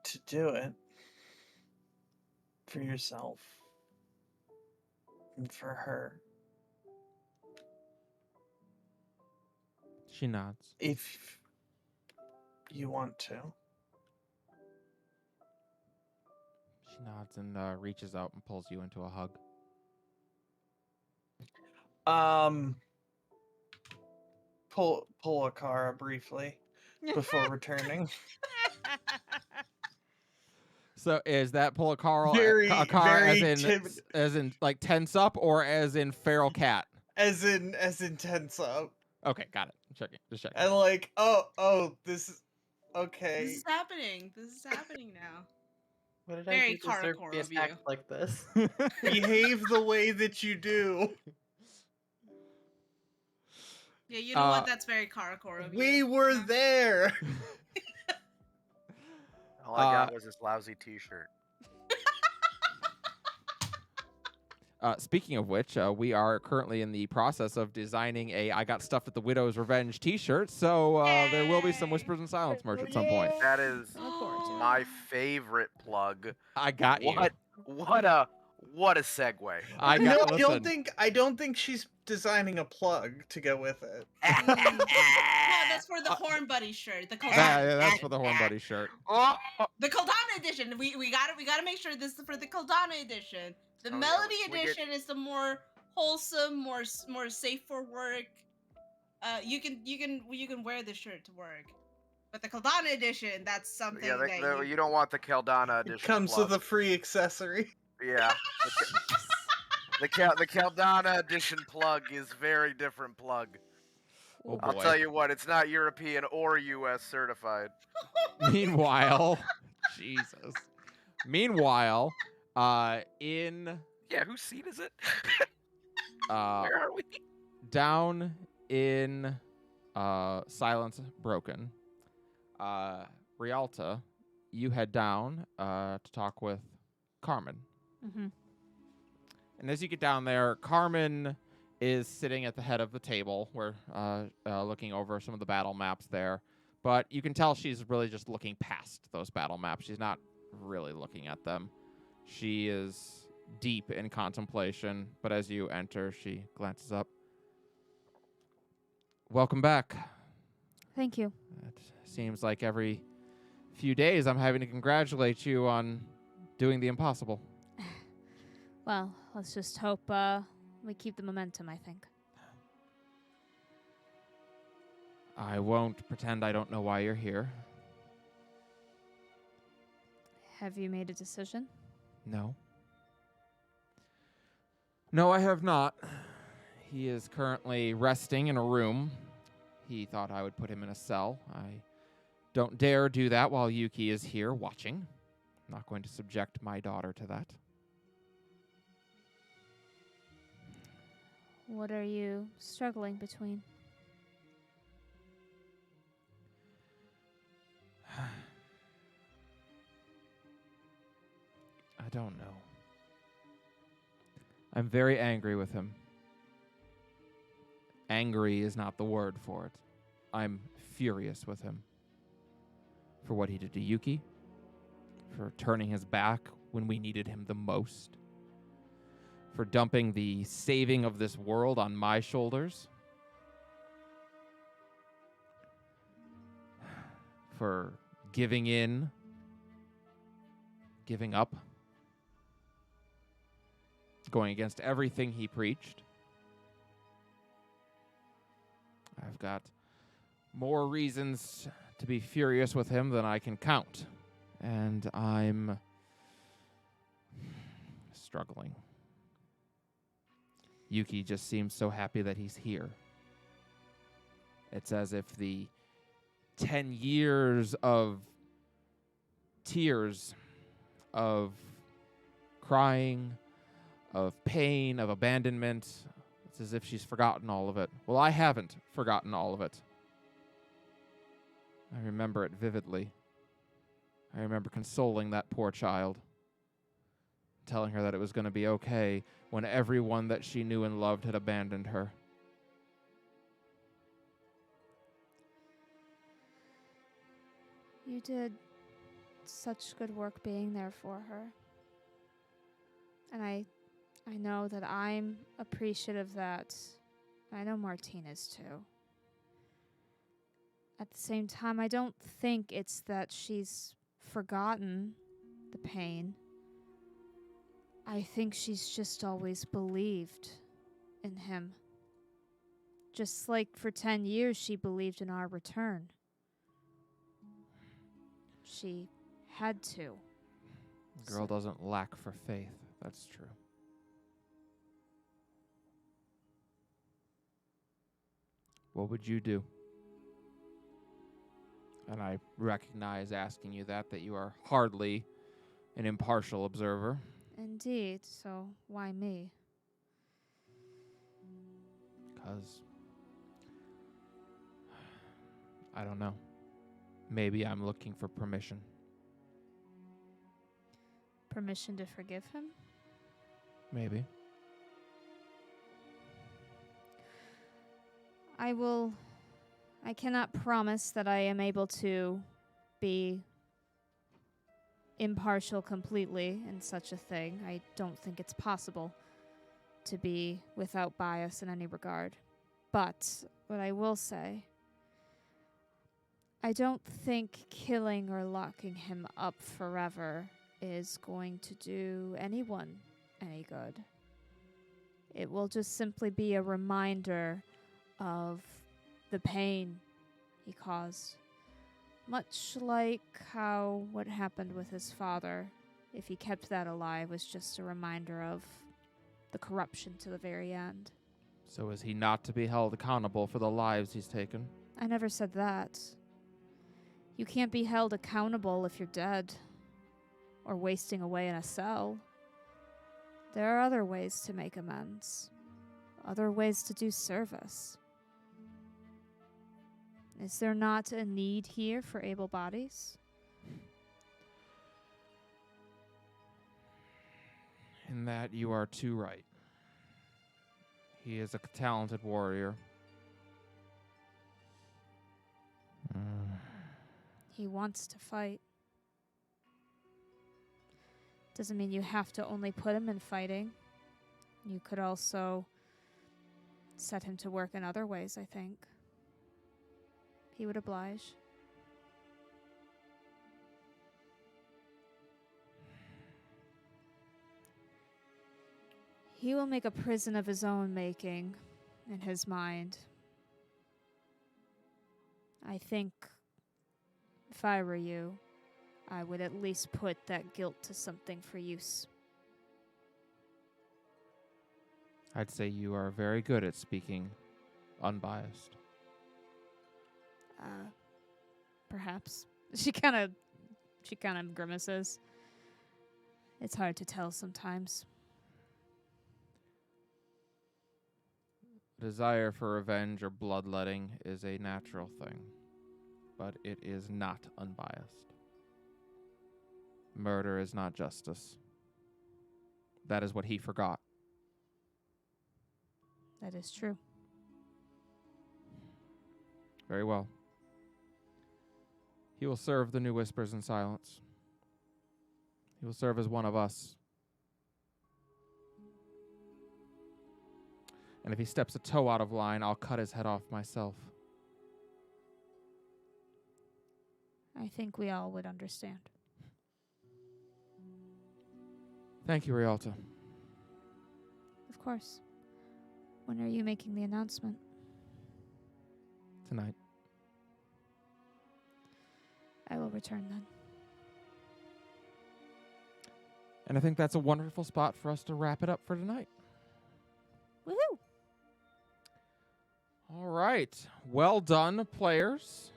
Speaker 2: to do it for yourself and for her.
Speaker 1: She nods.
Speaker 2: If you want to.
Speaker 1: She nods and reaches out and pulls you into a hug.
Speaker 2: Pull Akara briefly before returning.
Speaker 1: So is that pull a Carl
Speaker 2: Very, very
Speaker 1: as in like tense up or as in feral cat?
Speaker 2: As in tense up.
Speaker 1: Okay, got it. Just checking.
Speaker 2: And like, oh, this is okay.
Speaker 3: This is happening. This is happening now.
Speaker 5: What did
Speaker 3: Very
Speaker 5: I do to deserve to
Speaker 3: hardcore
Speaker 5: be
Speaker 3: of you.
Speaker 5: attacked like this?
Speaker 2: Behave the way that you do.
Speaker 3: Yeah, you know what? That's very hardcore of you.
Speaker 2: We were there.
Speaker 4: All I got was this lousy T-shirt.
Speaker 1: Speaking of which, we are currently in the process of designing a I Got Stuffed at the Widow's Revenge t-shirt, so there will be some Whispers in Silence merch at some point.
Speaker 4: That is
Speaker 6: Look forward to it.
Speaker 4: my favorite plug.
Speaker 1: I got you.
Speaker 4: What a segue.
Speaker 1: I
Speaker 2: No,
Speaker 1: got
Speaker 2: I don't think she's designing a plug to go with it.
Speaker 3: No, that's for the Horn Buddy shirt. The Koldana.
Speaker 1: That's for the Horn Buddy shirt.
Speaker 4: Oh,
Speaker 3: The Koldana edition. We gotta make sure this is for the Koldana edition. The
Speaker 4: Oh, yeah,
Speaker 3: Melody
Speaker 4: we get-
Speaker 3: edition is the more wholesome, more safe for work. You can wear this shirt to work. But the Koldana edition, that's something
Speaker 4: yeah,
Speaker 3: that
Speaker 4: you don't want the Keldana edition.
Speaker 2: It comes
Speaker 4: plug.
Speaker 2: with a free accessory.
Speaker 4: Yeah. The Keldana edition plug is very different plug.
Speaker 1: Oh,
Speaker 4: I'll
Speaker 1: boy.
Speaker 4: tell you what, it's not European or US certified.
Speaker 1: Meanwhile, Jesus. Meanwhile, in
Speaker 4: Yeah, whose seat is it?
Speaker 1: uh
Speaker 4: Where are we?
Speaker 1: down in Silence Broken, Rialta, you head down to talk with Carmen.
Speaker 6: Mm-hmm.
Speaker 1: And as you get down there, Carmen is sitting at the head of the table where looking over some of the battle maps there. But you can tell she's really just looking past those battle maps. She's not really looking at them. She is deep in contemplation, but as you enter, she glances up. Welcome back.
Speaker 6: Thank you.
Speaker 1: It seems like every few days I'm having to congratulate you on doing the impossible.
Speaker 6: Well, let's just hope we keep the momentum, I think.
Speaker 1: I won't pretend I don't know why you're here.
Speaker 6: Have you made a decision?
Speaker 1: No. No, I have not. He is currently resting in a room. He thought I would put him in a cell. I don't dare do that while Yuki is here watching. I'm not going to subject my daughter to that.
Speaker 6: What are you struggling between?
Speaker 1: I don't know. I'm very angry with him. Angry is not the word for it. I'm furious with him. For what he did to Yuki. For turning his back when we needed him the most. For dumping the saving of this world on my shoulders. For giving in. Giving up. Going against everything he preached. I've got more reasons to be furious with him than I can count. And I'm struggling. Yuki just seems so happy that he's here. It's as if the 10 years of tears, of crying, of pain, of abandonment, it's as if she's forgotten all of it. Well, I haven't forgotten all of it. I remember it vividly. I remember consoling that poor child, telling her that it was going to be okay when everyone that she knew and loved had abandoned her.
Speaker 6: You did such good work being there for her. And I know that I'm appreciative of that. I know Martina's too. At the same time, I don't think it's that she's forgotten the pain. I think she's just always believed in him. Just like for 10 years she believed in our return. She had to.
Speaker 1: The girl doesn't lack for faith. That's true. What would you do? And I recognize asking you that you are hardly an impartial observer.
Speaker 6: Indeed, so why me?
Speaker 1: Because I don't know. Maybe I'm looking for permission.
Speaker 6: Permission to forgive him?
Speaker 1: Maybe.
Speaker 6: I cannot promise that I am able to be impartial completely in such a thing. I don't think it's possible to be without bias in any regard. But what I will say, I don't think killing or locking him up forever is going to do anyone any good. It will just simply be a reminder of the pain he caused. Much like how what happened with his father, if he kept that alive, was just a reminder of the corruption to the very end.
Speaker 1: So is he not to be held accountable for the lives he's taken?
Speaker 6: I never said that. You can't be held accountable if you're dead or wasting away in a cell. There are other ways to make amends, other ways to do service. Is there not a need here for able bodies?
Speaker 1: In that you are too right. He is a talented warrior.
Speaker 6: He wants to fight. Doesn't mean you have to only put him in fighting. You could also set him to work in other ways, I think. He would oblige. He will make a prison of his own making in his mind. I think if I were you, I would at least put that guilt to something for use.
Speaker 1: I'd say you are very good at speaking unbiased.
Speaker 6: Perhaps. She kind of grimaces. It's hard to tell sometimes.
Speaker 1: Desire for revenge or bloodletting is a natural thing, but it is not unbiased. Murder is not justice. That is what he forgot.
Speaker 6: That is true.
Speaker 1: Very well. He will serve the new Whispers in silence. He will serve as one of us. And if he steps a toe out of line, I'll cut his head off myself.
Speaker 6: I think we all would understand.
Speaker 1: Thank you, Rialta.
Speaker 6: Of course. When are you making the announcement?
Speaker 1: Tonight.
Speaker 6: I will return then.
Speaker 1: And I think that's a wonderful spot for us to wrap it up for tonight.
Speaker 6: Woohoo!
Speaker 1: All right. Well done, players.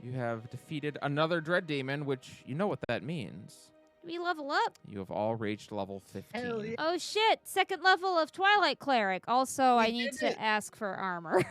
Speaker 1: You have defeated another Dread Demon, which you know what that means.
Speaker 6: We level up.
Speaker 1: You have all reached level 15.
Speaker 2: Hell yeah.
Speaker 6: Oh shit! Second level of Twilight Cleric. Also, I
Speaker 2: We
Speaker 6: need
Speaker 2: did
Speaker 6: to
Speaker 2: it.
Speaker 6: ask for armor.